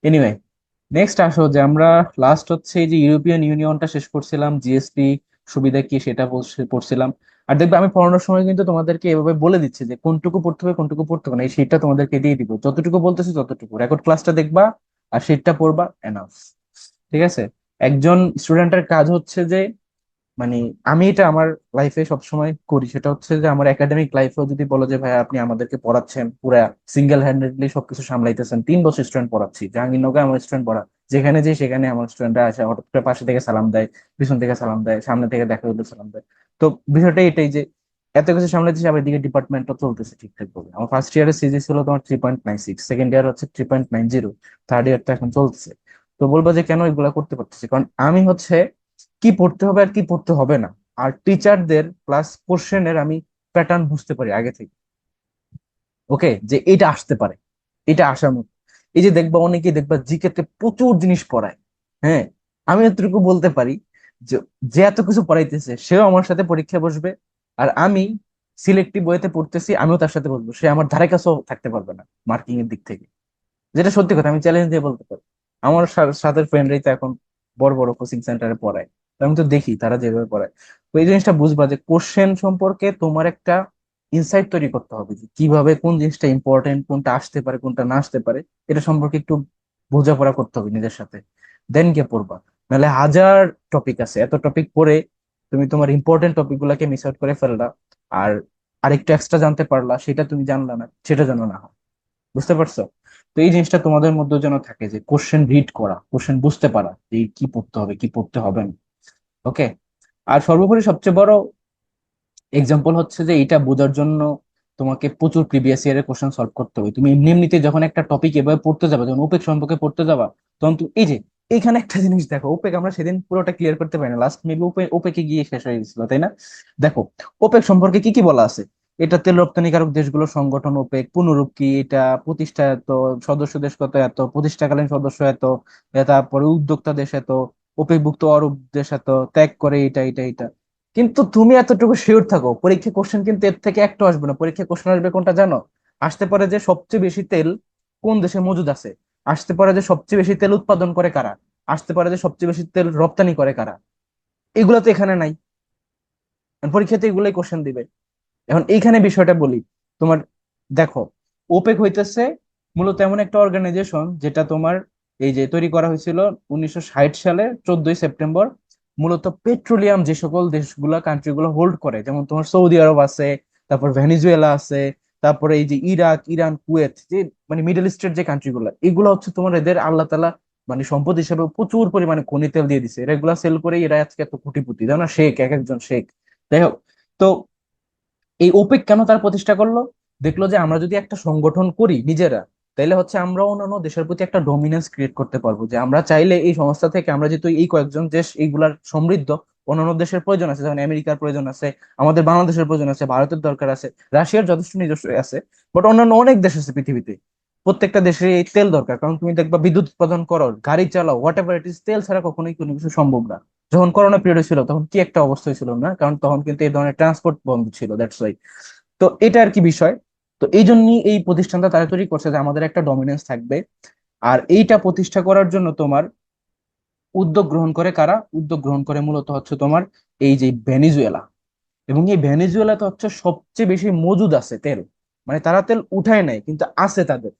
S1: এনিওয়ে, নেক্সট আসো যে আমরা লাস্ট হচ্ছে এই যে ইউরোপিয়ান ইউনিয়নটা শেষ করছিলাম, জিএসপি সুবিধা কি সেটা পড়ছিলাম। আর দেখবে আমি পড়ানোর সময় কিন্তু তোমাদেরকে এভাবে বলে দিচ্ছি যে কোনটুকু পড়তে হবে কোনটুকু পড়তে হবে না, এই শীটটা তোমাদেরকে দিয়ে দিব, যতটুকু বলতেছি ততটুকু রেকর্ড ক্লাসটা দেখবা আর শীটটা পড়বা, এনাফ। ঠিক আছে? একজন স্টুডেন্টের কাজ হচ্ছে যে, মানে আমি এটা আমার লাইফে সবসময় করি, সেটা হচ্ছে যে আমার একাডেমিক লাইফেও যদি বলো যে ভাই আপনি আমাদেরকে পড়াচ্ছেন পুরা সিঙ্গেল হ্যান্ডেডলি সবকিছু সামলাইতেছেন, 3 বছর স্টুডেন্ট পড়াচ্ছি, জাহাঙ্গীরনগরে আমার স্টুডেন্ট পড়া, যেখানে যে সেখানে আমার স্টুডেন্টরা আসে, হঠাৎ করে পাশে থেকে সালাম দেয়, পিছন থেকে সালাম দেয়, সামনে থেকে দেখা হলে সালাম দেয়। তো বিষয়টা এটাই যে এত কিছু সামলাইতেছি, আবার এদিকে ডিপার্টমেন্টও চলতেছে ঠিকঠাক ভাবে। আমার ফার্স্ট ইয়ারের সিজি ছিল তোমার 3.96, সেকেন্ড ইয়ার হচ্ছে 3.90, থার্ড ইয়ারটা এখন চলতেছে। তো বলবো যে কেন এগুলা করতে পারতেছি, কারণ আমি হচ্ছে কি পড়তে হবে আর কি পড়তে হবে না, আর টিচারদের প্লাস কোশ্চেনের আমি প্যাটার্ন বুঝতে পারি আগে থেকে। ওকে, যে এটা আসতে পারে, এটা আসার মতো। এই যে দেখবা অনেকেই দেখবা জিকে তে প্রচুর জিনিস পড়ায়। হ্যাঁ, আমি এতটুকু বলতে পারি যে যে এত কিছু পড়াইতেছে সেও আমার সাথে পরীক্ষা বসবে, আর আমি সিলেক্টিভ বইতে পড়তেছি, আমিও তার সাথে বসবো, সে আমার ধারে কাছেও থাকতে পারবে না মার্কিং এর দিক থেকে। যেটা সত্যি কথা, আমি চ্যালেঞ্জ দিয়ে বলতে পারি। আমার সাথে ফ্রেন্ডরাই তো এখন বড় বড় কোচিং সেন্টারে পড়ায়। তো আমি তো দেখি তারা যেভাবে পড়ায়। তো এই জিনিসটা বুঝবা যে কোশ্চেন সম্পর্কে তোমার একটা ইনসাইট তৈরি করতে হবে যে কিভাবে কোন জিনিসটা ইম্পর্টেন্ট, কোনটা আসতে পারে কোনটা না আসতে পারে, এটা সম্পর্কে একটু বোঝাপড়া করতে হবে নিজের সাথে, দেন গিয়ে পড়বা। নাহলে হাজার টপিক আছে, এত টপিক পড়ে তুমি তোমার ইম্পর্টেন্ট টপিক গুলাকে মিস আউট করে ফেললা, আর আরেকটু এক্সট্রা জানতে পারলা, সেটা তুমি জানলা না, সেটা যেন না হয়। বুঝতে পারছো? তো এই জিনিসটা তোমাদের মধ্যে যেন থাকে যে কোশ্চেন রিড করা, কোশ্চেন বুঝতে পারা যে কি পড়তে হবে কি পড়তে হবে না। ওকে। আর সর্বোপরি সবচেয়ে বড় এক্সাম্পল হচ্ছে যে এটা বোঝার জন্য তোমাকে প্রচুর প্রিভিয়াস ইয়ারের কোশ্চেন সলভ করতে হবে। তুমি এমনি এমনিতে যখন একটা টপিক এভাবে পড়তে যাবে, যখন ওপেক সম্পর্কে পড়তে যাবা, তখন তুমি এই যে এইখানে একটা জিনিস দেখো, ওপেক আমরা সেদিন পুরোটা ক্লিয়ার করতে পারি না, লাস্ট মেবি ওপেকে গিয়ে শেষ হয়ে গেছিল, তাই না? দেখো ওপেক সম্পর্কে কি কি বলা আছে। এটা তেল রপ্তানিকারক দেশগুলোর সংগঠন ওপেক, পুনরূপ কি, এটা প্রতিষ্ঠা এত, সদস্য দেশ কত এত, প্রতিষ্ঠাকালীন সদস্য এত, তারপরে উদ্যোক্তা দেশ এত, ওপেকভুক্ত অরব দেশ এত, ত্যাগ করে এটা এটা এটা। কিন্তু তুমি এতটুকু শিওর থাকো, পরীক্ষা কোশ্চেন কিন্তু এর থেকে একটা আসবে না। পরীক্ষা কোশ্চেন আসবে কোনটা জানো? আসতে পারে যে সবচেয়ে বেশি তেল কোন দেশে মজুদ আছে, আসতে পারে যে সবচেয়ে বেশি তেল উৎপাদন করে কারা, আসতে পারে যে সবচেয়ে বেশি তেল রপ্তানি করে কারা। এগুলো তো এখানে নাই। এখন পরীক্ষাতে এগুলাই কোশ্চেন দিবে। এখন এইখানে বিষয়টা বলি তোমার, দেখো ওপেক হইতেছে মূলত এমন একটা অর্গানাইজেশন যেটা তোমার এই যে তৈরি করা হয়েছিল 1960 সালে 14ই সেপ্টেম্বর। মূলত পেট্রোলিয়াম যে সকল দেশগুলা কান্ট্রিগুলো হোল্ড করে, যেমন তোমার সৌদি আরব আছে, তারপর ভেনিজুয়েলা আছে, তারপরে এই যে ইরাক ইরান কুয়েত, যে মানে মিডল ইস্টের যে কান্ট্রিগুলো, এগুলো হচ্ছে তোমার এদের আল্লাহ তাআলা মানে সম্পদ হিসেবে প্রচুর পরিমাণে খনি তেল দিয়ে দিছে, এরা এগুলা সেল করে এরা আজকে এত কোটিপতি, জানো না, শেখ, এক একজন শেখ। যাই হোক, তো এই ওপেক কেন তার প্রতিষ্ঠা করলো? দেখলো যে আমরা যদি একটা সংগঠন করি নিজেরা, তাইলে হচ্ছে আমরা অন্যান্য দেশের প্রতি একটা ডমিনেন্স ক্রিয়েট করতে পারবো, যে আমরা চাইলে এই সংস্থা থেকে আমরা যেহেতু এই কয়েকজন দেশ এইগুলার সমৃদ্ধ, অন্যান্য দেশের প্রয়োজন আছে, যেমন আমেরিকার প্রয়োজন আছে, আমাদের বাংলাদেশের প্রয়োজন আছে, ভারতের দরকার আছে, রাশিয়ার যথেষ্ট নিজস্ব আছে, বাট অন্যান্য অনেক দেশ আছে পৃথিবীতে। প্রত্যেকটা দেশে এই তেল দরকার, কারণ তুমি দেখবা বিদ্যুৎ উৎপাদন করো, গাড়ি চালাও, হোয়াট এভার ইট ইস, তেল ছাড়া কখনোই কোনো কিছু সম্ভব না। যখন করোনা পিরিয়ড ছিল তখন কি একটা অবস্থা ছিল না, কারণ তখন কিন্তু এই ধরনের ট্রান্সপোর্ট বন্ধ ছিল, দ্যাটস ওয়াই। তো এটা আর কি বিষয়। তো এই জন্যই এই প্রতিষ্ঠানটা তারা তৈরি করছে যে আমাদের একটা ডমিনেন্স থাকবে। আর এইটা প্রতিষ্ঠা করার জন্য তোমার উদ্যোগ গ্রহণ করে কারা? উদ্যোগ গ্রহণ করে মূলত হচ্ছে তোমার এই যে ভেনিজুয়েলা। এবং এই ভেনিজুয়েলাতে হচ্ছে সবচেয়ে বেশি মজুদ আছে তেল, মানে তারা তেল উঠায় নাই কিন্তু আছে তাদের।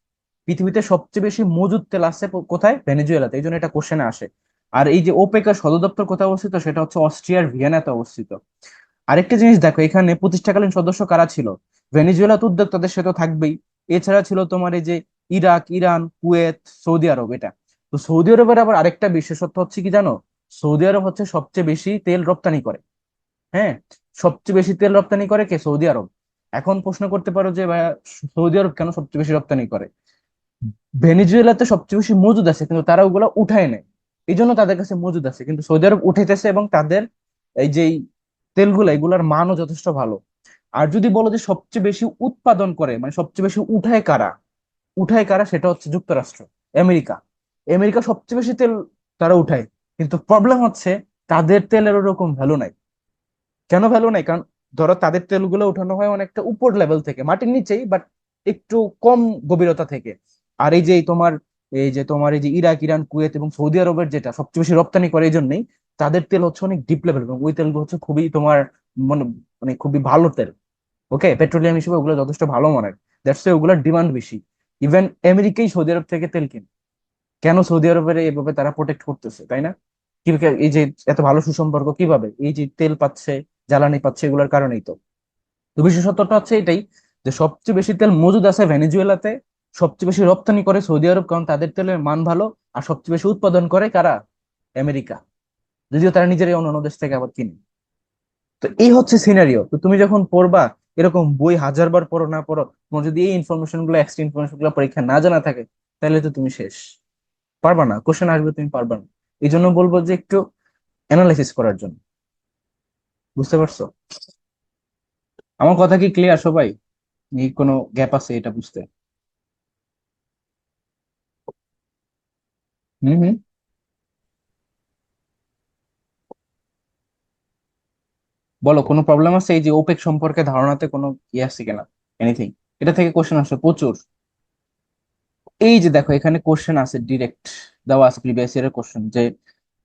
S1: পৃথিবীতে সবচেয়ে বেশি মজুদ তেল আছে কোথায়? ভেনেজুয়েলাতে, এই জন্য এটা কোশ্চেনে আসে। আর এই যে ওপেকের সদর দপ্তর কোথায় অবস্থিত? সেটা হচ্ছে অস্ট্রিয়ার ভিয়েনাতে অবস্থিত। আরেকটা জিনিস দেখো, এখানে প্রতিষ্ঠাকালীন সদস্য কারা ছিল? ভেনেজুয়েলা তো উদ্যোগ, তাদের সাথে থাকবেই। এছাড়া ছিল তোমার এই যে ইরাক ইরান কুয়েত সৌদি আরব, এটা। তো সৌদি আরবের আবার আরেকটা বিশেষত্ব হচ্ছে কি জানো? সৌদি আরব হচ্ছে সবচেয়ে বেশি তেল রপ্তানি করে। হ্যাঁ, সবচেয়ে বেশি তেল রপ্তানি করে কে? সৌদি আরব। এখন প্রশ্ন করতে পারো যে ভাইয়া, সৌদি আরব কেন সবচেয়ে বেশি রপ্তানি করে? ভেনিজুয়েলাতে সবচেয়ে বেশি মজুদ আছে কিন্তু তারা ওগুলা উঠায় নেয়, এই জন্য তাদের কাছে মজুদ আছে, কিন্তু সৌদি আরব উঠাইতেছে, এবং তাদের এই যে তেলগুলা এগুলার মানও যথেষ্ট ভালো। আর যদি বলো যে সবচেয়ে বেশি উৎপাদন করে, মানে সবচেয়ে বেশি উঠায় কারা, উঠায় কারা, সেটা হচ্ছে যুক্তরাষ্ট্র, আমেরিকা। আমেরিকা সবচেয়ে বেশি তেল তারা উঠায়, কিন্তু প্রবলেম হচ্ছে তাদের তেলের ওরকম ভ্যালু নাই। কেন ভ্যালু নাই? কারণ ধরো তাদের তেলগুলো উঠানো হয় অনেকটা উপর লেভেল থেকে, মাটির নিচেই, বাট একটু কম গভীরতা থেকে। আর এই যে তোমার এই যে ইরাক ইরান কুয়েত এবং সৌদি আরবের যেটা সবচেয়ে বেশি রপ্তানি করে, এই জন্যই তাদের তেল হচ্ছে অনেক ডিপ লেভেল, এবং ওই তেলগুলো হচ্ছে খুবই তোমার মানে মানে খুবই ভালো তেল। ওকে, পেট্রোলিয়াম হিসেবে ওগুলো যথেষ্ট ভালো মানের। দ্যাটস ওগুলোর ডিমান্ড বেশি। ইভেন আমেরিকাই সৌদি আরব থেকে তেল কিনে। কেন? সৌদি আরবের এইভাবে তারা প্রোটেক্ট করতেছে, তাই না? এই যে এত ভালো সুসম্পর্ক কিভাবে? এই যে তেল পাচ্ছে, জ্বালানি পাচ্ছে, এগুলোর কারণেই তো। তো বিশেষত্বটা হচ্ছে এটাই, যে সবচেয়ে বেশি তেল মজুদ আছে ভেনেজুয়েলাতে, সবচেয়ে বেশি রপ্তানি করে সৌদি আরব, কারণ তাদের তেলের মান ভালো। আর সবচেয়ে বেশি উৎপাদন করে কারা? আমেরিকা। যদিও তারা নিজেরাই অন্যান্য দেশ থেকে আবার কিনে। তো এই হচ্ছে সিনারিও। তো তুমি যখন পড়বা, এরকম বই হাজার বার পড়ো না পড়ো, তোমার যদি এই ইনফরমেশন গুলো, এক্সট্রা ইনফরমেশন গুলো পরীক্ষা না জানা থাকে, তাহলে তো তুমি শেষ। পারবা না, কোশ্চেন আসবে, তুমি পারবা না। এই জন্য বলবো যে একটু অ্যানালাইসিস করার জন্য। বুঝতে পারছো? আমার কথা কি ক্লিয়ার সবাই? এই কোনো গ্যাপ আছে এটা বুঝতে? হম হম। বলো, কোনো প্রবলেম আছে এই যে ওপেক সম্পর্কে ধারণাতে কোনো ইয়ে আছে কিনা? এনিথিং? এটা থেকে কোশ্চেন আসে প্রচুর। এই যে দেখো, এখানে কোশ্চেন আছে ডিরেক্ট, দেওয়া আছে প্রিভিয়াস ইয়ারের কোশ্চেন, যে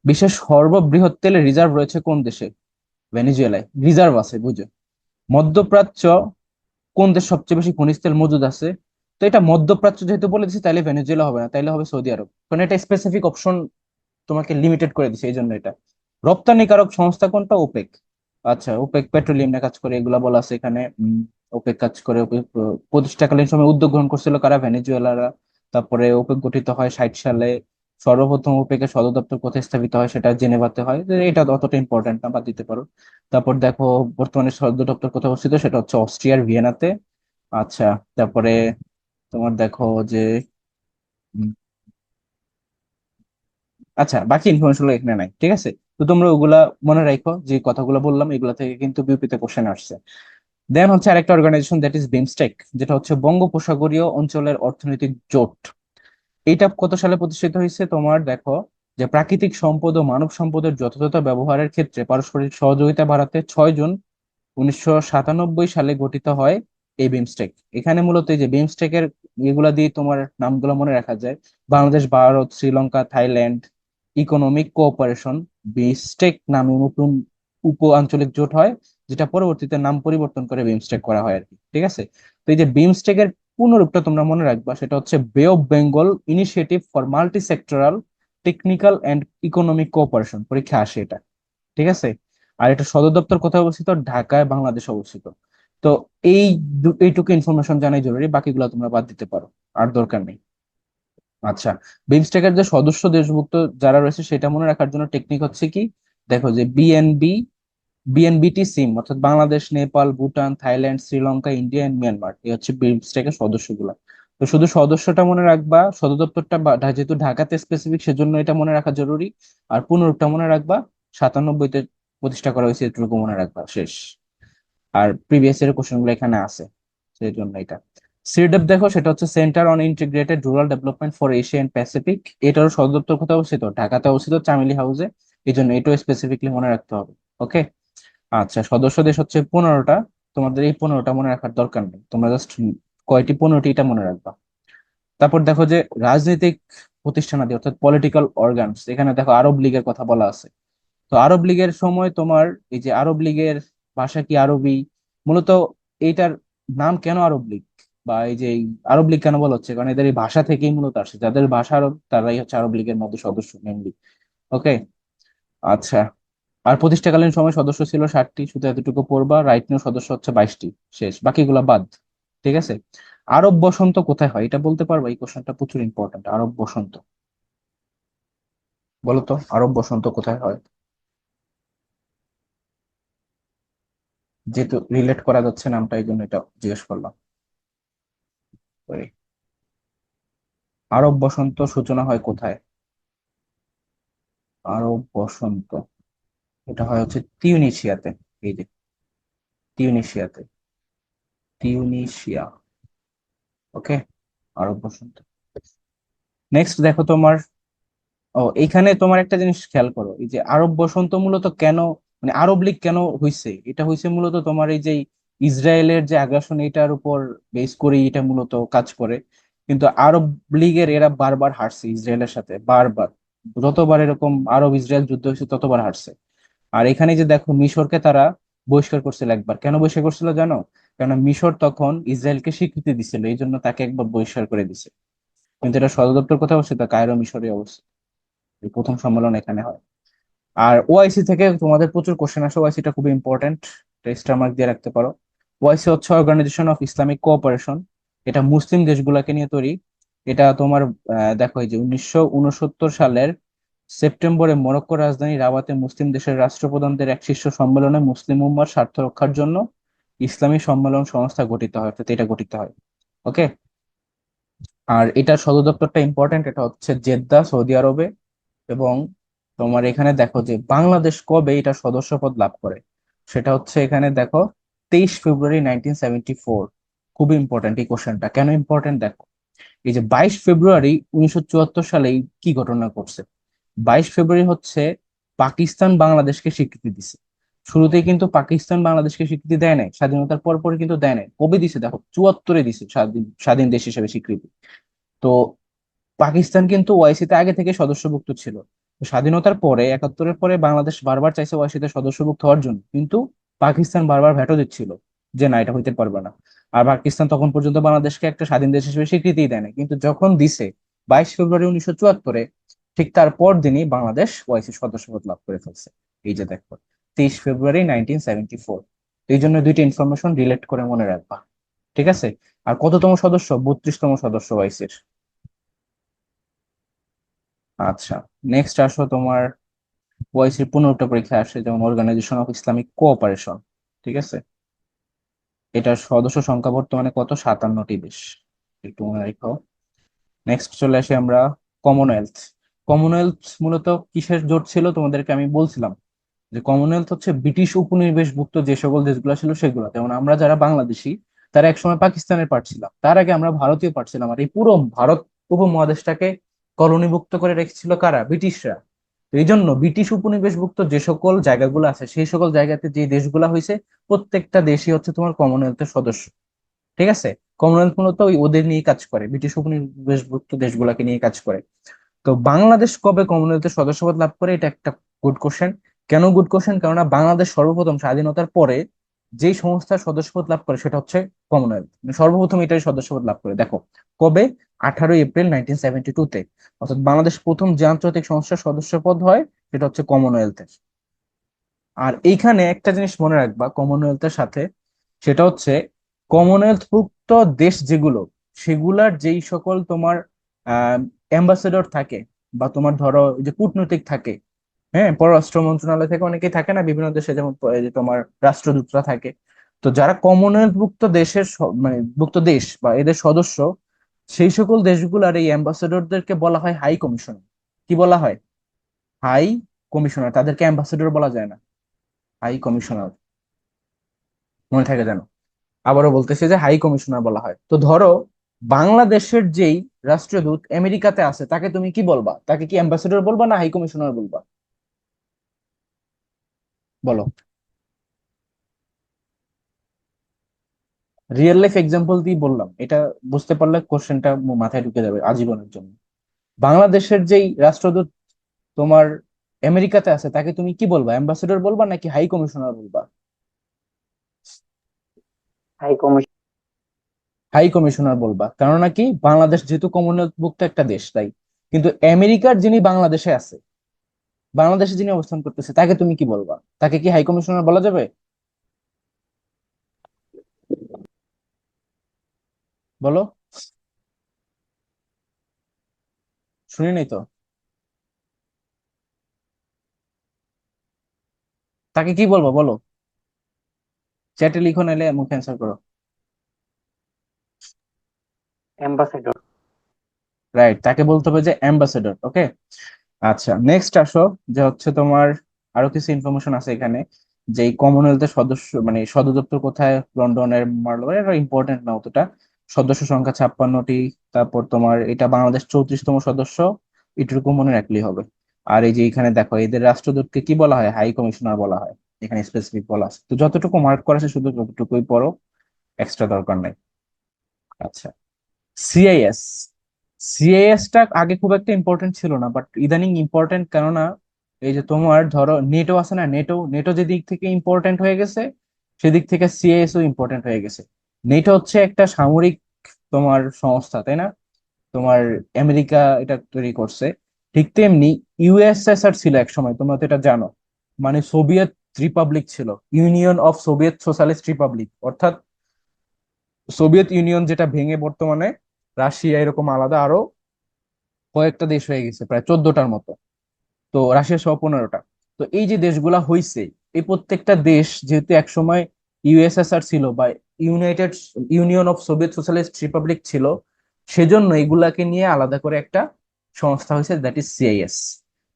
S1: বিশ্বের সর্ববৃহৎ তেলের রিজার্ভ রয়েছে কোন দেশে? ভেনিজুয়েলায় রিজার্ভ আছে, বুঝো। মধ্যপ্রাচ্য কোন দেশ সবচেয়ে বেশি খনিজ তেল মজুদ আছে? তো এটা মধ্যপ্রাচ্য যেহেতু বলে দিচ্ছে, তাইলে ভেনেজুয়েলা হবে না, তাইলে হবে সৌদি আরব, কারণ এটা স্পেসিফিক অপশন তোমাকে লিমিটেড করে দিছে, এই জন্য এটা। রপ্তানিকারক সংস্থা কোনটা? ওপেক। আচ্ছা, ওপেক পেট্রোলিয়াম নিয়ে কাজ করে, এগুলা বলা আছে এখানে। ওপেক কাজ করে, ওপেক প্রতিষ্ঠাকালীন সময় উদ্যোগ গ্রহণ করছিল কারা? ভেনেজুয়েলারা। তারপরে ওপেক গঠিত হয় 60 সালে। সর্বপ্রথম ওপেকের সদর দপ্তর কোথায় স্থাপিত হয়? সেটা জেনেভাতে হয়। তো এটা তো অতটা ইম্পর্টেন্ট না, বাদ দিতে পারো। তারপর দেখো, বর্তমানে সদর দপ্তর কোথায় অবস্থিত? সেটা হচ্ছে অস্ট্রিয়ার ভিয়েনাতে। আচ্ছা, তারপরে তোমার দেখো যে উম, আচ্ছা, বাকি ইনফরমেশন গুলো এখানে নাই, ঠিক আছে? তো তোমরা ওগুলা মনে রাখো, যে কথাগুলো বললাম এগুলা থেকে কিন্তু বিউপিতে কোশ্চেন আসছে। দেন হচ্ছে আরেকটা অর্গানাইজেশন, দ্যাট ইজ বিমস্টেক, যেটা হচ্ছে বঙ্গোপসাগরীয় অঞ্চলের অর্থনৈতিক জোট। এইটা কত সালে প্রতিষ্ঠিত হয়েছে? তোমার দেখো, যে প্রাকৃতিক সম্পদ ও মানব সম্পদের যথাযথ ব্যবহারের ক্ষেত্রে পারস্পরিক সহযোগিতা বাড়াতে 6 জুন 1997 সালে গঠিত হয় এই বিমস্টেক। এখানে মূলত এই যে বিমস্টেকের এগুলা দিয়ে তোমার নামগুলো মনে রাখা যায়: Bangladesh, Bharat, Sri Lanka, Thailand economic cooperation BIMSTEC নামে নতুন উপ আঞ্চলিক জোট হয়, যেটা পরবর্তীতে নাম পরিবর্তন করে বিমস্টেক করা হয় আর কি, ঠিক আছে? তো এই যে বিমস্টেকের পূর্ণরূপটা তোমরা মনে রাখবা, সেটা হচ্ছে বে of Bengal initiative for multi sectoral technical and economic cooperation. পরীক্ষা আসে এটা, ঠিক আছে? আর এটা সদর দপ্তর কোথায় অবস্থিত? ঢাকায়, বাংলাদেশ অবস্থিত। তো এই এইটুকু ইনফরমেশন জানাই জরুরি, বাকিগুলো তোমরা বাদ দিতে পারো, আর দরকার নেই। আচ্ছা, বিমস্টেকের যে সদস্য দেশভুক্ত যারা রয়েছে সেটা মনে রাখার জন্য টেকনিক হচ্ছে কি, দেখো যে বিএনবিটি সিম, অর্থাৎ Bangladesh, Nepal, Bhutan, Thailand, Sri Lanka, India and Myanmar, এই হচ্ছে বিমস্টেকের সদস্যগুলা। তো শুধু সদস্যটা মনে রাখবা, সদর দপ্তরটা যেহেতু ঢাকাতে স্পেসিফিক সেজন্য এটা মনে রাখা জরুরি। আর পুনরূপটা মনে রাখবা, 97-তে প্রতিষ্ঠা করা হয়েছে, এটুকু মনে রাখবা, শেষ। আর প্রিভিয়াস এর কোশ্চেন গুলো এখানে আছে, সেই জন্য এটা। সিডেপ দেখো, সেটা হচ্ছে centre on integrated rural development for Asia and Pacific. এটারও সদর দপ্তর কোথায় অবস্থিত? ঢাকাতে অবস্থিত, চামেলি হাউসে। এই জন্য এটাও স্পেসিফিকলি মনে রাখতে হবে। ওকে। আচ্ছা, সদস্য দেশ হচ্ছে 15টা। তোমাদের এই 15টা মনে রাখার দরকার নেই, তোমরা জাস্ট কয়টি, 15টি এটা মনে রাখবা। তারপর দেখো যে রাজনৈতিক প্রতিষ্ঠানাদি, অর্থাৎ পলিটিক্যাল অর্গানস, এখানে দেখো আরব লীগের কথা বলা আছে। তো আরব লীগের সময় তোমার এই যে আরব লীগের ভাষা কি? আরবি। মূলত এইটার নাম কেন আরব লীগ, বা এই যে এই আরব লীগ কেন বলা হচ্ছে? কারণ এদের এই ভাষা থেকেই মূলত আসে, যাদের ভাষা আরব তারাই হচ্ছে আরব লীগের মধ্যে সদস্য মেনলি। ওকে। আচ্ছা, আর প্রতিষ্ঠাকালীন সময় সদস্য ছিল 60টি, শুধু এতটুকু পড়বা। রাইট নিউ সদস্য হচ্ছে 22টি, শেষ, বাকিগুলা বাদ, ঠিক আছে? আরব বসন্ত কোথায় হয় এটা বলতে পারবা? এই কোশ্চেনটা প্রচুর ইম্পর্টেন্ট। আরব বসন্ত, বলো তো, আরব বসন্ত কোথায় হয়? যেহেতু রিলেট করা যাচ্ছে নামটা, এই জন্য এটা জিজ্ঞেস করলাম। Sorry। আরব বসন্ত সূচনা হয় কোথায়? আরব বসন্ত, এটা হয় হচ্ছে তিউনিসিয়াতে। এই যে তিউনিসিয়াতে, তিউনিসিয়া। ওকে, আরব বসন্ত। নেক্সট দেখো তোমার, এইখানে তোমার একটা জিনিস খেয়াল করো, এই যে আরব বসন্ত মূলত কেন, মানে আরব লীগ কেন হইছে? এটা হইছে মূলত তোমার এই যে ইসরায়েলের যে আগ্রাসন, এটার উপর বেস করে এটা মূলত কাজ করে। কিন্তু আরব লীগের এরা বারবার হারছে ইসরায়েলের সাথে, বারবার। যতবার এরকম আরব ইসরায়েল যুদ্ধ হয়েছে ততবার হারছে। আর এখানে যে দেখো, মিশরকে তারা বহিষ্কার করছিল একবার। কেন বহিষ্কার করছিল জানো? কেননা মিশর তখন ইসরায়েলকে স্বীকৃতি দিছিল, এই জন্য তাকে একবার বহিষ্কার করে দিছে। কিন্তু এটা সদর দপ্তর কোথায় অবস্থিত? কায়রো, মিশরে অবস্থিত। এই প্রথম সম্মেলন এখানে হয়। আর ওআইসি থেকে তোমাদের প্রচুর কোশ্চেন আসে, ওআইসিটা খুবই ইম্পর্টেন্ট, স্টার মার্ক দিয়ে রাখতে পারো। ওআইসি হচ্ছে অর্গানাইজেশন অফ ইসলামিক কোঅপারেশন। এটা মুসলিম দেশগুলোকে নিয়ে তৈরি। এটা তোমার দেখো, এই যে 1969 সালের সেপ্টেম্বরে মরক্কোর রাজধানী রাবাতে মুসলিম দেশের রাষ্ট্রপ্রধানদের এক শীর্ষ সম্মেলনে মুসলিম উম্মার স্বার্থ রক্ষার জন্য ইসলামী সম্মেলন সংস্থা গঠিত হয়, অর্থাৎ এটা গঠিত হয়। ওকে। আর এটার সদর দপ্তরটা ইম্পর্টেন্ট, এটা হচ্ছে জেদ্দা, সৌদি আরবে। এবং তোমার এখানে দেখো যে বাংলাদেশ কবে এটা সদস্যপদ লাভ করে, সেটা হচ্ছে এখানে দেখো 23 ফেব্রুয়ারি 1974। খুবই ইম্পর্টেন্ট এই কোশ্চেনটা। কেন ইম্পর্টেন্ট দেখো, এই যে 22 ফেব্রুয়ারি 1974 সালে কি ঘটনা ঘটছে? 22 ফেব্রুয়ারি হচ্ছে পাকিস্তান বাংলাদেশকে স্বীকৃতি দিছে। শুরুতেই কিন্তু পাকিস্তান বাংলাদেশকে স্বীকৃতি দেয় নাই, স্বাধীনতার পর পর কিন্তু দেয় নাই। কবে দিছে দেখো, 74-এ দিছে স্বাধীন স্বাধীন দেশ হিসেবে স্বীকৃতি। তো পাকিস্তান কিন্তু ওআইসিতে আগে থেকে সদস্যভুক্ত ছিল। তো স্বাধীনতার পরে, 71-এর পরে বাংলাদেশ বারবার চাইছে ওআইসিতে সদস্যভুক্ত হওয়ার জন্য, কিন্তু পাকিস্তান বারবার ভেটো দিচ্ছিল। যে না এটা হইতে পারবে না। আর পাকিস্তান তখন পর্যন্ত বাংলাদেশকে একটা স্বাধীন দেশ হিসেবে স্বীকৃতি দেয় না, কিন্তু যখন দিছে 22 ফেব্রুয়ারি 1974, ঠিক তার পর দিনই বাংলাদেশ ওআইসি সদস্যপদ লাভ করে ফেলছে। এই যে দেখো, 23 ফেব্রুয়ারি 1974। এই জন্য দুইটা ইনফরমেশন রিলেট করে মনে রাখবা, ঠিক আছে? আর কততম সদস্য? 32তম সদস্য ওআইসির। আচ্ছা, নেক্সট আসো তোমার ওআইসির 15টা পরীক্ষা আসে, যেমন অর্গানাইজেশন অফ ইসলামিক কোঅপারেশন, ঠিক আছে? এটার সদস্য সংখ্যা বর্তমানে কত? 57টি দেশ, একটু মনে রাখো। নেক্সট চলে আসি আমরা কমনওয়েলথ। কমনওয়েলথ মূলত কিসের জোট ছিল? তোমাদেরকে আমি বলছিলাম যে কমনওয়েলথ হচ্ছে ব্রিটিশ উপনিবেশভুক্ত যে সকল দেশগুলো ছিল সেগুলো, যেমন আমরা যারা বাংলাদেশি তারা একসময় পাকিস্তানের পার্ট ছিলাম, তার আগে আমরা ভারতীয় পার্ট ছিলাম। আর এই পুরো ভারত উপমহাদেশটাকে কলোনিভুক্ত করে রেখেছিল কারা? ব্রিটিশরা। তো এই জন্য ব্রিটিশ উপনিবেশভুক্ত যে সকল জায়গাগুলো আছে সেই সকল জায়গাতে যে দেশগুলা হয়েছে, প্রত্যেকটা দেশই হচ্ছে তোমার কমনওয়েলথের সদস্য, ঠিক আছে? কমনওয়েলথ মূলত ওই ওদের নিয়ে কাজ করে, ব্রিটিশ উপনিবেশভুক্ত দেশগুলাকে নিয়ে কাজ করে। তো বাংলাদেশ কবে কমনওয়েলথের সদস্যপদ লাভ করে? এটা একটা গুড কোশ্চেন। কেন গুড কোশ্চেন? কেননা বাংলাদেশ সর্বপ্রথম স্বাধীনতার পরে যেই সংস্থার সদস্যপদ লাভ করে সেটা হচ্ছে কমনওয়েলথ, মানে সর্বপ্রথম এটাই সদস্যপদ লাভ করে। দেখো কবে? 18 এপ্রিল 1972-তে। অর্থাৎ বাংলাদেশ প্রথম যে আন্তর্জাতিক সংস্থার সদস্যপদ হয় সেটা হচ্ছে কমনওয়েলথের। আর এইখানে একটা জিনিস মনে রাখবা কমনওয়েলথের সাথে, সেটা হচ্ছে কমনওয়েলথভুক্ত দেশ যেগুলো, সেগুলার যেই সকল তোমার অ্যাম্বাসেডর থাকে, বা তোমার ধরো এই যে কূটনৈতিক থাকে, হ্যাঁ, পররাষ্ট্র মন্ত্রণালয় থেকে অনেকেই থাকে না বিভিন্ন দেশে, যেমন এই যে তোমার রাষ্ট্রদূতরা থাকে। তো যারা কমনওয়েলথভুক্ত দেশের মানে ভুক্ত দেশ বা এদের সদস্য, সেই সকল দেশগুলার এই অ্যাম্বাসেডরদেরকে বলা হয় হাই কমিশনার। কি বলা হয়? High commissioner. তাদেরকে অ্যাম্বাসেডর বলা যায় না, হাই কমিশনার। মনে থাকে যেন। আবারও বলতেছি যে হাই কমিশনার বলা হয়। তো ধরো বাংলাদেশের যেই রাষ্ট্রদূত আমেরিকাতে আছে তাকে তুমি কি বলবা? তাকে কি অ্যাম্বাসেডর বলবা না হাই কমিশনার বলবা? বলো। রিয়েল লাইফ এক্সাম্পল দিয়ে বললাম, এটা বুঝতে পারলে কোশ্চেনটা মাথায় ঢুকে যাবে আজীবনের জন্য। বাংলাদেশের যেই রাষ্ট্রদূত তোমার আমেরিকাতে আছে তাকে তুমি কি বলবা? অ্যাম্বাসেডর বলবা নাকি হাই কমিশনার বলবা?
S2: High commission.
S1: হাই কমিশনার বলবা, কারণ নাকি বাংলাদেশ যেহেতু কমনওয়েলথভুক্ত একটা দেশ তাই। কিন্তু আমেরিকার যিনি বাংলাদেশে আছে, বাংলাদেশে যিনি অবস্থান করতেছে তাকে তুমি কি বলবা? তাকে কি হাই কমিশনার বলা যাবে? বলো। শুনি নাই তো। তাকে কি বলবো বলো? চ্যাটে লিখো, নাইলে মুখে অ্যান্সার করো।
S2: অ্যাম্বাসেডর।
S1: রাইট, তাকে বলতে হবে যে অ্যাম্বাসেডর। ওকে। আচ্ছা, নেক্সট আসো, যে হচ্ছে তোমার আরো কিছু ইনফরমেশন আছে এখানে, যে এই কমনওয়েলথের সদস্য মানে সদর দপ্তর কোথায়? লন্ডনের মার্লবোরা। এটা ইম্পর্টেন্ট না অতটা। সদস্য সংখ্যা 56টি। তারপর তোমার এটা বাংলাদেশ 34তম সদস্য, এটুকু মনে রাখলেই হবে। আর এই যে এখানে দেখো এদের রাষ্ট্রদূতকে কি বলা হয়? হাই কমিশনার বলা হয়। এখানে স্পেসিফিক বলা আছে, তো যতটুকু মার্ক করা আছে শুধু ততটুকুই পড়ো, এক্সট্রা দরকার নাই। আচ্ছা, সিআইএস। সিআইএস টা আগে খুব একটা ইম্পর্টেন্ট ছিল না, বাট ইদানিং ইম্পর্টেন্ট। কেননা এই যে তোমার ধরো নেটো আছে না, নেটো নেটো যে দিক থেকে ইম্পর্টেন্ট হয়ে গেছে, সেদিক থেকে সিআইএস ও ইম্পর্টেন্ট হয়ে গেছে। নেটো হচ্ছে একটা সামরিক তোমার সংস্থা, তাই না? তোমার আমেরিকা এটা তৈরি করছে। ঠিক তেমনি ইউএসএসআর ছিল এক সময়, তোমরা তো এটা জানো, মানে সোভিয়েত রিপাবলিক ছিল, union of Soviet socialist Republic. অর্থাৎ সোভিয়েত ইউনিয়ন যেটা ভেঙে বর্তমানে রাশিয়া এরকম আলাদা আরো কয়েকটা দেশ হয়ে গেছে, প্রায় 14টার মতো। তো রাশিয়া সহ 15টা। তো এই যে দেশগুলা হইছে, এই প্রত্যেকটা দেশ যেহেতু একসময় ইউএসএসআর ছিল বা United union of Soviet socialist Republic ছিল, সেজন্য এগুলাকে নিয়ে আলাদা করে একটা সংস্থা হয়েছে, that is CIS.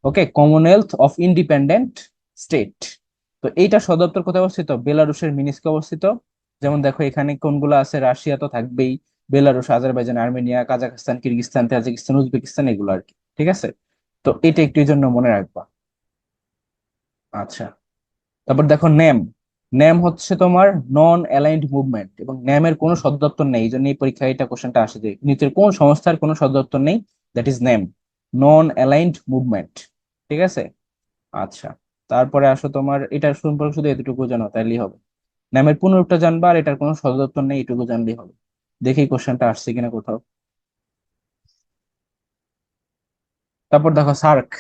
S1: Okay, Commonwealth of independent state. তো এইটা সদর দপ্তর কোথায় অবস্থিত? বেলারুশের মিনিস্কে অবস্থিত। যেমন দেখো এখানে কোনগুলো আছে, রাশিয়া তো থাকবেই, Belarus, Azerbaijan, Armenia, Kazakhstan, Kyrgyzstan, Tajikistan, Uzbekistan, এগুলো আর কি, ঠিক আছে? তো এটা একটু এই জন্য মনে রাখবা। আচ্ছা, তারপর দেখো নেম। নেম হচ্ছে তোমার নন অ্যালাইন্ড মুভমেন্ট, এবং নেমের কোনো সদর দপ্তর নেই। এই জন্য এই পরীক্ষায় এটা কোশ্চেনটা আসে যে নিচের কোন সংস্থার কোনো সদর দপ্তর নেই? That is name, non aligned movement, ঠিক আছে? আচ্ছা, তারপরে আসো তোমার এটার সম্পর্কে শুধু এতটুকু জানো তাইলেই হবে। নামের পুনরূপটা জানবা, আর এটার কোনো সদর দপ্তর নেই, এটুকু জানলেই হবে। দেখি কোশ্চেনটা আসছে কিনা কোথাও। তারপর দেখো সার্ক।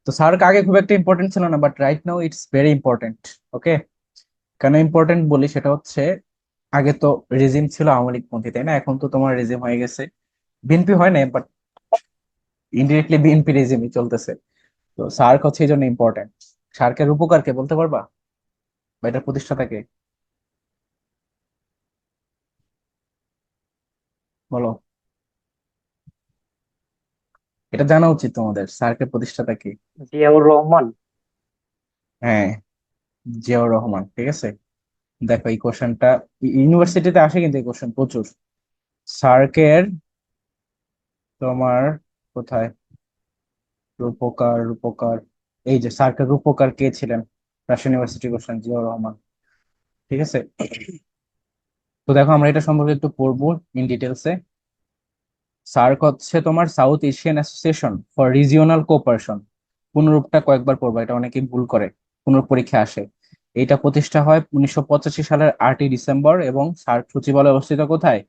S1: তো সার্ক আগে খুব একটা ইম্পর্টেন্ট ছিল না, but right now it's very important. Okay, কেন ইম্পর্টেন্ট বলি সেটা হচ্ছে, আগে তো রেজিম ছিল আওয়ামী লীগ পন্থী, তাই না? এখন তো তোমার রেজিম হয়ে গেছে, বিএনপি হয় না, বাট ইনডিরেক্টলি বিএনপি রেজিমই চলতেছে। তো সার্ক হচ্ছে এই জন্য ইম্পর্টেন্ট। সার্কের উপকার কে বলতে পারবা, বা এটার প্রতিষ্ঠাতাকে? বলো। এটা জানা উচিত তোমাদের, সার্কের প্রতিষ্ঠাতা কি।
S2: জিয়াউর রহমান।
S1: হ্যাঁ, জিয়াউর রহমান, ঠিক আছে। দেখো এই কোশ্চেনটা ইউনিভার্সিটিতে আসে, কিন্তু এই কোশ্চেন প্রচুর। সার্কের তোমার কোথায়, রূপকার রূপকার, এই যে সার্কের রূপকার কে ছিলেন, রাজশাহী ইউনিভার্সিটি কোশ্চেন, জিয়াউর রহমান, ঠিক আছে। তো দেখো আমরা এটা সম্পর্কে একটু পড়বো ইন ডিটেলসে। সার্ক হচ্ছে তোমার South Asian association for regional Cooperation. পুনরূপটা কয়েকবার পড়বা, এটা অনেকেই ভুল করে, পুনর পরীক্ষা আসে। এইটা প্রতিষ্ঠা হয় 1985 সালের 8ই ডিসেম্বর, এবং সার্ক সচিবালয় অবস্থিত কোথায়?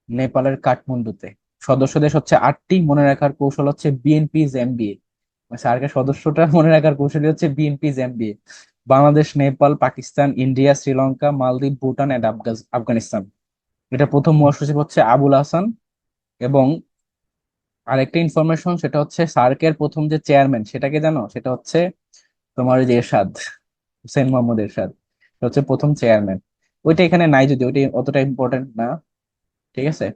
S1: নেপালের কাঠমান্ডুতে। সদস্য দেশ হচ্ছে 8টি, মনে রাখার কৌশল হচ্ছে বিএনপি জ্যাম্বিয়ে। সার্কের সদস্যটা মনে রাখার কৌশলই হচ্ছে বিএনপি জ্যাম্বিয়ে। বাংলাদেশ, নেপাল, পাকিস্তান, ইন্ডিয়া, শ্রীলঙ্কা, মালদ্বীপ, ভুটান এন্ড আফগানিস্তান। এটা প্রথম মহাসচিব হচ্ছে আবুল হাসান। এবং আরেকটা ইনফরমেশন, সেটা হচ্ছে সার্কের প্রথম যে চেয়ারম্যান সেটাকে জানো, সেটা হচ্ছে তোমার ওই যে এরশাদ, হুসেন মোহাম্মদ এরশাদ। এটা হচ্ছে প্রথম চেয়ারম্যান। ওইটা এখানে নাই, যদি ওইটা অতটা ইম্পর্টেন্ট না, ঠিক আছে।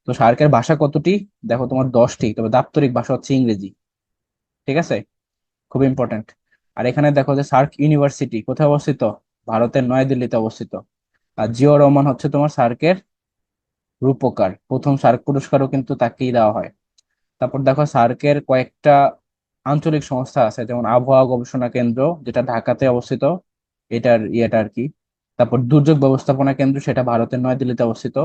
S1: তো সার্কের ভাষা কতটি? দেখো তোমার 10টি, তবে দাপ্তরিক ভাষা হচ্ছে ইংরেজি, ঠিক আছে। খুব ইম্পর্টেন্ট। আর এখানে দেখো যে সার্ক ইউনিভার্সিটি কোথায় অবস্থিত? ভারতের নয়াদিল্লিতে অবস্থিত। আর জিও রহমান হচ্ছে তোমার সার্কের রূপকার, প্রথম সার্ক পুরস্কারও কিন্তু তাকেই দেওয়া হয়। তারপর দেখো সার্কের কয়েকটা আঞ্চলিক সংস্থা আছে, যেমন আবহাওয়া গবেষণা কেন্দ্র, যেটা ঢাকাতে অবস্থিত, এটার ইয়েটা আর কি। তারপর দুর্যোগ ব্যবস্থাপনা কেন্দ্র, সেটা ভারতের নয়াদিল্লিতে অবস্থিত।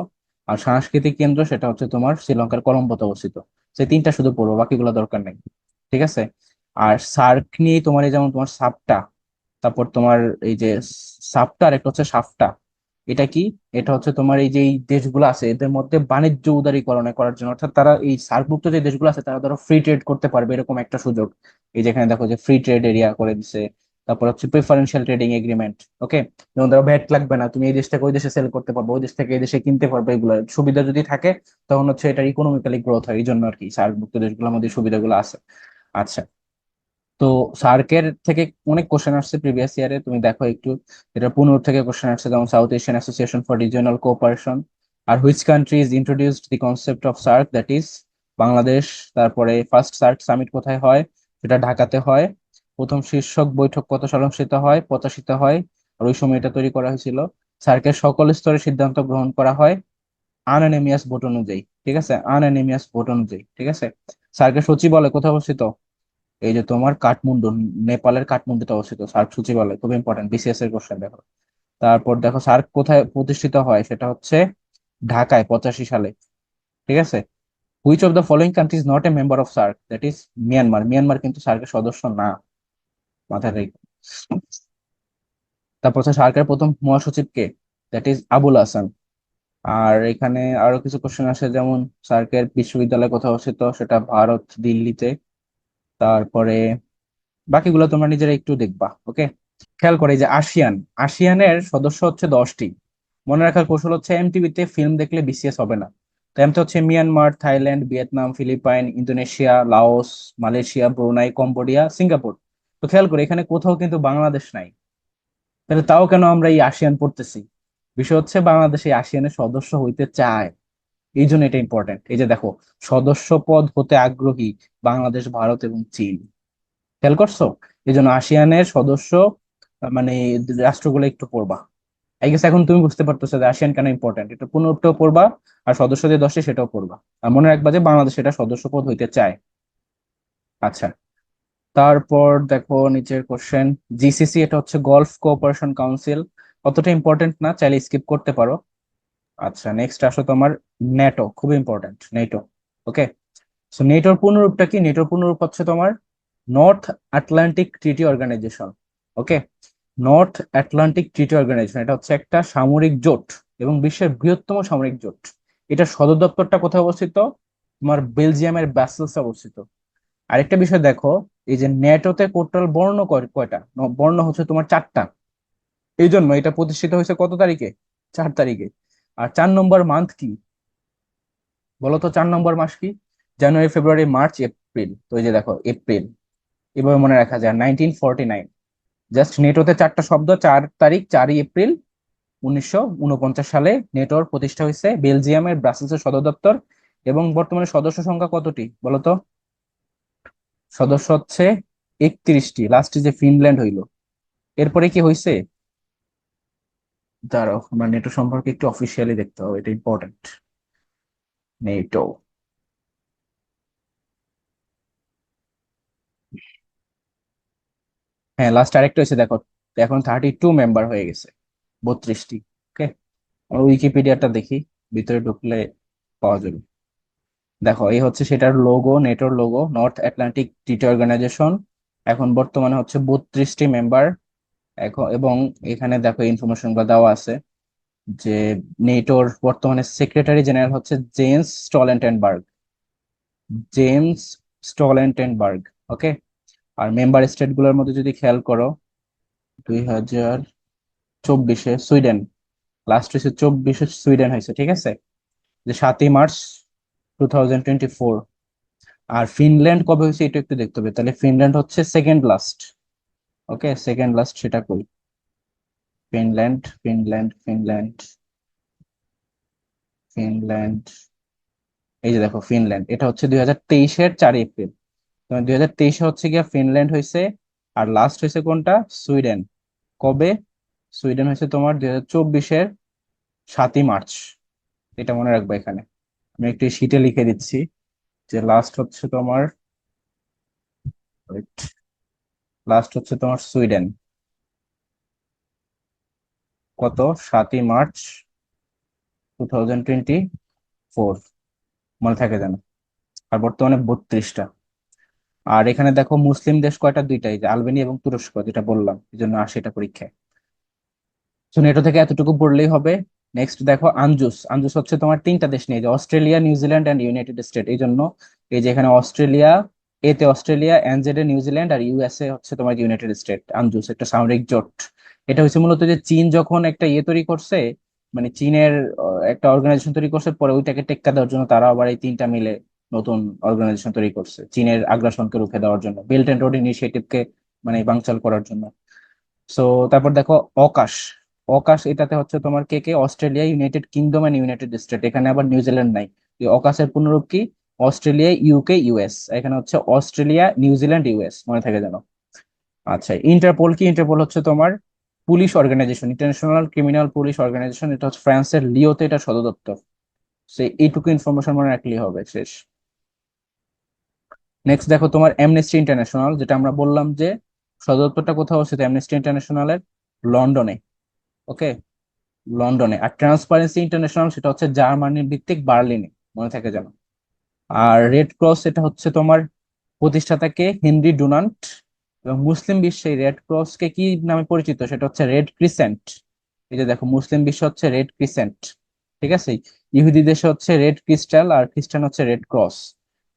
S1: আর সাংস্কৃতিক কেন্দ্র, সেটা হচ্ছে তোমার শ্রীলঙ্কার কলম্বোতে অবস্থিত। সেই তিনটা শুধু পড়বো, বাকিগুলো দরকার নেই, ঠিক আছে। আর সার্ক নিয়ে তোমার এই যেমন তোমার সাপটা, তারপর তোমার এই যে সাপটা, আর একটা হচ্ছে সাফটা। এটা কি? এটা হচ্ছে তোমার এই যে এই দেশগুলো আছে এদের মধ্যে বাণিজ্য উদারীকরণ করার জন্য, অর্থাৎ তারা এই সার্কভুক্ত যে দেশগুলো আছে তারা ধরো ফ্রি ট্রেড করতে পারবে, এরকম একটা সুযোগ। এই যেখানে দেখো যে ফ্রি ট্রেড এরিয়া করে দিছে। তারপর হচ্ছে প্রিফারেন্সিয়াল ট্রেডিং এগ্রিমেন্ট। ওকে, যেমন ধরো ভ্যাট লাগবে না, তুমি এই দেশ থেকে ওই দেশে সেল করতে পারবে, ওই দেশ থেকে এই দেশে কিনতে পারবে, এগুলো সুবিধা যদি থাকে তখন হচ্ছে এটার ইকোনমিক্যালি গ্রোথ হয়, এই জন্য আর কি সার্কভুক্ত দেশগুলোর মধ্যে সুবিধাগুলো আছে। আচ্ছা, তো সার্কের থেকে অনেক কোশ্চেন আসছে প্রিভিয়াস ইয়ারে, তুমি দেখো একটু। এটা পুনর থেকে কোশ্চেন আসছে, যেমন South Asian association for regional cooperation. আর which country is introduced the concept of SAARC, that is Bangladesh. তারপরে ফার্স্ট সার্ক সামিট কোথায় হয়? সেটা ঢাকাতে হয়। প্রথম শীর্ষক বৈঠক কত সালে অনুষ্ঠিত হয়? 85-তে হয়। আর ওই সময় এটা তৈরি করা হয়েছিল। সার্কের সকল স্তরে সিদ্ধান্ত গ্রহণ করা হয় আনএনিমিয়াস ভোট অনুযায়ী, ঠিক আছে, আনএনিমিয়াস ভোট অনুযায়ী, ঠিক আছে। সার্কের সচিবালয় কোথায় অবস্থিত? এই যে তোমার কাঠমান্ডু, নেপালের কাঠমান্ডুতে অবস্থিত সার্ক সচিবালয়, খুব ইম্পর্টেন্ট, বিসিএস এর কোশ্চেন দেখো। তারপর দেখো সার্ক কোথায় প্রতিষ্ঠিত হয়, সেটা হচ্ছে ঢাকায় 85 সালে, ঠিক আছে। Which of the following country is not a member of SAARC, that is Myanmar. Myanmar কিন্তু সার্কের সদস্য না, মাথায় রেখো। তারপর হচ্ছে সার্কের প্রথম মহাসচিব কে? That is Abul Hasan. আর এখানে আরো কিছু কোশ্চেন আসে, যেমন সার্কের বিশ্ববিদ্যালয় কোথায় অবস্থিত, সেটা ভারত, দিল্লিতে। তারপরে বাকিগুলো তোমরা নিজেরা একটু দেখবা, ওকে। খেয়াল করে যে আসিয়ান, আসিয়ানের সদস্য হচ্ছে 10টি। মনে রাখার কৌশল হচ্ছে এমটিভিতে ফিল্ম দেখলে বিসিএস হবে না। তো এমতে হচ্ছে Myanmar, Thailand, Vietnam, Philippines, Indonesia, Laos, Malaysia, Brunei, Cambodia, Singapore. তো খেয়াল করে এখানে কোথাও কিন্তু বাংলাদেশ নাই। তাহলে তাও কেন আমরা এই আসিয়ান পড়তেছি? বিষয় হচ্ছে বাংলাদেশ এই আসিয়ানের সদস্য হইতে চায়, এই জন্য এটা ইম্পর্টেন্ট। এই যে দেখো, সদস্য পদ হতে আগ্রহী বাংলাদেশ, ভারত এবং চীন। খেয়াল করছো? এই জন্য আসিয়ানের সদস্য মানে রাষ্ট্রগুলো একটু পড়বা। আই গেস এখন তুমি বুঝতে পারতেছো যে আসিয়ান কেন ইম্পর্টেন্ট, এটা পুনরুক্তও পড়বা। আর সদস্য যে 10টি সেটাও পড়বা। আর মনে রাখবা যে বাংলাদেশ এটা সদস্য পদ হইতে চায়। আচ্ছা, তারপর দেখো নিচের কোশ্চেন। জিসিসি এটা হচ্ছে গলফ কোঅপারেশন কাউন্সিল, অতটা ইম্পর্টেন্ট না, চাইলে স্কিপ করতে পারো। আচ্ছা, নেক্সট আসো তোমার নেটো, খুব ইম্পর্টেন্ট নেটো। ওকে, সো নেটোর পূর্ণরূপটা কি? নেটোর পূর্ণরূপ হচ্ছে তোমার নর্থ আটলান্টিক ট্রিটি অর্গানাইজেশন। ওকে, নর্থ আটলান্টিক ট্রিটি অর্গানাইজেশন, এটা হচ্ছে একটা সামরিক জোট এবং বিশ্বের বৃহত্তম সামরিক জোট। এটার সদর দপ্তরটা কোথায় অবস্থিত? তোমার বেলজিয়ামের ব্রাসেলসে অবস্থিত। আরেকটা বিষয় দেখো, এই যে ন্যাটোতে টোটাল বর্ণ কয়টা? বর্ণ হচ্ছে তোমার 4টা। এই জন্য এটা প্রতিষ্ঠিত হয়েছে কত তারিখে? 4 তারিখে। আর 4 নম্বর মান্থ কি বলো তো? 4 নম্বর মাস কি? জানুয়ারি, ফেব্রুয়ারি, মার্চ, এপ্রিল। তো এই যে দেখো এপ্রিল, এভাবে মনে রাখা যায়। 1949, জাস্ট নেটোতে 4টা শব্দ, 4 তারিখ, 4ই এপ্রিল 1949 সালে নেটোর প্রতিষ্ঠা হয়েছে, বেলজিয়ামের ব্রাসেলসের সদর দপ্তর। এবং বর্তমানে সদস্য সংখ্যা কতটি বলতো? সদস্য হচ্ছে 31টি, লাস্টে যে ফিনল্যান্ড হইলো। এরপরে কি হয়েছে? দাঁড়াও, আমার নেটো সম্পর্কে একটু অফিসিয়ালি দেখতে হবে, এটা ইম্পর্টেন্ট। নেটো, হ্যাঁ লাস্ট আরেকটা হয়েছে দেখো, এখন 32 মেম্বার হয়ে গেছে, 32টি। ওকে, উইকিপিডিয়াটা দেখি, ভিতরে ঢুকলে পাওয়া যাবে। দেখো এই হচ্ছে সেটার logo, নেটোর logo, north Atlantic treaty organization. এখন বর্তমানে হচ্ছে 32টি মেম্বার। এখন এবং এখানে দেখো ইনফরমেশন গুলো দেওয়া আছে যে নেটোর বর্তমানে সেক্রেটারি জেনারেল হচ্ছে James Stoltenberg. James Stoltenberg. Okay. আর মেম্বার স্টেট গুলোর মধ্যে যদি খেয়াল করো, 2024 সুইডেন, লাস্ট হয়েছে 24 সুইডেন হয়েছে, ঠিক আছে, যে 7ই মার্চ 2024। আর ফিনল্যান্ড কবে হয়েছে এটা একটু দেখতে হবে, তাহলে ফিনল্যান্ড হচ্ছে সেকেন্ড লাস্ট। ওকে, সেকেন্ড লাস্ট সেটা কই? ফিনল্যান্ড, ফিনল্যান্ড, ফিনল্যান্ড, ফিনল্যান্ড, এই যে দেখো ফিনল্যান্ড, এটা হচ্ছে 2023-এর 4 এপ্রিল। 2023-এ হচ্ছে গিয়া ফিনল্যান্ড হয়েছে। আর লাস্ট হয়েছে কোনটা? সুইডেন। কবে? সুইডেন হয়েছে তোমার 2024-এর 7ই মার্চ। এটা মনে রাখবে এখানে, আমি একটু শিটে লিখে দিচ্ছি যে লাস্ট হচ্ছে তোমার, লাস্ট হচ্ছে তোমার সুইডেন। কত? 7ই মার্চ 2024, মনে থাকে যেন। আর বর্তমানে 32টা। আর এখানে দেখো মুসলিম দেশ কয়টা? দুইটাই, যে আলবেনিয়া এবং তুরস্ক, যেটা বললাম এই জন্য 80টা পরীক্ষায়। তো নেটো থেকে এতটুকু পড়লেই হবে। নেক্সট দেখো আনজুস। আনজুস হচ্ছে তোমার 3টা দেশ নিয়ে, যে Australia, New Zealand and United State. এই জন্য এই যে এখানে অস্ট্রেলিয়া, এতে অস্ট্রেলিয়া, এনজেড এ নিউজিল্যান্ড, আর ইউএসএ হচ্ছে তোমার ইউনাইটেড স্টেট। আনজুস একটা সামরিক জোট। এটা হচ্ছে মূলত যে চীন যখন একটা ইয়ে তৈরি করছে, মানে চীনের একটা অর্গানাইজেশন তৈরি করছে, পরে ওইটাকে টেক্কা দেওয়ার জন্য তারা আবার এই 3টা মিলে নতুন অর্গানাইজেশন তৈরি করছে, চীনের আগ্রাসনকে রুখে দেওয়ার জন্য, বেল্ট এন্ড রোড ইনিশিয়েটিভকে মানে বানচাল করার জন্য। সো তারপর দেখো অকাশ। অকাশ এটাতে হচ্ছে তোমার কে কে? Australia, United Kingdom and United State. এখানে আবার নিউজিল্যান্ড নাই। এই অকাশের পূর্ণরূপ কি? Australia, UK, US. এখানে হচ্ছে অস্ট্রেলিয়া, নিউজিল্যান্ড, ইউএস, মনে থাকে যেন। আচ্ছা, ইন্টারপোল কি? ইন্টারপোল হচ্ছে তোমার police organisation, international criminal police organisation. এটা হচ্ছে ফ্রান্সের লিওতে এটা সদর দপ্তর। সো এইটুকু ইনফরমেশন মনে রাখলেই হবে, শেষ। নেক্সট দেখো তোমার অ্যামনেস্টি ইন্টারন্যাশনাল, যেটা আমরা বললাম যে সদর দপ্তরটা কোথাও অবস্থিত? অ্যামনেস্টি ইন্টারন্যাশনালের লন্ডনে। ওকে, লন্ডনে। আর ট্রান্সপারেন্সি ইন্টারন্যাশনাল সেটা হচ্ছে জার্মানির ভিত্তিক বার্লিনে, মনে থাকে যেন। আর রেড ক্রস এটা হচ্ছে তোমার প্রতিষ্ঠাতা কে? Henry Dunant. এবং মুসলিম বিশ্বে রেড ক্রস কে কি নামে পরিচিত? সেটা হচ্ছে রেড ক্রিসেন্ট। এই যে দেখো মুসলিম বিশ্ব হচ্ছে রেড ক্রিসেন্ট, ঠিক আছে। ইহুদি দেশে হচ্ছে রেড ক্রিস্টাল, আর খ্রিস্টান হচ্ছে রেড ক্রস।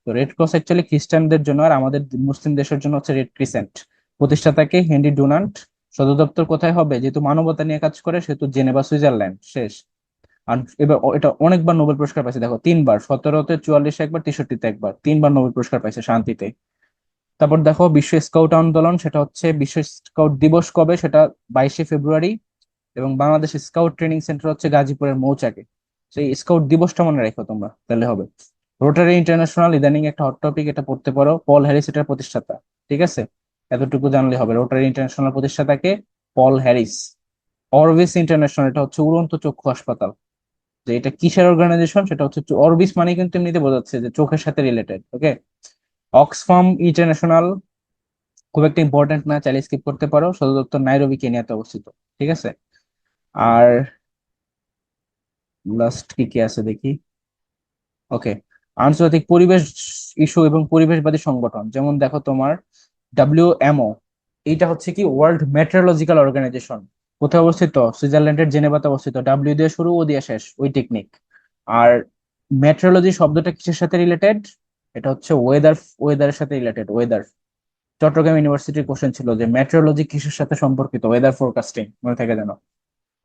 S1: তো রেড ক্রস অ্যাকচুয়ালি খ্রিস্টানদের জন্য, আর আমাদের মুসলিম দেশের জন্য হচ্ছে রেড ক্রিসেন্ট। প্রতিষ্ঠাতাকে হেনরি ডুনান্ট। সদর দপ্তর কোথায় হবে? যেহেতু মানবতা নিয়ে কাজ করে সেহেতু জেনেভা, সুইজারল্যান্ড, শেষ। আর এবার এটা অনেকবার নোবেল পুরস্কার পাইছে দেখো, 3বার, 17-তে, 44-এ একবার, 63-তে একবার, 3বার নোবেল পুরস্কার পাইছে শান্তিতে। তারপর দেখো বিশ্ব স্কাউট আন্দোলন, সেটা হচ্ছে বিশ্ব স্কাউট দিবস কবে? সেটা 22শে ফেব্রুয়ারি। এবং বাংলাদেশ স্কাউট ট্রেনিং সেন্টার হচ্ছে গাজীপুরের মৌচাকে। সেই স্কাউট দিবসটা মনে রাখো তোমরা, তাহলে হবে। রোটারি ইন্টারন্যাশনাল ইদানিং একটা হট টপিক, এটা পড়তে পারো। পল হ্যারিস এটার প্রতিষ্ঠাতা, ঠিক আছে। এতটুকু জানলে হবে। রোটারি ইন্টারন্যাশনাল প্রতিষ্ঠাতাকে? Paul Harris. অরবিস ইন্টারন্যাশনাল, এটা হচ্ছে উড়ন্ত চক্ষু হাসপাতাল। যে এটা কিসের অর্গানাইজেশন? সেটা হচ্ছে অরবিস মানে কিন্তু এমনিতে বোঝাচ্ছে যে চোখের সাথে রিলেটেড। ওকে। অক্সফাম ইন্টারন্যাশনাল খুব একটা ইম্পর্টেন্ট না, চাইলে স্কিপ করতে পারো। সদর দপ্তর নাইরোবি, কেনিয়াতে অবস্থিত, ঠিক আছে। আর লাস্ট কি কি আছে দেখি। ওকে, আন্তর্জাতিক পরিবেশ ইস্যু এবং পরিবেশবাদী সংগঠন, যেমন দেখো তোমার ডাব্লিউএমও। এইটা হচ্ছে কি ওয়ার্ল্ড মেট্রোলজিক্যাল অর্গানাইজেশন। কোথায় অবস্থিত? সুইজারল্যান্ডের জেনেভাতে অবস্থিত। ডাব্লিউ দিয়ে শুরু, ও দিয়ে শেষ, ওই টেকনিক। আর মেট্রোলজি শব্দটা কিসের সাথে রিলেটেড? এটা হচ্ছে ওয়েদার, ওয়েদারের সাথে রিলেটেড, ওয়েদার। চট্টগ্রাম ইউনিভার্সিটির কোশ্চেন ছিল যে মেট্রোলজি কিসের সাথে সম্পর্কিত, ওয়েদার ফোরকাস্টিং, মনে থাকে যেন।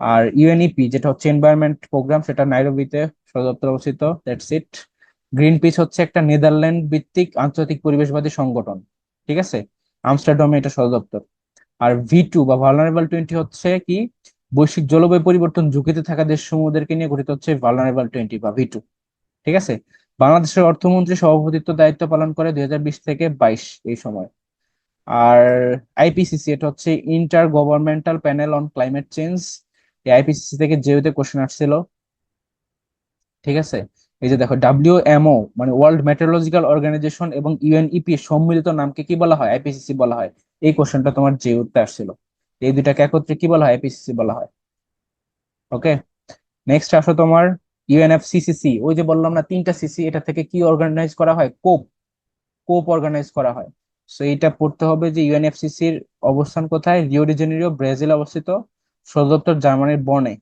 S1: আর ইউএনইপি যেটা হচ্ছে এনভায়রনমেন্ট প্রোগ্রাম, সেটা নাইরোবিতে সদর দপ্তর অবস্থিত, দ্যাটস ইট। গ্রিন পিস হচ্ছে একটা নেদারল্যান্ড ভিত্তিক আন্তর্জাতিক পরিবেশবাদী সংগঠন, ঠিক আছে, আমস্টারডামে এটা সদর দপ্তর। আর ভি 2 বা ভালনারেবল 20 হচ্ছে কি বৈশ্বিক জলবায়ু পরিবর্তন ঝুঁকিতে থাকা দেশসমূহদেরকে নিয়ে গঠিত হচ্ছে ভালনারেবল 20 বা ভি 2, ঠিক আছে। বাংলাদেশের অর্থমন্ত্রী সভাপতিত্ব দায়িত্ব পালন করে 2020 থেকে 22 এই সময়। আর আইপিসিসি এটা হচ্ছে inter governmental panel on climate change. এই আইপিসিসি থেকে যেহেতু কোশ্চেন আসছিল, ঠিক আছে। এই যে দেখো, ডাব্লিউএমও মানে ওয়ার্ল্ড মেট্রোলজিক্যাল অর্গানাইজেশন এবং ইউএনইপি সম্মিলিত নামকে কি বলা হয়? আইপিসিসি বলা হয়। এই কোশ্চেনটা তোমার যে উত্তর আসছিল, এই দুটাকে একত্রে কি বলা হয়? আইপিসিসি বলা হয়। ওকে, নেক্সট আসো তোমার ইউএনএফসিসিসি। ওই যে বললাম না তিনটা সিসি, এটা থেকে কি অর্গানাইজ করা হয়? কোপ, কোপ অর্গানাইজ করা হয়। সো এইটা পড়তে হবে যে ইউএনএফসিসির অবস্থান কোথায়? রিও ডি জেনিরো, ব্রাজিল অবস্থিত, সদর দপ্তর জার্মানির বনে,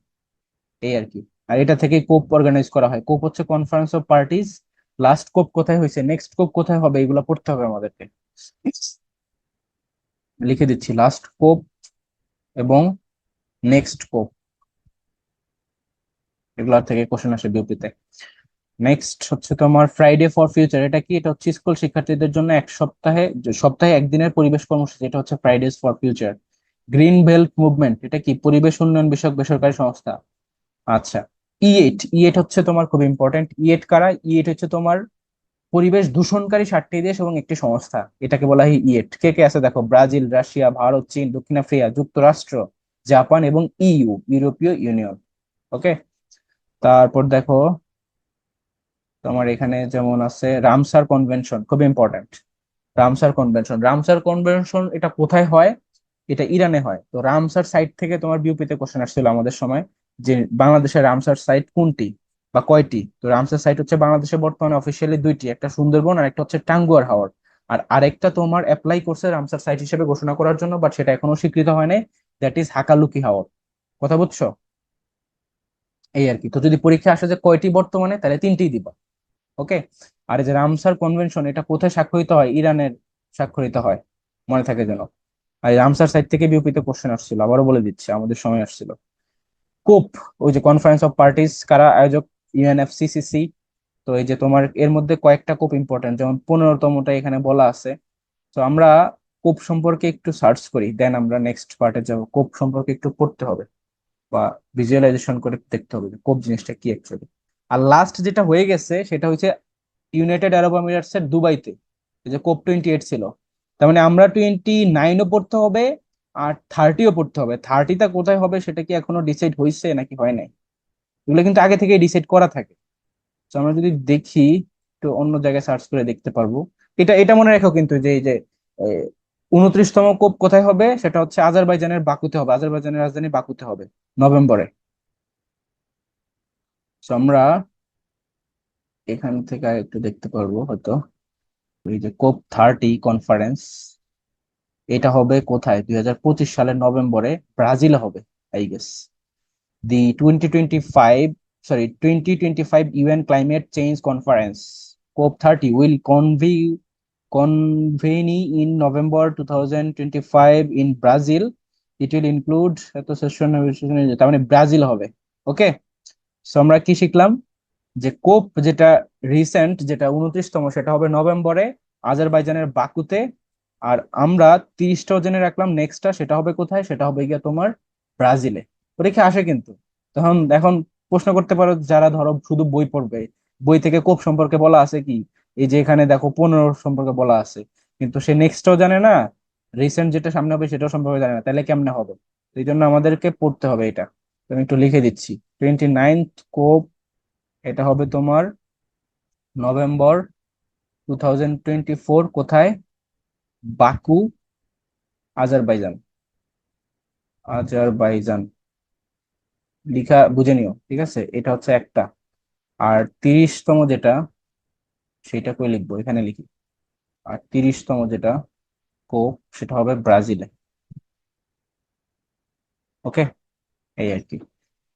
S1: এই আর কি। আর এটা থেকে কোপ অর্গানাইজ করা হয়। কোপ হচ্ছে কনফারেন্স অফ পার্টিজ। লাস্ট কোপ কোথায় হয়েছে, নেক্সট কোপ কোথায় হবে, এগুলো পড়তে হবে আমাদেরকে। লিখে দিচ্ছি, লাস্ট কোপ এবং নেক্সট কোপ, এগুলা থেকে কোশ্চেন আসে বিউপিতে। নেক্সট হচ্ছে তোমার ফ্রাইডে ফর ফিউচার। এটা কি? এটা হচ্ছে স্কুল শিক্ষার্থীদের জন্য এক সপ্তাহে, সপ্তাহে একদিনের পরিবেশ কর্মসূচি, এটা হচ্ছে Fridays for future. Green belt movement, এটা কি পরিবেশ উন্নয়ন বিষয়ক বেসরকারি সংস্থা। আচ্ছা, ই8 হচ্ছে তোমার খুব ইম্পর্টেন্ট। ই8 কারা? ই8 হচ্ছে তোমার পরিবেশ দূষণকারী 60টি দেশ এবং একটি সংস্থা, এটাকে বলা হয় ই8। কে কে আছে দেখো, ব্রাজিল, রাশিয়া, ভারত, চীন, দক্ষিণ আফ্রিকা, যুক্তরাষ্ট্র, জাপান এবং ইইউ, ইউরোপীয় ইউনিয়ন। ওকে, তারপর দেখো তোমার এখানে যেমন আছে রামসার কনভেনশন, খুব ইম্পর্টেন্ট। রামসার কনভেনশন এটা কোথায় হয়? এটা ইরানে হয়। তো রামসার সাইট থেকে তোমার বিউপিতে কোশ্চেন আসছিল আমাদের সময়, যে বাংলাদেশের রামসার সাইট কোনটি বা কয়টি। তো রামসার সাইট হচ্ছে বাংলাদেশে বর্তমানে অফিসিয়ালি দুইটি, একটা সুন্দরবন আর একটা হচ্ছে টাঙ্গুয়ার হাওর। আর আরেকটা তোমার অ্যাপ্লাই করছে রামসার সাইট হিসেবে ঘোষণা করার জন্য, বাট সেটা এখনো স্বীকৃত হয় নাই, দ্যাট ইজ হাকালুকি হাওর। কথা বুঝছো? এই আর কি। তো যদি পরীক্ষা আসে যে কয়টি বর্তমানে, তাহলে তিনটি দিবা। ওকে। আর এই যে রামসার কনভেনশন এটা কোথায় স্বাক্ষরিত হয়? ইরানের স্বাক্ষরিত হয়, মনে থাকে যেন। আর এই রামসার সাইট থেকে বিউপিতে কোশ্চেন আসছিল, আবারও বলে দিচ্ছি, আমাদের সময় আসছিল। কোপ, ওই যে কনফারেন্স অফ পার্টিস, কারা আয়োজক? ইউএনএফসিসিসি। তো এই যে তোমার এর মধ্যে কয়েকটা কোপ ইম্পর্টেন্ট, যেমন 15তমটা এখানে বলা আছে। তো আমরা কোপ সম্পর্কে একটু সার্চ করি, দেন আমরা নেক্সট পার্টে যাব। কোপ সম্পর্কে একটু পড়তে হবে বা ভিজুয়ালাইজেশন করে দেখতে হবে যে কোপ জিনিসটা কি অ্যাকচুয়ালি। আর লাস্ট যেটা হয়ে গেছে সেটা হচ্ছে ইউনাইটেড আরব আমিরাটস এর দুবাইতে, এই যে COP 28 ছিল। তার মানে আমরা 29ও পড়তে হবে আর 30ও পড়তে হবে। 30টা কোথায় হবে সেটা কি এখনো ডিসাইড হয়েছে নাকি হয় নাই? এগুলো কিন্তু আগে থেকে ডিসাইড করা থাকে। তো আমরা যদি দেখি, তো অন্য জায়গায় সার্চ করে দেখতে পারবো। এটা এটা মনে রাখো কিন্তু, যে এই যে 29তম কোপ কোথায় হবে, সেটা হচ্ছে আজারবাইজানের বাকুতে হবে, আজারবাইজানের রাজধানী বাকুতে হবে, নভেম্বরে। তো আমরা এখান থেকে আর একটু দেখতে পারবো হয়তো। এই যে COP 30 কনফারেন্স, এটা হবে কোথায়? 2025 সালের নভেম্বরে ব্রাজিলে হবে, I guess. The 2025, sorry 2025 UN climate change conference, COP 30 will convene in November 2025 in Brazil. It will include এত সেশন, তার মানে ব্রাজিল হবে। ওকে, সো আমরা কি শিখলাম? যে কোপ যেটা রিসেন্ট, যেটা 29তম, সেটা হবে নভেম্বরে আজারবাইজানের বাকুতে। আর আমরা 30টাও জেনে রাখলাম, নেক্সটটা সেটা হবে কোথায়? সেটা হবে গিয়া তোমার ব্রাজিলে। পরীক্ষা আসে কিন্তু। তখন এখন প্রশ্ন করতে পারো, যারা ধরো শুধু বই পড়বে, বই থেকে কোপ সম্পর্কে বলা আছে কি, এই যে এখানে দেখো 15 সম্পর্কে বলা আছে, কিন্তু সে নেক্সটটাও জানে না, রিসেন্ট যেটা সামনে হবে সেটাও সম্পর্কে জানে না, তাহলে কেমনে হবে? এই জন্য আমাদেরকে পড়তে হবে এটা। তো আমি একটু লিখে দিচ্ছি, 29th কোপ, এটা হবে তোমার নভেম্বর 2024, কোথায়? Baku, Azerbaijan, Azerbaijan. লিখা বুঝে নিও, ঠিক আছে। এটা হচ্ছে একটা। আর 30তম যেটা, সেটা কই লিখবো? এখানে লিখি। আর 30তম যেটা কোপ, সেটা হবে ব্রাজিলে। ওকে, এই আর কি।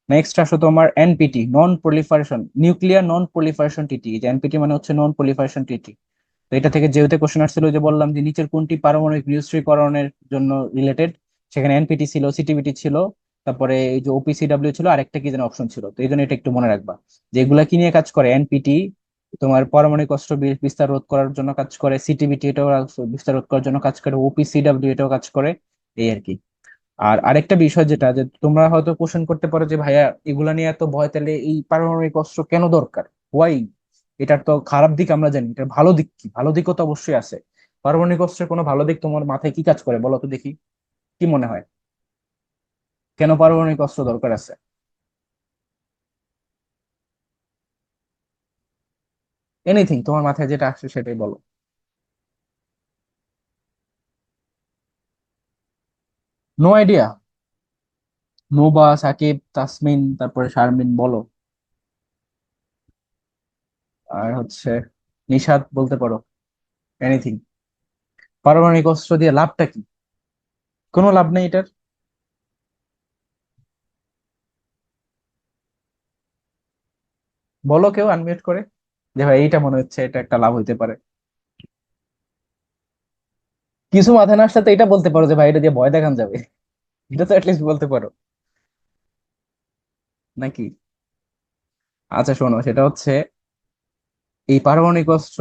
S1: নেক্সট আসো তোমার NPT, non proliferation nuclear non proliferation treaty. যে এনপিটি মানে হচ্ছে নন প্রলিফারেশন ট্রিটি। তো এটা থেকে যেহেতু কোশ্চেন আসছিল, ওই যে বললাম যে নিচের কোনটি পারমাণবিক নিরস্ত্রীকরণের জন্য রিলেটেড, সেখানে এনপিটি ছিল, সিটিবিটি ছিল, তারপরে এই যে ওপিসিডাব্লিউ ছিল, আরেকটা কি যেন অপশন ছিল। তো এই জন্য এটা একটু মনে রাখবা যে এগুলা কি নিয়ে কাজ করে। এনপিটি তোমার পারমাণবিক অস্ত্র বিস্তার রোধ করার জন্য কাজ করে, সিটিবিটি এটাও বিস্তার রোধ করার জন্য কাজ করে, ওপিসিডাব্লিউ এটাও কাজ করে, এই আর কি। আর আরেকটা বিষয় যেটা, যে তোমরা হয়তো কোশ্চেন করতে পারো যে ভাইয়া এগুলা নিয়ে এত ভয়, তাহলে এই পারমাণবিক অস্ত্র কেন দরকার, ওয়াই? এটার তো খারাপ দিক আমরা জানি, এটার ভালো দিক কি? ভালো দিকও তো অবশ্যই আছে। পারমাণবিক অস্ত্রের কোনো ভালো দিক তোমার মাথায় কি কাজ করে বলো তো দেখি, কি মনে হয় কেন পারমাণবিক অস্ত্র দরকার আছে? এনিথিং তোমার মাথায় যেটা আসছে সেটাই বলো। No idea? নোবা, সাকিব, তাসমিন, তারপরে শারমিন বলো। আর হচ্ছে নিশাত বলতে পারো, এনিথিং। পারমাণবিক অস্ত্র দিয়ে লাভটা কি? কোনো লাভ নেই এটার। বলো কেউ আনমিউট করে, যে ভাই এইটা মনে হচ্ছে এটা একটা লাভ হইতে পারে। কিছু মাথায় না আসলে তো এটা বলতে পারো যে ভাই এটা দিয়ে ভয় দেখান যাবে, এটা তো অ্যাটলিস্ট বলতে পারো, নাকি? আচ্ছা শোনো, সেটা হচ্ছে এই পারমাণবিক অস্ত্র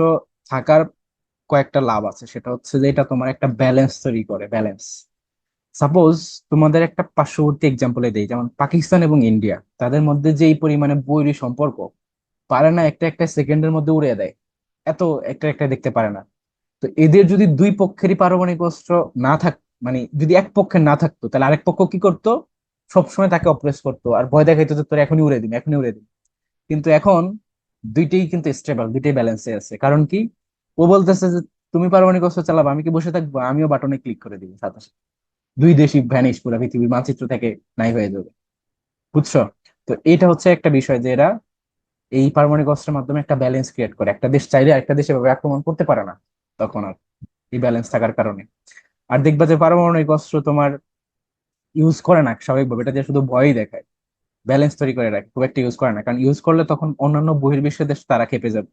S1: থাকার কয়েকটা লাভ আছে। সেটা হচ্ছে যে এটা তোমার একটা ব্যালেন্স তৈরি করে, ব্যালেন্স। সাপোজ তোমাদের একটা পার্শ্ববর্তী এক্সাম্পলে দেই, যেমন পাকিস্তান এবং ইন্ডিয়া, তাদের মধ্যে যে এই পরিমাণে বৈরী সম্পর্ক, পারে না একটা একটা সেকেন্ডের মধ্যে উড়িয়ে দেয়, এত একটা একটা দেখতে পারে না। তো এদের যদি দুই পক্ষেরই পারমাণবিক অস্ত্র না থাক, মানে যদি এক পক্ষের না থাকতো, তাহলে আরেক পক্ষ কি করতো? সবসময় তাকে অপ্রেস করতো আর ভয় দেখাইতো যে তোর এখনই উড়ে দিন, এখনই উড়ে দিন। কিন্তু এখন দুইটাই কিন্তু স্টেবল, দুইটাই ব্যালেন্সে আছে। কারণ কি? ও বলতেছে যে তুমি পারমাণবিক অস্ত্র চালাবো, আমি কি বসে থাকবো? আমিও বাটনে ক্লিক করে দিব সাথে সাথে, দুই দেশই ভ্যানিশ, পুরো পৃথিবীর মানচিত্র থেকে নাই হয়ে যাবে। বুঝছো? তো এটা হচ্ছে একটা বিষয় যে এরা এই পারমাণবিক অস্ত্রের মাধ্যমে একটা ব্যালেন্স ক্রিয়েট করে। একটা দেশ চাইলে একটা দেশে এভাবে আক্রমণ করতে পারে না তখন আর, এই ব্যালেন্স থাকার কারণে। আর দেখবা যে পারমাণবিক অস্ত্র তোমার ইউজ করে না স্বাভাবিকভাবে, এটা দিয়ে শুধু ভয়ই দেখায়, ব্যালেন্স তৈরি করে রাখে, খুব একটা ইউজ করে না। কারণ ইউজ করলে তখন অন্যান্য বহির্বিশ্বের দেশ তারা খেপে যাবে।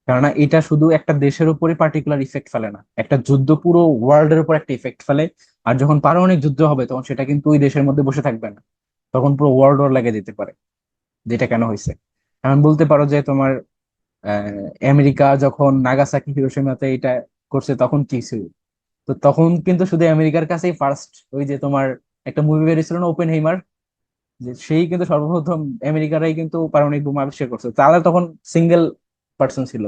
S1: কেননা এটা শুধু একটা দেশের উপরই পার্টিকুলার ইফেক্ট ফেলে না, একটা যুদ্ধ পুরো ওয়ার্ল্ড এর উপর একটা ইফেক্ট ফেলে। আর যখন পারমাণবিক যুদ্ধ হবে তখন সেটা কিন্তু ওই দেশের মধ্যে বসে থাকবে না, তখন পুরো ওয়ার্ল্ড ওয়ার লেগে যেতে পারে। যেটা কেন হয়েছে, এমন বলতে পারো যে তোমার আমেরিকা যখন নাগাসাকি হিরোশিমাতে এটা করছে তখন কি ছিল? তো তখন কিন্তু শুধু আমেরিকার কাছেই ফার্স্ট, ওই যে তোমার একটা মুভি বেরিয়েছিল না ওপেন হেইমার, যে সেই কিন্তু সর্বপ্রথম আমেরিকারাই কিন্তু পারমাণবিক বোমা আবিষ্কার করছে, তারা তখন সিঙ্গেল পার্সন ছিল।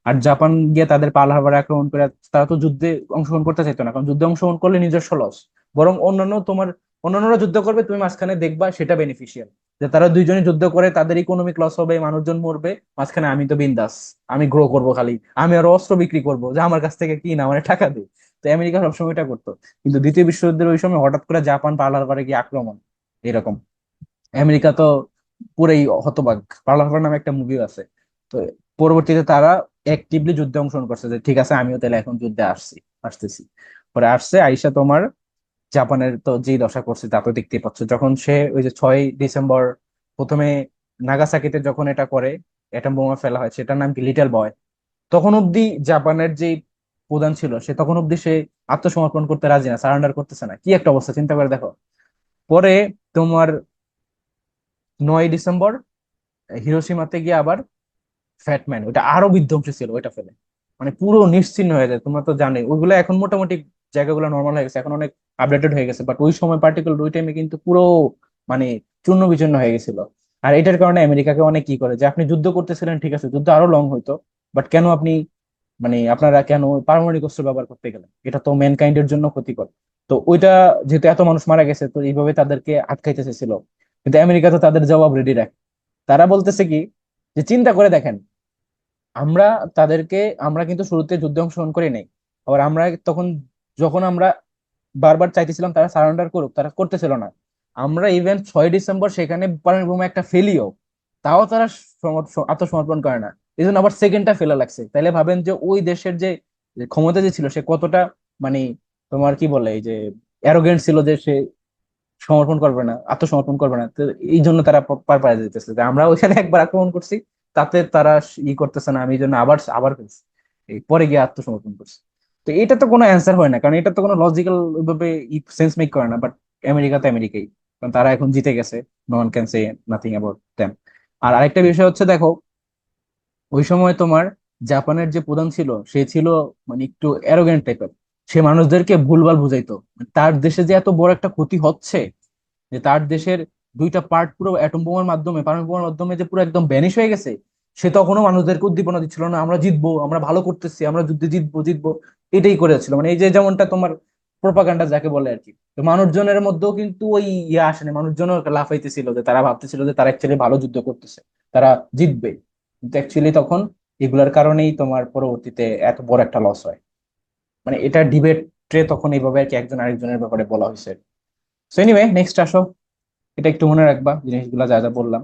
S1: আর জাপান গিয়ে তাদের পার্ল হারবার আক্রমণ করে, তারা তো যুদ্ধে অংশগ্রহণ করতে চাইতো না, কারণ যুদ্ধে অংশগ্রহণ করলে নিজস্ব লস। বরং অন্যান্য তোমার অন্যান্যরা যুদ্ধ করবে, তুমি মাঝখানে দেখবা সেটা বেনিফিশিয়াল, যে তারা দুইজনে যুদ্ধ করে, তাদের ইকোনমিক লস হবে, মানুষজন মরবে, মাঝখানে আমি তো বিন্দাস, আমি গ্রো করব খালি, আমি আরো অস্ত্র বিক্রি করব, যে আমার কাছ থেকে কি না মানে টাকা দিই। তো আমেরিকা সবসময় এটা করতো। কিন্তু দ্বিতীয় বিশ্বযুদ্ধের ওই সময় হঠাৎ করে জাপান পার্ল হারবারে গিয়ে আক্রমণ, এরকম। আমেরিকা তো পুরাই হতবাক। পার্ল হারবার নামে একটা মুভিও আছে। তো পরবর্তীতে তারা অ্যাক্টিভলি যুদ্ধে অংশগ্রহণ করছে, যে ঠিক আছে আমিও তাহলে এখন যুদ্ধে আসতেছি। পরে আসছে আইসা তোমার জাপানের তো যেই দশা করছে তা তো দেখতেই পাচ্ছ। যখন সে ওই যে 6ই ডিসেম্বর প্রথমে নাগাসাকিতে যখন এটা করে, অ্যাটম বোমা ফেলা হয়, সেটার নাম কি লিটল বয়, তখন অব্দি জাপানের যে প্রধান ছিল সে তখন অব্দি সে আত্মসমর্পণ করতে রাজি না, সারেন্ডার করতেছে না। কি একটা অবস্থা, চিন্তা করে দেখো। পরে তোমার 9ই ডিসেম্বর হিরোশিমাতে গিয়ে আবার ফ্যাটম্যান, ওটা আরো বিধ্বংসী ছিল, ওইটা ফেলে মানে পুরো নিশ্চিহ্ন হয়ে যায়। তোমরা তো জানোই ওইগুলো এখন মোটামুটি জায়গাগুলো নর্মাল হয়ে গেছে, এখন অনেক আপডেটেড হয়ে গেছে, বাট ওই সময় পার্টিকুলার ওই টাইমে কিন্তু পুরো মানে চূর্ণ বিচূর্ণ হয়ে গেছিল। আর এটার কারণে আমেরিকাকে অনেক কি করে, যে আপনি যুদ্ধ করতেছিলেন ঠিক আছে, যুদ্ধ আরো লং হইতো, বাট কেন আপনি মানে আপনারা কেন পারমাণবিক অস্ত্র ব্যবহার করতে গেলেন? এটা তো ম্যানকাইন্ডের জন্য ক্ষতিকর। তো ওইটা যেহেতু এত মানুষ মারা গেছে, তো এইভাবে তাদেরকে আটকাইতে চেয়েছিল। কিন্তু আমেরিকা তো তাদের জবাব রেডি রাখে। তারা বলতেছে কি, যে চিন্তা করে দেখেন, আমরা তাদেরকে, আমরা কিন্তু শুরুতে যুদ্ধে অংশগ্রহণ করি নাই। আবার আমরা তখন যখন আমরা বারবার চাইতেছিলাম তারা সারেন্ডার করুক, তারা করতেছিল না। আমরা ইভেন 6ই ডিসেম্বর সেখানে পারমাণবিক বোমা একটা ফেলিও, তাও তারা আত্মসমর্পণ করে না। এই জন্য আবার সেকেন্ডটা ফেলা লাগছে। তাইলে ভাবেন যে ওই দেশের যে যে ক্ষমতা যে ছিল সে কতটা মানে তোমার কি বলে এই যে অ্যারোগেন্ট ছিল, যে সে সমর্পণ করবে না, আত্মসমর্পণ করবে না। তো এই জন্য তারা পার পায়ে যেতেছে যে আমরা ওইখানে একবার আক্রমণ করছি, তাতে তারা করতেছে না, আমি এই জন্য আবার আবার ফেলছি, এই পরে গিয়ে আত্মসমর্পণ করছি। তো এটা তো কোনো অ্যান্সার হয় না, কারণ এটা তো কোনো লজিক্যাল ভাবে সেন্স মেক করে না। বাট আমেরিকা তো আমেরিকাই, কারণ তারা এখন জিতে গেছে, no one can say nothing about them. আর আরেকটা বিষয় হচ্ছে দেখো, ওই সময় তোমার জাপানের যে প্রধান ছিল সে ছিল মানে একটু অ্যারোগেন্ট টাইপের। সে মানুষদেরকে ভুলভাল বুঝাইতো, মানে তার দেশে যে এত বড় একটা ক্ষতি হচ্ছে, যে তার দেশের দুইটা পার্ট পুরো অ্যাটম বোমার মাধ্যমে, পারমাণবিক বোমার মাধ্যমে যে পুরো একদম ভ্যানিশ হয়ে গেছে, সে তখনও মানুষদেরকে উদ্দীপনা দিচ্ছিল না, আমরা জিতবো, আমরা ভালো করতেছি, আমরা যুদ্ধে জিতবো জিতবো, এটাই করেছিল। মানে এই যে যেমনটা তোমার প্রোপাগান্ডা যাকে বলে আর কি। তো মানুষজনের মধ্যেও কিন্তু ওই আসেনি, মানুষজনও লাফাইতেছিল যে তারা ভাবতেছিল যে তারা অ্যাকচুয়ালি ভালো যুদ্ধ করতেছে, তারা জিতবে। কিন্তু অ্যাকচুয়ালি তখন এগুলার কারণেই তোমার পরবর্তীতে এত বড় একটা লস হয়। মানে এটা ডিবেটে তখন এইভাবে আর কি একজন আরেকজনের ব্যাপারে বলা হয়েছে। সো এনিওয়ে, নেক্সট আসো। এটা একটু মনে রাখবা জিনিসগুলো যা যা বললাম,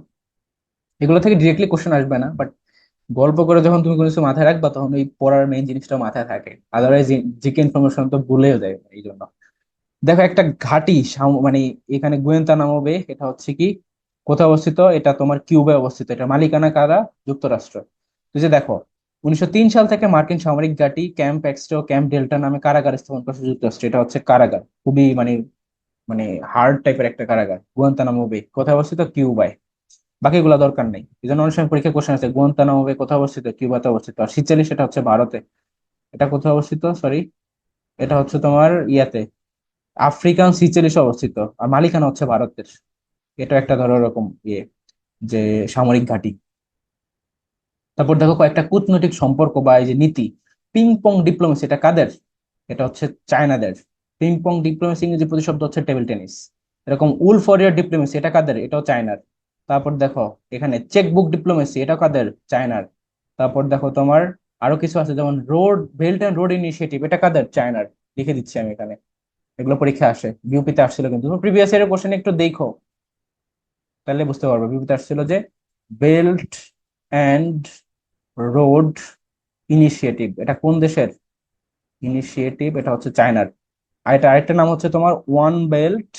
S1: এগুলো থেকে ডিরেক্টলি কোশ্চেন আসবে না, বাট গল্প করে যখন তুমি কোনো কিছু মাথায় রাখবা তখন ওই পড়ার মেইন জিনিসটা মাথায় থাকে। আদারওয়াইজ জিকে ইনফরমেশন তো ভুলেও যায় এই জন্য। দেখো একটা ঘাঁটি মানে এখানে গুয়েন্তানামো বে, এটা হচ্ছে কি, কোথায় অবস্থিত? এটা তোমার কিউবায় অবস্থিত। এটা মালিকানা কারা? যুক্তরাষ্ট্র। তো যে দেখো, 1903 সাল থেকে মার্কিন সামরিক ঘাঁটি ক্যাম্প এক্সট্রা ও ক্যাম্প ডেল্টা নামে কারাগার স্থাপন করছে যুক্তরাষ্ট্র। এটা হচ্ছে কারাগার, খুবই মানে মানে হার্ড টাইপের একটা কারাগার। গুয়ান্তানামো বে কোথায় অবস্থিত? কিউবায়। বাকিগুলো দরকার নেই, এই জন্য অনেক সময় পরীক্ষা কোশ্চেন আছে গুয়ান্তানামো বে কোথায় অবস্থিত, কিউবাতে অবস্থিত। আর সিচেলি সেটা হচ্ছে ভারতে। এটা কোথায় অবস্থিত? সরি, এটা হচ্ছে তোমার ইয়াতে, আফ্রিকান সিচেলিসে অবস্থিত। আর মালিকানা হচ্ছে ভারতের। এটা একটা ধরো এরকম যে সামরিক ঘাঁটি। তারপর দেখো কয়েকটা কূটনৈতিক সম্পর্ক বা এই যে নীতি, পিং পং ডিপ্লোমেসি, এটা কাদের? এটা হচ্ছে চায়নাদের। পিং পং ডিপ্লোমেসি ইংরেজি প্রতিশব্দ হচ্ছে টেবিল টেনিস। এরকম উল ফরিয়ার ডিপ্লোমেসি, এটা কাদের? এটাও চায়নার। তারপর দেখো এখানে চেক বুক ডিপ্লোমেসি, এটা কাদের? চায়নার। তারপর দেখো তোমার আরো কিছু আছে, যেমন road belt and road initiative, এটা কাদের? চায়নার। লিখে দিচ্ছি আমি এখানে, এগুলো পরীক্ষা আসে, বিউপিতে আসছিল কিন্তু প্রিভিয়াস ইয়ারের কোশ্চেন একটু দেখো, তাহলে বুঝতে পারবে। বিউপিতে আসছিল যে বেল্ট অ্যান্ড রোড ইনিশিয়েটিভ, এটা কোন দেশের ইনিশিয়েটিভ? এটা হচ্ছে চায়নার। আর এটা আরেকটা নাম হচ্ছে তোমার ওয়ান বেল্ট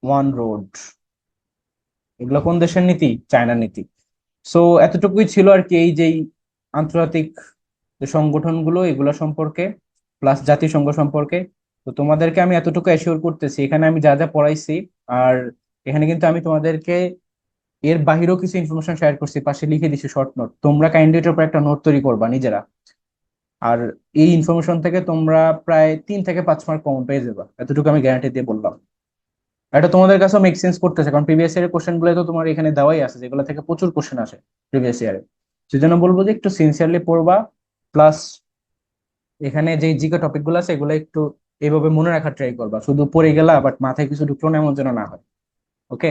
S1: ওয়ান রোড। এগুলো কোন দেশের নীতি? চায়নার নীতি। সো এতটুকুই ছিল আর কি এই যে আন্তর্জাতিক যে সংগঠনগুলো এগুলো সম্পর্কে, প্লাস জাতিসংঘ সম্পর্কে। তো তোমাদেরকে আমি এতটুকু অ্যাসিওর করতেছি, এখানে আমি যা যা পড়াইছি, আর এখানে কিন্তু আমি তোমাদেরকে এর বাহিরেও কিছু ইনফরমেশন শেয়ার করছি, পাশে লিখে দিছি শর্ট নোট। তোমরা কাইন্ডলি এটার উপর একটা নোট তৈরি করবা নিজেরা। আর এই ইনফরমেশন থেকে তোমরা প্রায় 3 থেকে 5 মার্ক কমন পেয়ে যাবে, এতটুকু আমি গ্যারান্টি দিয়ে বললাম। এটা তোমাদের কাছেও মেক সেন্স করতেছে, কারণ প্রিভিয়াস ইয়ারের কোশ্চেন গুলো তো তোমার এখানে দেওয়াই আছে, যেগুলো থেকে প্রচুর কোশ্চেন আসে প্রিভিয়াস ইয়ারে। সেজন্য বলবো যে একটু সিনসিয়ারলি পড়বা, প্লাস এখানে যে জিকে টপিক গুলো আছে এগুলো একটু এইভাবে মনে রাখার ট্রাই করবা। শুধু পড়ে গেলা বাট মাথায় কিছু ঢুকলো না, এমন যেন না হয়। ওকে।